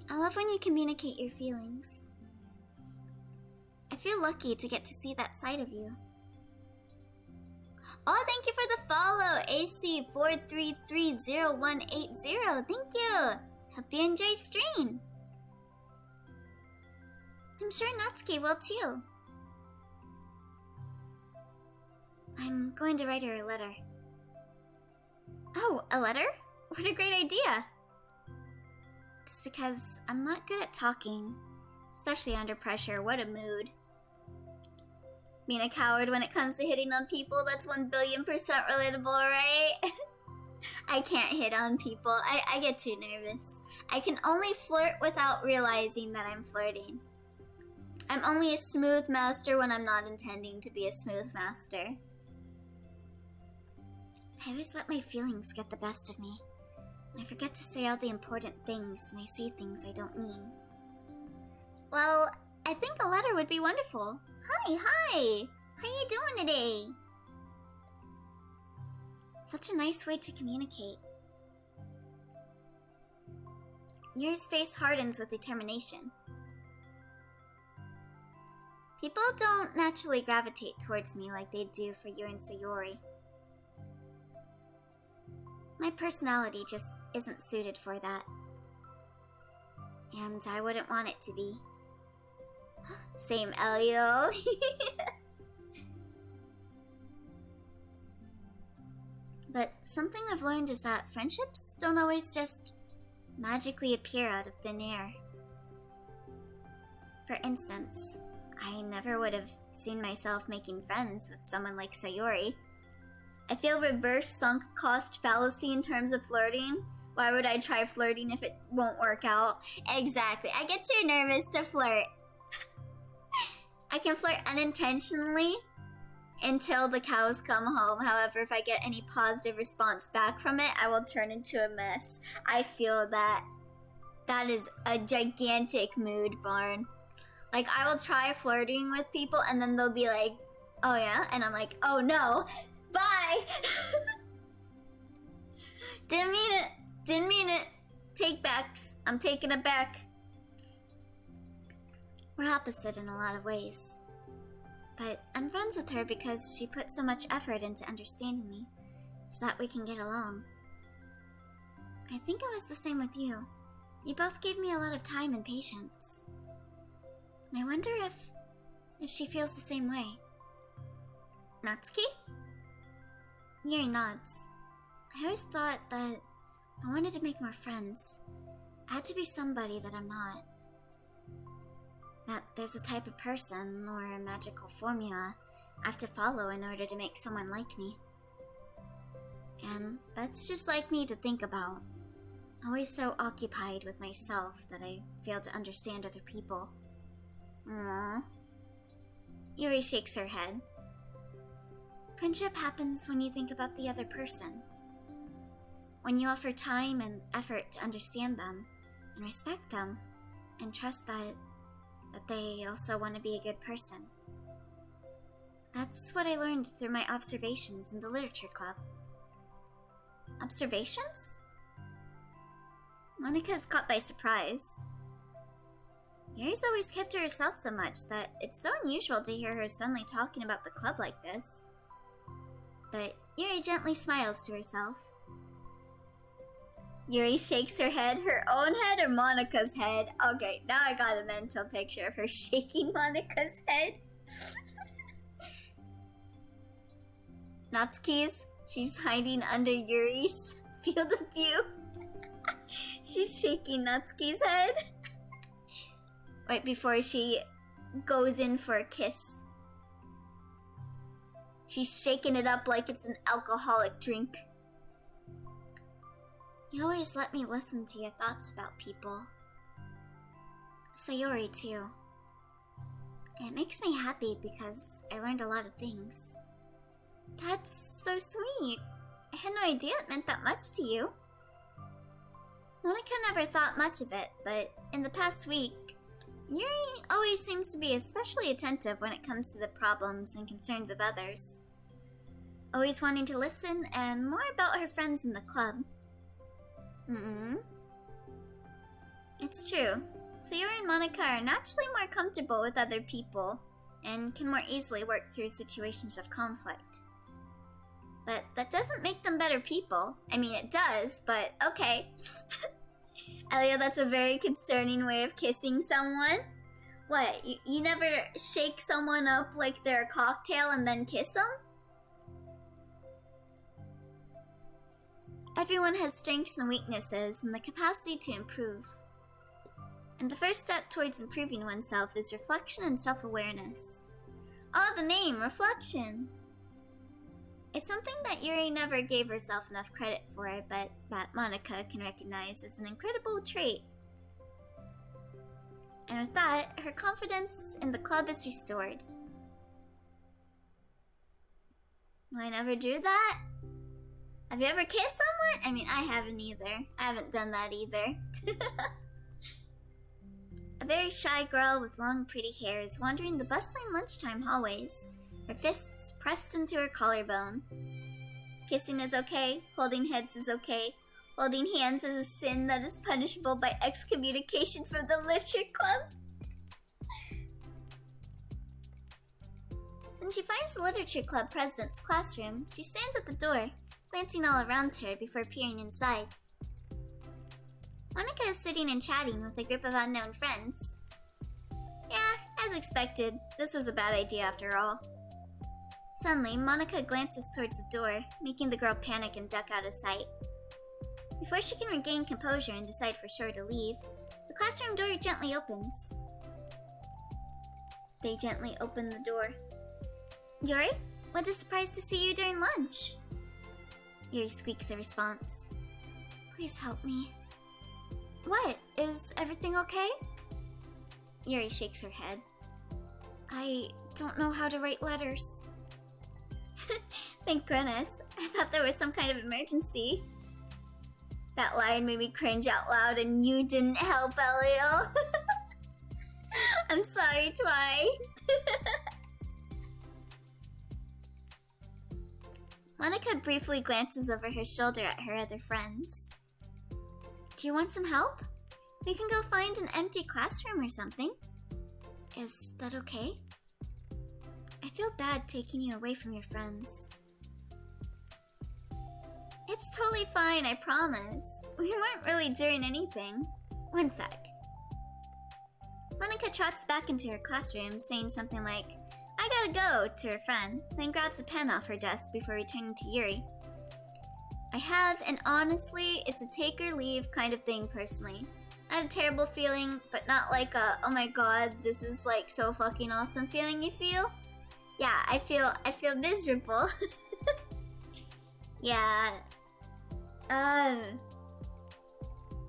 I love when you communicate your feelings. I feel lucky to get to see that side of you. Oh, thank you for the follow, AC4330180. Thank you. Hope you enjoy stream. I'm sure Natsuki will too. I'm going to write her a letter. Oh, a letter? What a great idea! Just because I'm not good at talking, especially under pressure. What a mood. Being a coward when it comes to hitting on people, that's 1,000,000,000% relatable, right? I can't hit on people. I get too nervous. I can only flirt without realizing that I'm flirting. I'm only a smooth master when I'm not intending to be a smooth master. I always let my feelings get the best of me. I forget to say all the important things, and I say things I don't mean. Well, I think a letter would be wonderful. Hi! How you doing today? Such a nice way to communicate. Yuri's face hardens with determination. People don't naturally gravitate towards me like they do for Yuri and Sayori. My personality just isn't suited for that. And I wouldn't want it to be. Same, Elio. But something I've learned is that friendships don't always just magically appear out of thin air. For instance, I never would have seen myself making friends with someone like Sayori. I feel reverse sunk cost fallacy in terms of flirting. Why would I try flirting if it won't work out? Exactly. I get too nervous to flirt. I can flirt unintentionally until the cows come home. However, if I get any positive response back from it, I will turn into a mess. I feel that. That is a gigantic mood barn. Like, I will try flirting with people and then they'll be like, oh yeah? And I'm like, oh no, bye! Didn't mean it. Didn't mean it. Take backs. I'm taking it back. We're opposite in a lot of ways. But I'm friends with her because she put so much effort into understanding me, so that we can get along. I think it was the same with you. You both gave me a lot of time and patience. I wonder if she feels the same way. Natsuki? Yuri nods. I always thought that I wanted to make more friends. I had to be somebody that I'm not. That there's a type of person or a magical formula I have to follow in order to make someone like me. And that's just like me to think about. Always so occupied with myself that I fail to understand other people. Aww. Yuri shakes her head. Friendship happens when you think about the other person. When you offer time and effort to understand them, and respect them, and trust that they also want to be a good person. That's what I learned through my observations in the literature club. Observations? Monica is caught by surprise. Yuri's always kept to herself so much that it's so unusual to hear her suddenly talking about the club like this. But Yuri gently smiles to herself. Yuri shakes her head, her own head or Monica's head? Okay, now I got a mental picture of her shaking Monica's head. Natsuki's, she's hiding under Yuri's field of view. She's shaking Natsuki's head. Right before she goes in for a kiss. She's shaking it up like it's an alcoholic drink. You always let me listen to your thoughts about people. Sayori too. It makes me happy because I learned a lot of things. That's so sweet. I had no idea it meant that much to you. Monica never thought much of it, but in the past week, Yuri always seems to be especially attentive when it comes to the problems and concerns of others. Always wanting to listen and more about her friends in the club. It's true. Sayori and Monica are naturally more comfortable with other people and can more easily work through situations of conflict. But that doesn't make them better people. I mean, it does, but okay. Elio, that's a very concerning way of kissing someone. What, you never shake someone up like they're a cocktail and then kiss them? Everyone has strengths and weaknesses and the capacity to improve. And the first step towards improving oneself is reflection and self-awareness. Ah, the name, reflection! It's something that Yuri never gave herself enough credit for, but that Monica can recognize as an incredible trait. And with that, her confidence in the club is restored. Will I never do that? Have you ever kissed someone? I mean, I haven't either. I haven't done that either. A very shy girl with long, pretty hair is wandering the bustling lunchtime hallways, her fists pressed into her collarbone. Kissing is okay, holding heads is okay, holding hands is a sin that is punishable by excommunication from the literature club. When she finds the literature club president's classroom, she stands at the door, glancing all around her before peering inside. Monica is sitting and chatting with a group of unknown friends. Yeah, as expected, this was a bad idea after all. Suddenly, Monica glances towards the door, making the girl panic and duck out of sight. Before she can regain composure and decide for sure to leave, the classroom door gently opens. They gently open the door. Yuri, what a surprise to see you during lunch. Yuri squeaks a response. Please help me. What? Is everything okay? Yuri shakes her head. I don't know how to write letters. Thank goodness. I thought there was some kind of emergency. That line made me cringe out loud and you didn't help, Elio. I'm sorry, Twi. Monica briefly glances over her shoulder at her other friends. Do you want some help? We can go find an empty classroom or something. Is that okay? I feel bad taking you away from your friends. It's totally fine, I promise. We weren't really doing anything. One sec. Monica trots back into her classroom, saying something like, I gotta go, to her friend, then grabs a pen off her desk before returning to Yuri. I have, and honestly, it's a take or leave kind of thing personally. I had a terrible feeling, but not like a, oh my god, this is like so fucking awesome feeling you feel. Yeah, I feel miserable. Yeah. I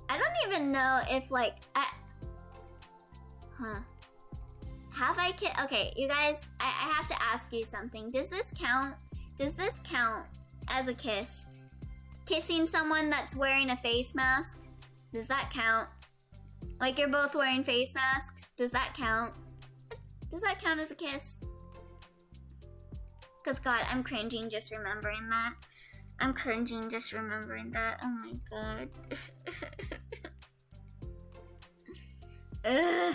don't even know if like, Have I okay, you guys, I have to ask you something. Does this count? Does this count as a kiss? Kissing someone that's wearing a face mask? Does that count? Like you're both wearing face masks? Does that count? Does that count as a kiss? Cause God, I'm cringing just remembering that. I'm cringing just remembering that. Oh my god. Ugh.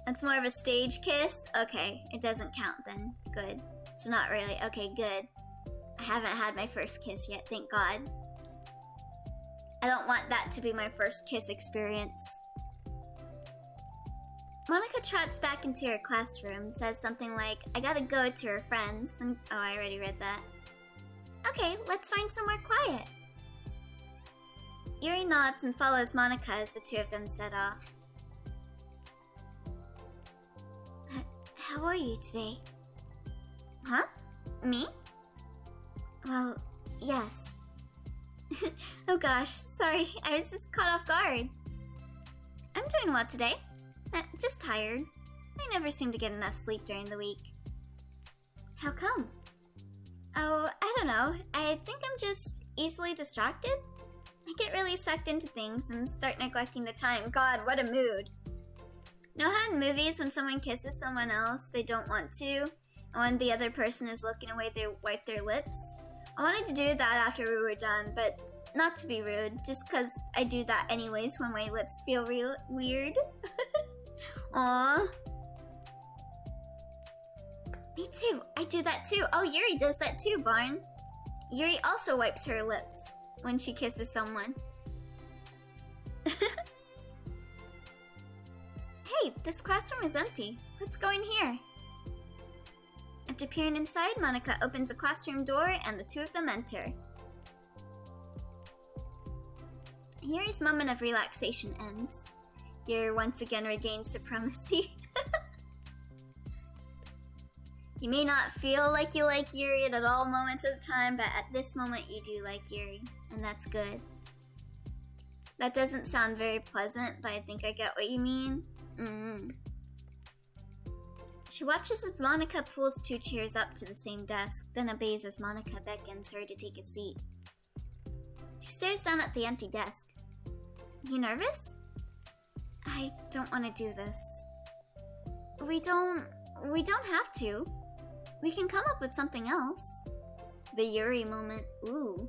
That's more of a stage kiss? Okay, it doesn't count then. Good. So not really. Okay, good. I haven't had my first kiss yet, thank God. I don't want that to be my first kiss experience. Monica trots back into her classroom, says something like, I gotta go, to her friends, and oh, I already read that. Okay, let's find somewhere quiet. Yuri nods and follows Monica as the two of them set off. How are you today? Huh? Me? Well, yes. Oh gosh, sorry, I was just caught off guard. I'm doing well today. Just tired. I never seem to get enough sleep during the week. How come? Oh, I don't know. I think I'm just easily distracted. I get really sucked into things and start neglecting the time. God, what a mood. Know how in movies when someone kisses someone else they don't want to, and when the other person is looking away they wipe their lips? I wanted to do that after we were done, but not to be rude, just because I do that anyways when my lips feel real weird. Aww. Me too, I do that too. Oh, Yuri does that too, Barn. Yuri also wipes her lips when she kisses someone. Hey, this classroom is empty. Let's go in here. After peering inside, Monica opens the classroom door and the two of them enter. Yuri's moment of relaxation ends. Yuri once again regains supremacy. You may not feel like you like Yuri at all moments of the time, but at this moment you do like Yuri, and that's good. That doesn't sound very pleasant, but I think I get what you mean. She watches as Monica pulls two chairs up to the same desk, then obeys as Monica beckons her to take a seat. She stares down at the empty desk. You nervous? I don't want to do this. We don't have to. We can come up with something else. The Yuri moment. Ooh.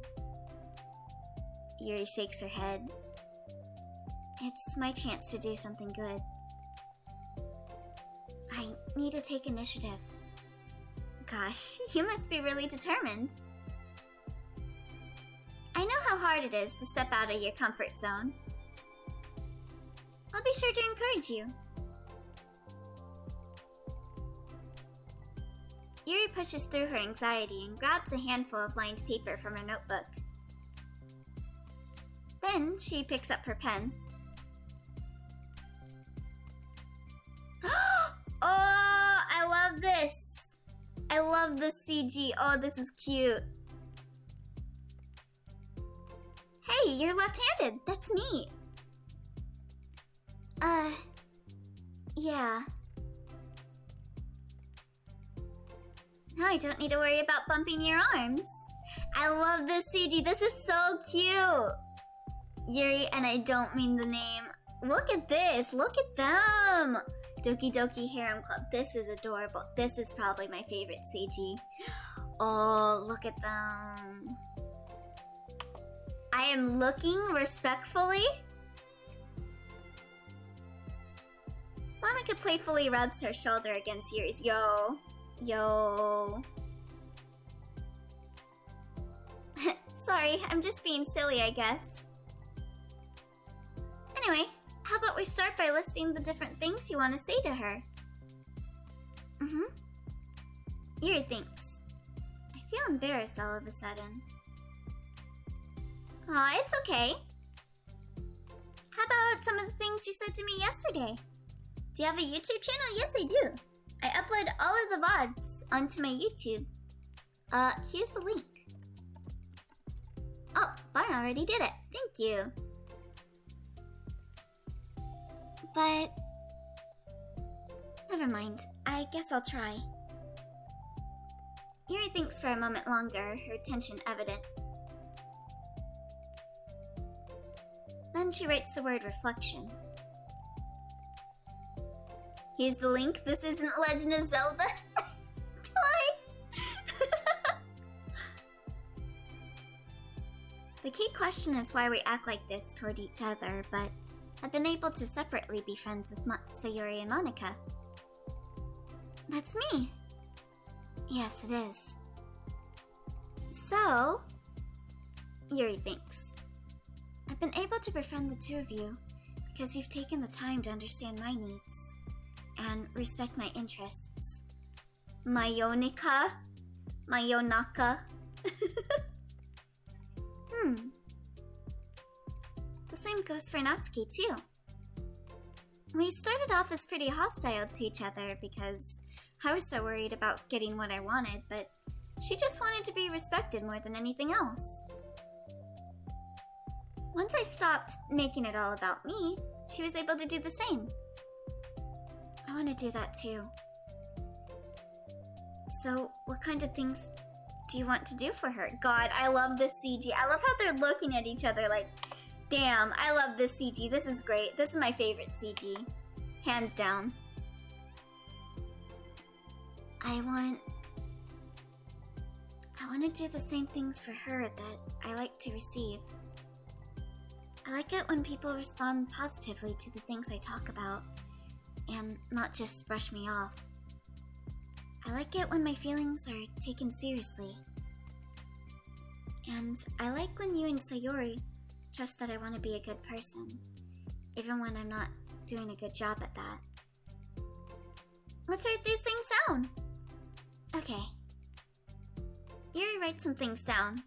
Yuri shakes her head. It's my chance to do something good. I need to take initiative. Gosh, you must be really determined. I know how hard it is to step out of your comfort zone. I'll be sure to encourage you. Yuri pushes through her anxiety and grabs a handful of lined paper from her notebook. Then she picks up her pen. Oh, I love this! I love the CG. Oh, this is cute. Hey, you're left-handed. That's neat. Yeah. Now I don't need to worry about bumping your arms. I love this CG. This is so cute. Yuri, and I don't mean the name. Look at this. Look at them. Doki Doki Harem Club. This is adorable. This is probably my favorite CG. Oh, look at them. I am looking respectfully. Monika playfully rubs her shoulder against Yuri's. Yo. Yo. Sorry, I'm just being silly, I guess. Anyway, how about we start by listing the different things you want to say to her? Yuri thinks. I feel embarrassed all of a sudden. Aw, it's okay. How about some of the things you said to me yesterday? Do you have a YouTube channel? Yes, I do. I upload all of the VODs onto my YouTube. Here's the link. Oh, Barn already did it. Thank you. But never mind. I guess I'll try. Yuri thinks for a moment longer, her tension evident. Then she writes the word reflection. Here's the link. This isn't Legend of Zelda. The key question is why we act like this toward each other, but I've been able to separately be friends with Sayori and Monika. That's me. Yes, it is. So, Yuri thinks. I've been able to befriend the two of you because you've taken the time to understand my needs and respect my interests. Mayonika? Mayonaka? The same goes for Natsuki, too. We started off as pretty hostile to each other because I was so worried about getting what I wanted, but she just wanted to be respected more than anything else. Once I stopped making it all about me, she was able to do the same. I want to do that too. So, what kind of things do you want to do for her? God, I love this CG. I love how they're looking at each other like, damn, I love this CG. This is great. This is my favorite CG. Hands down. I want to do the same things for her that I like to receive. I like it when people respond positively to the things I talk about and not just brush me off. I like it when my feelings are taken seriously. And I like when you and Sayori trust that I want to be a good person, even when I'm not doing a good job at that. Let's write these things down. Okay. Yuri writes some things down.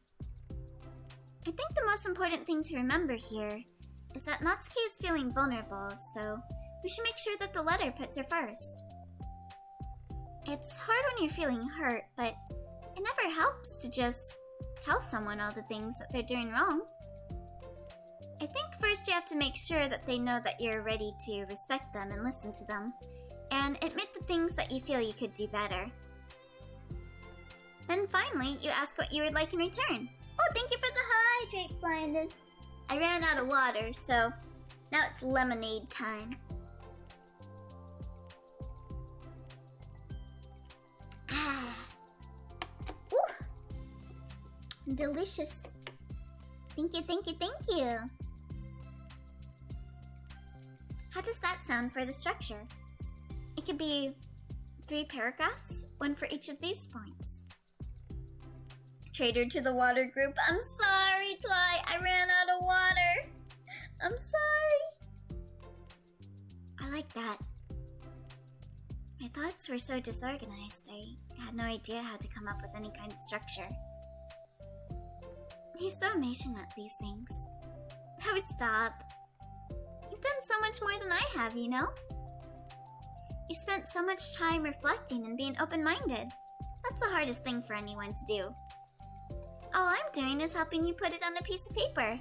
I think the most important thing to remember here is that Natsuki is feeling vulnerable, so we should make sure that the letter puts her first. It's hard when you're feeling hurt, but it never helps to just tell someone all the things that they're doing wrong. I think first you have to make sure that they know that you're ready to respect them and listen to them, and admit the things that you feel you could do better. Then finally, you ask what you would like in return. Oh, thank you for the hydrate, Blinded. I ran out of water, so now it's lemonade time. Ah. Ooh. Delicious. Thank you, thank you, thank you. How does that sound for the structure? It could be 3 paragraphs, 1 for each of these points. Traitor to the water group. I'm sorry, Twi. I ran out of water. I'm sorry. I like that. My thoughts were so disorganized, I had no idea how to come up with any kind of structure. You're so impatient at these things. Oh, stop. You've done so much more than I have, you know? You spent so much time reflecting and being open-minded. That's the hardest thing for anyone to do. All I'm doing is helping you put it on a piece of paper.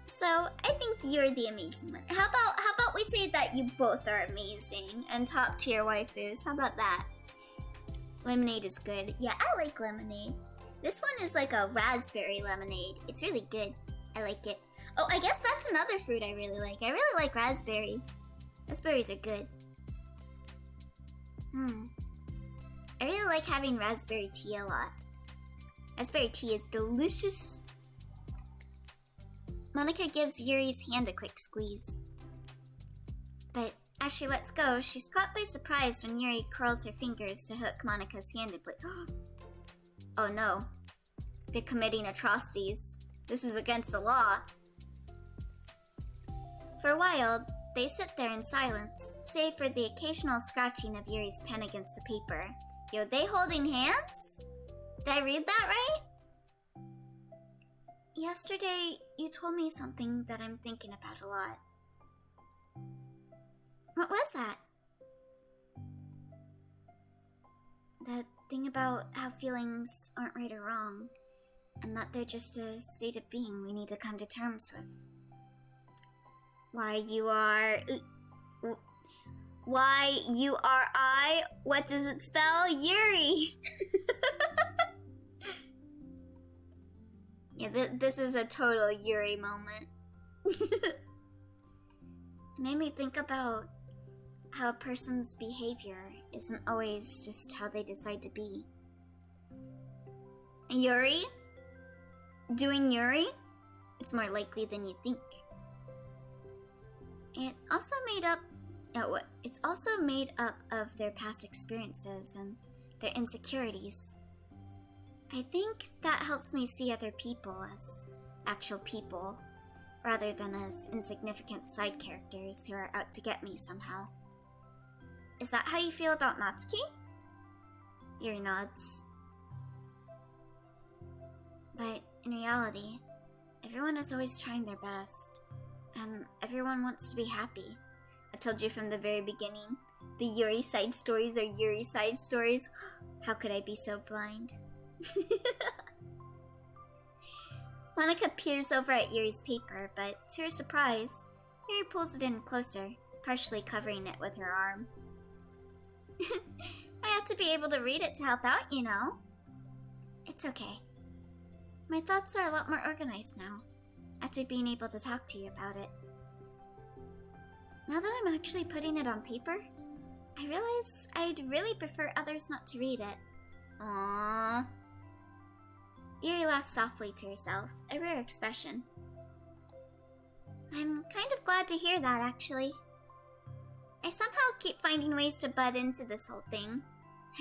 So, I think you're the amazing one. How about we say that you both are amazing and top tier waifus? How about that? Lemonade is good. Yeah, I like lemonade. This one is like a raspberry lemonade. It's really good. I like it. Oh, I guess that's another fruit I really like. I really like raspberry. Raspberries are good. I really like having raspberry tea a lot. Raspberry tea is delicious. Monica gives Yuri's hand a quick squeeze. But as she lets go, she's caught by surprise when Yuri curls her fingers to hook Monica's hand in place. Oh no. They're committing atrocities. This is against the law. For a while, they sit there in silence, save for the occasional scratching of Yuri's pen against the paper. Yo, they holding hands? Did I read that right? Yesterday, you told me something that I'm thinking about a lot. What was that? That thing about how feelings aren't right or wrong, and that they're just a state of being we need to come to terms with. Why you are I? What does it spell? Yuri! Yeah, this is a total Yuri moment. It made me think about how a person's behavior isn't always just how they decide to be. Yuri? Doing Yuri? It's more likely than you think. It's also made up of their past experiences and their insecurities. I think that helps me see other people as actual people, rather than as insignificant side characters who are out to get me somehow. Is that how you feel about Natsuki? Yuri nods. But in reality, everyone is always trying their best, and everyone wants to be happy. I told you from the very beginning, the Yuri side stories are Yuri side stories. How could I be so blind? Monica peers over at Yuri's paper, but to her surprise, Yuri pulls it in closer, partially covering it with her arm. I have to be able to read it to help out, you know. It's okay. My thoughts are a lot more organized now, after being able to talk to you about it. Now that I'm actually putting it on paper, I realize I'd really prefer others not to read it. Aww. Yuri laughs softly to herself, a rare expression. I'm kind of glad to hear that, actually. I somehow keep finding ways to butt into this whole thing.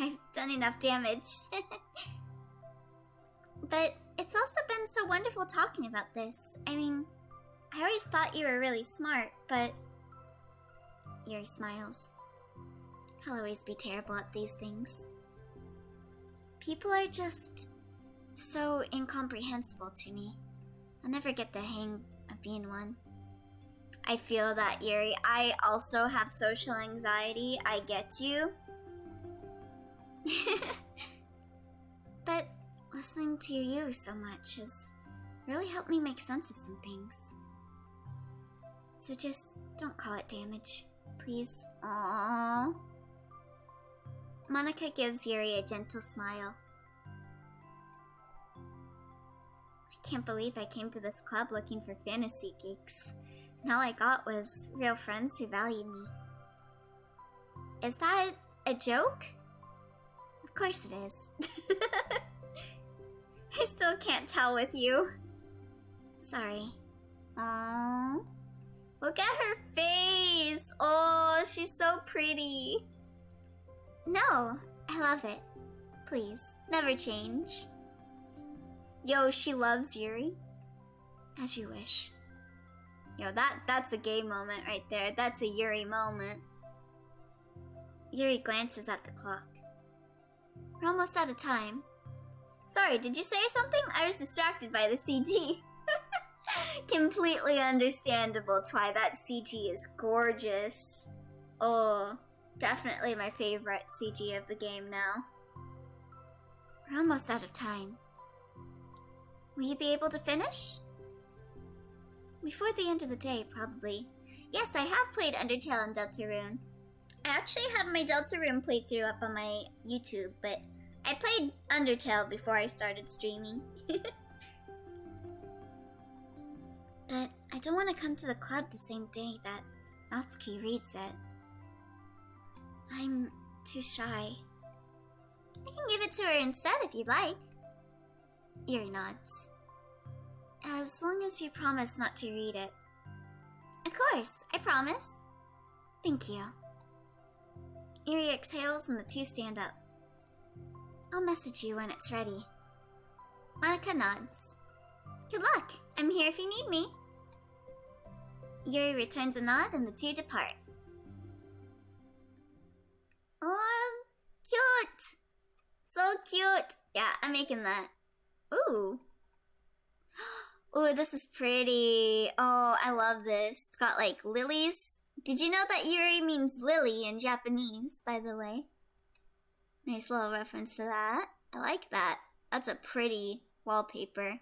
I've done enough damage. But it's also been so wonderful talking about this. I mean, I always thought you were really smart, but... Yuri smiles. I'll always be terrible at these things. People are just so incomprehensible to me. I'll never get the hang of being one. I feel that, Yuri. I also have social anxiety. I get you. But listening to you so much has really helped me make sense of some things. So just don't call it damage, please. Aww. Monica gives Yuri a gentle smile. I can't believe I came to this club looking for fantasy geeks, and all I got was real friends who value me. Is that a joke? Of course it is. I still can't tell with you. Sorry. Aww. Look at her face! Oh, she's so pretty. No, I love it. Please, never change. Yo, she loves Yuri. As you wish. Yo, that's a gay moment right there. That's a Yuri moment. Yuri glances at the clock. We're almost out of time. Sorry, did you say something? I was distracted by the CG. Completely understandable, Twy. That CG is gorgeous. Oh, definitely my favorite CG of the game now. We're almost out of time. Will you be able to finish? Before the end of the day, probably. Yes, I have played Undertale and Deltarune. I actually have my Deltarune playthrough up on my YouTube, but I played Undertale before I started streaming. But I don't want to come to the club the same day that Natsuki reads it. I'm too shy. I can give it to her instead if you'd like. Yuri nods. As long as you promise not to read it. Of course, I promise. Thank you. Yuri exhales and the two stand up. I'll message you when it's ready. Monica nods. Good luck. I'm here if you need me. Yuri returns a nod and the two depart. Oh, cute! So cute! Yeah, I'm making that. Ooh. Ooh, this is pretty. Oh, I love this. It's got like lilies. Did you know that Yuri means lily in Japanese, by the way? Nice little reference to that. I like that. That's a pretty wallpaper.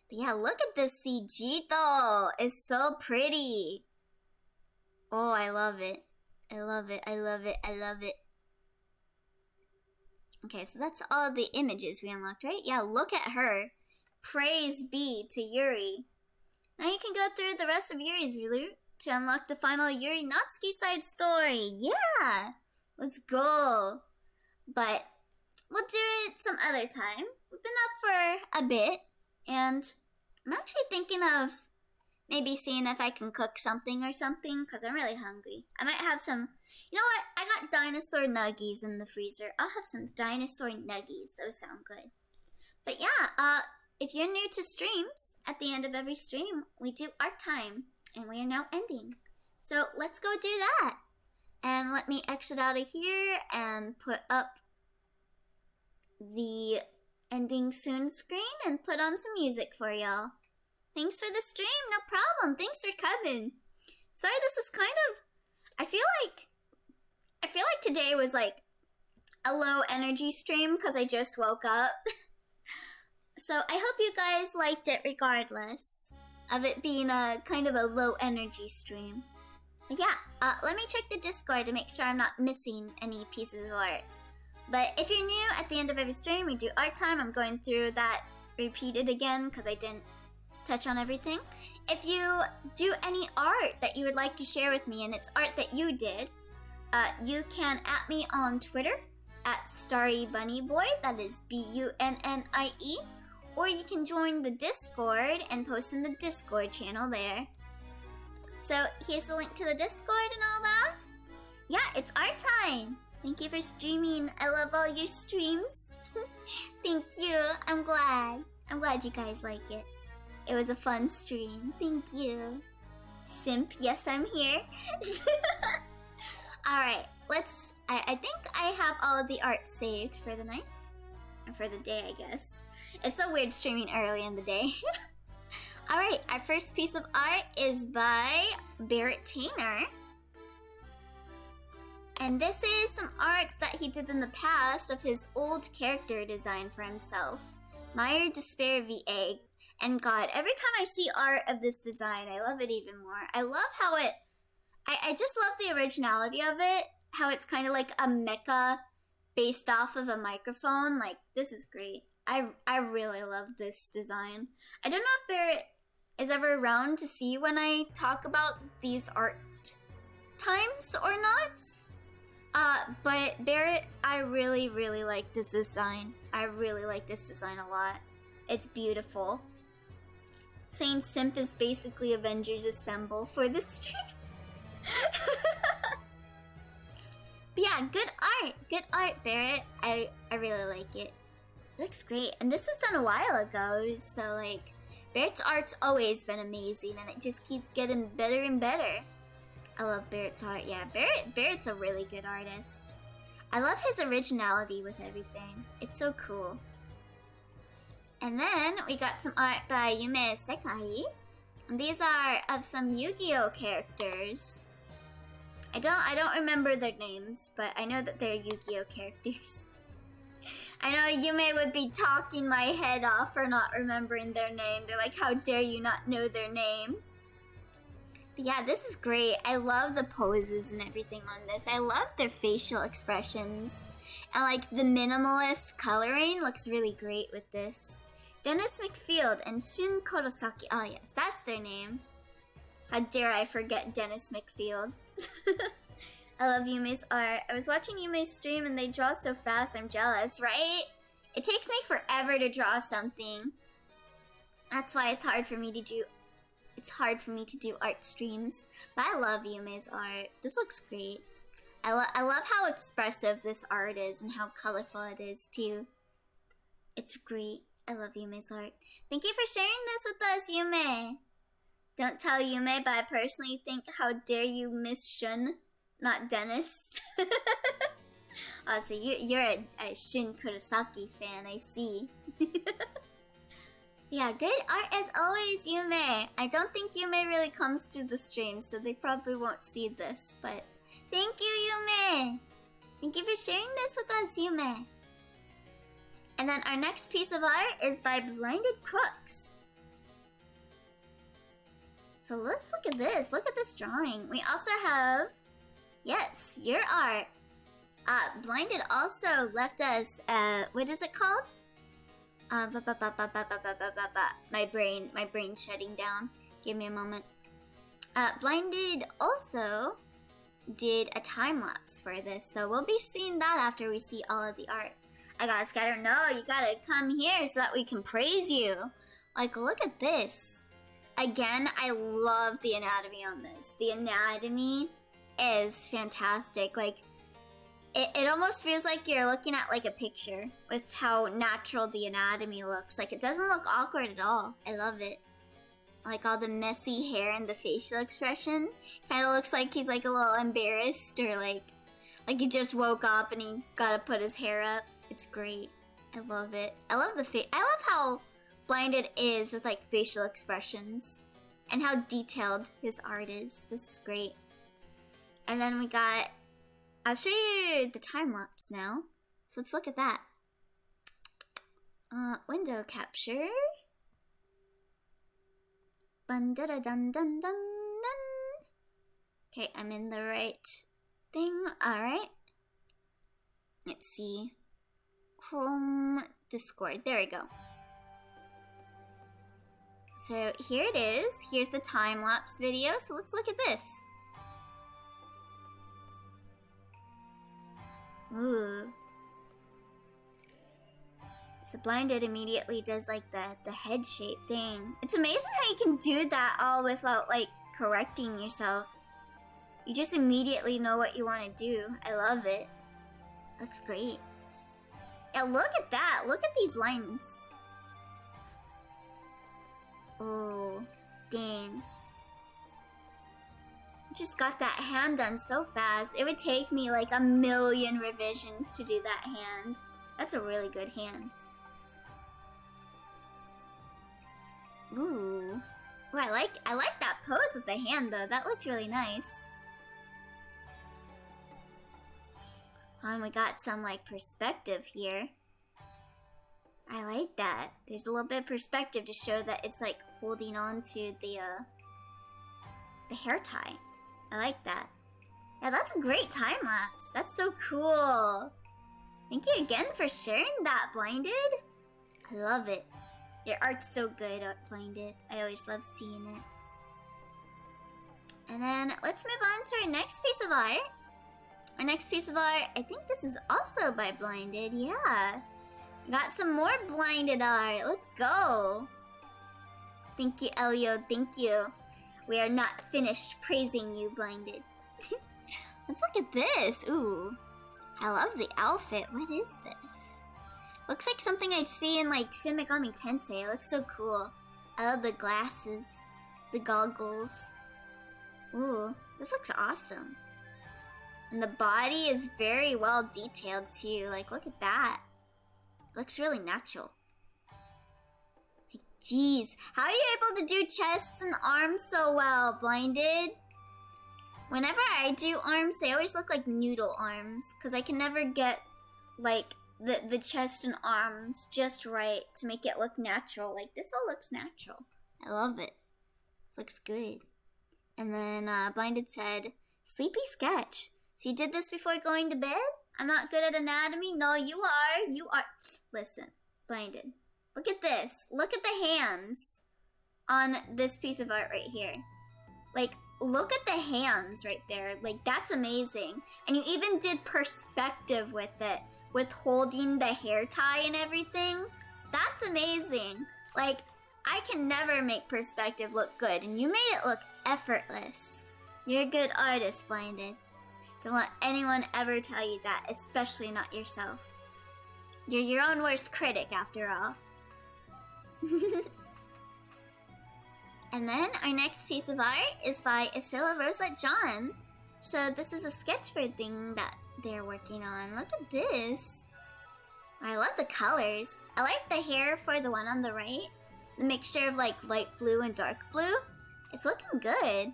But yeah, look at this CG though. It's so pretty. Oh, I love it. I love it. I love it. I love it. Okay, so that's all the images we unlocked, right? Yeah, look at her. Praise be to Yuri. Now you can go through the rest of Yuri's route to unlock the final Yuri Natsuki side story. Yeah! Let's go. But we'll do it some other time. We've been up for a bit, and I'm actually thinking of maybe seeing if I can cook something or something, because I'm really hungry. I might have some, you know what? I got dinosaur nuggies in the freezer. I'll have some dinosaur nuggies. Those sound good. But yeah, if you're new to streams, at the end of every stream, we do art time, and we are now ending. So let's go do that. And let me exit out of here and put up the ending soon screen and put on some music for y'all. Thanks for the stream, no problem. Thanks for coming. Sorry, this was kind of, I feel like today was like a low energy stream because I just woke up. So I hope you guys liked it regardless of it being a kind of a low energy stream. But yeah, let me check the Discord to make sure I'm not missing any pieces of art. But if you're new, at the end of every stream we do art time. I'm going through that repeated again because I didn't touch on everything. If you do any art that you would like to share with me and it's art that you did, you can @ me on Twitter at StarryBunnyBoy, that is BUNNIE, or you can join the Discord and post in the Discord channel there. So here's the link to the Discord and all that. Yeah, it's art time. Thank you for streaming. I love all your streams. Thank you. I'm glad you guys like it. It was a fun stream. Thank you. Simp, yes, I'm here. Alright, I think I have all of the art saved for the night. Or for the day, I guess. It's so weird streaming early in the day. Alright, our first piece of art is by Barrett Tainer. And this is some art that he did in the past of his old character design for himself. Meyer Despair VA. And God, every time I see art of this design, I love it even more. I love how I just love the originality of it. How it's kind of like a mecha based off of a microphone. Like, this is great. I really love this design. I don't know if Barrett is ever around to see when I talk about these art times or not. But Barrett, I really, really like this design. I really like this design a lot. It's beautiful. Saying simp is basically Avengers Assemble for this stream. But yeah, good art, Barrett. I really like it. It looks great, and this was done a while ago, so like, Barrett's art's always been amazing, and it just keeps getting better and better. I love Barrett's art. Yeah, Barrett's a really good artist. I love his originality with everything. It's so cool. And then we got some art by Yume Sekai. And these are of some Yu-Gi-Oh characters. I don't remember their names, but I know that they're Yu-Gi-Oh characters. I know Yume would be talking my head off for not remembering their name. They're like, how dare you not know their name? But yeah, this is great. I love the poses and everything on this. I love their facial expressions. And like the minimalist coloring looks really great with this. Dennis McField and Shun Kurosaki. Oh yes, that's their name. How dare I forget Dennis McField. I love Yume's art. I was watching Yume's stream and they draw so fast, I'm jealous, right? It takes me forever to draw something. That's why it's hard for me to do art streams. But I love Yume's art. This looks great. I love how expressive this art is and how colorful it is too. It's great. I love Yume's art. Thank you for sharing this with us, Yume. Don't tell Yume, but I personally think, how dare you miss Shun, not Dennis. Oh, so you're a Shun Kurosaki fan, I see. Yeah, good art as always, Yume. I don't think Yume really comes to the stream, so they probably won't see this, but thank you, Yume! Thank you for sharing this with us, Yume. And then our next piece of art is by Blinded Crooks. So let's look at this. Look at this drawing. We also have, yes, your art. Blinded also left us, what is it called? My brain's shutting down. Give me a moment. Blinded also did a time lapse for this, so we'll be seeing that after we see all of the art. I gotta scatter. No, you gotta come here so that we can praise you. Like, look at this. Again, I love the anatomy on this. The anatomy is fantastic. Like, it almost feels like you're looking at like a picture with how natural the anatomy looks. Like, it doesn't look awkward at all. I love it. Like all the messy hair and the facial expression. Kind of looks like he's like a little embarrassed, or like he just woke up and he gotta put his hair up. It's great. I love it. I love I love how Blinded is with like facial expressions and how detailed his art is. This is great. And then we got, I'll show you the time lapse now. So let's look at that. Window capture. Bun da da dun dun dun dun. Okay, I'm in the right thing. Alright. Let's see. Chrome Discord. There we go. So here it is. Here's the time-lapse video. So let's look at this. Ooh. So Blinded immediately does like the head shape thing. It's amazing how you can do that all without like correcting yourself. You just immediately know what you want to do. I love it. Looks great. Yeah, look at that. Look at these lines. Oh, dang. Just got that hand done so fast. It would take me like a million revisions to do that hand. That's a really good hand. Ooh. Ooh, I like that pose with the hand though. That looked really nice. And we got some like perspective here. I like that. There's a little bit of perspective to show that it's like holding on to the hair tie. I like that. Yeah, that's a great time lapse. That's so cool. Thank you again for sharing that, Blinded. I love it. Your art's so good, Blinded. I always love seeing it. And then let's move on to our next piece of art. Our next piece of art, I think this is also by Blinded. Yeah. Got some more Blinded art. Let's go. Thank you, Elio. Thank you. We are not finished praising you, Blinded. Let's look at this. Ooh. I love the outfit. What is this? Looks like something I'd see in like Shin Megami Tensei. It looks so cool. I love the glasses. The goggles. Ooh. This looks awesome. And the body is very well detailed too. Like, look at that. Looks really natural. Like, jeez, how are you able to do chests and arms so well, Blinded? Whenever I do arms, they always look like noodle arms, because I can never get, like, the chest and arms just right to make it look natural. Like, this all looks natural. I love it. This looks good. And then Blinded said, sleepy sketch. So you did this before going to bed? I'm not good at anatomy? No, you are. You are. Listen, Blinded. Look at this. Look at the hands on this piece of art right here. Like, look at the hands right there. Like, that's amazing. And you even did perspective with it, with holding the hair tie and everything. That's amazing. Like, I can never make perspective look good, and you made it look effortless. You're a good artist, Blinded. Don't let anyone ever tell you that, especially not yourself. You're your own worst critic, after all. And then our next piece of art is by Isilla Rosette John. So this is a Sketchford thing that they're working on. Look at this. I love the colors. I like the hair for the one on the right. The mixture of like light blue and dark blue. It's looking good.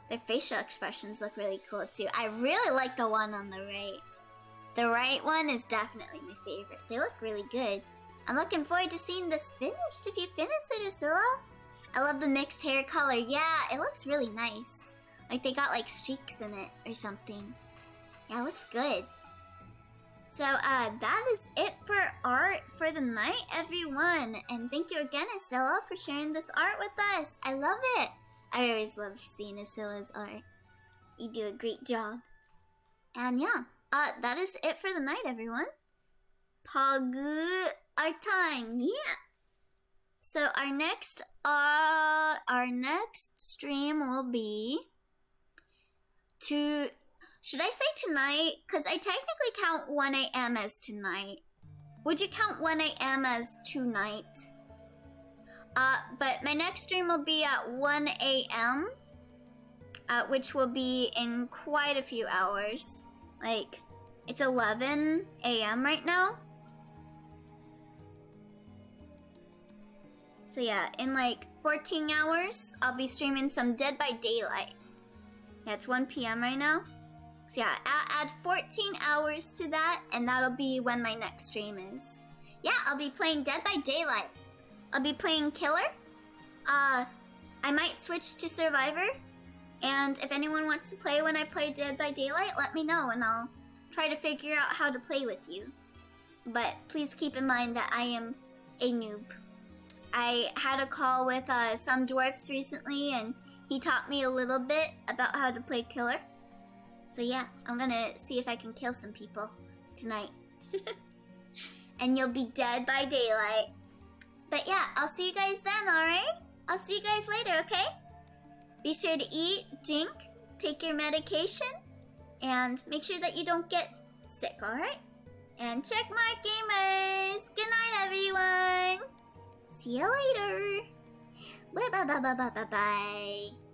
Their facial expressions look really cool too. I really like the one on the right. The right one is definitely my favorite. They look really good. I'm looking forward to seeing this finished. If you finish it, Isilla. I love the mixed hair color. Yeah, it looks really nice. Like they got like streaks in it or something. Yeah, it looks good. So that is it for art for the night, everyone. And thank you again, Isilla, for sharing this art with us. I love it. I always love seeing Isilla's art. You do a great job. And yeah, that is it for the night, everyone. Pagu our time, yeah. So our next stream will be should I say tonight? Because I technically count 1 a.m. as tonight. Would you count 1 a.m. as tonight? But my next stream will be at 1 a.m. Which will be in quite a few hours. Like, it's 11 a.m. right now. So yeah, in like 14 hours, I'll be streaming some Dead by Daylight. Yeah, it's 1 p.m. right now. So yeah, add 14 hours to that, and that'll be when my next stream is. Yeah, I'll be playing Dead by Daylight. I'll be playing Killer. I might switch to Survivor. And if anyone wants to play when I play Dead by Daylight, let me know, and I'll try to figure out how to play with you. But please keep in mind that I am a noob. I had a call with some dwarfs recently, and he taught me a little bit about how to play Killer. So yeah, I'm gonna see if I can kill some people tonight. And you'll be dead by daylight. But yeah, I'll see you guys then, alright? I'll see you guys later, okay? Be sure to eat, drink, take your medication, and make sure that you don't get sick, alright? And check mark, gamers! Good night, everyone! See you later! Bye bye bye bye bye bye bye!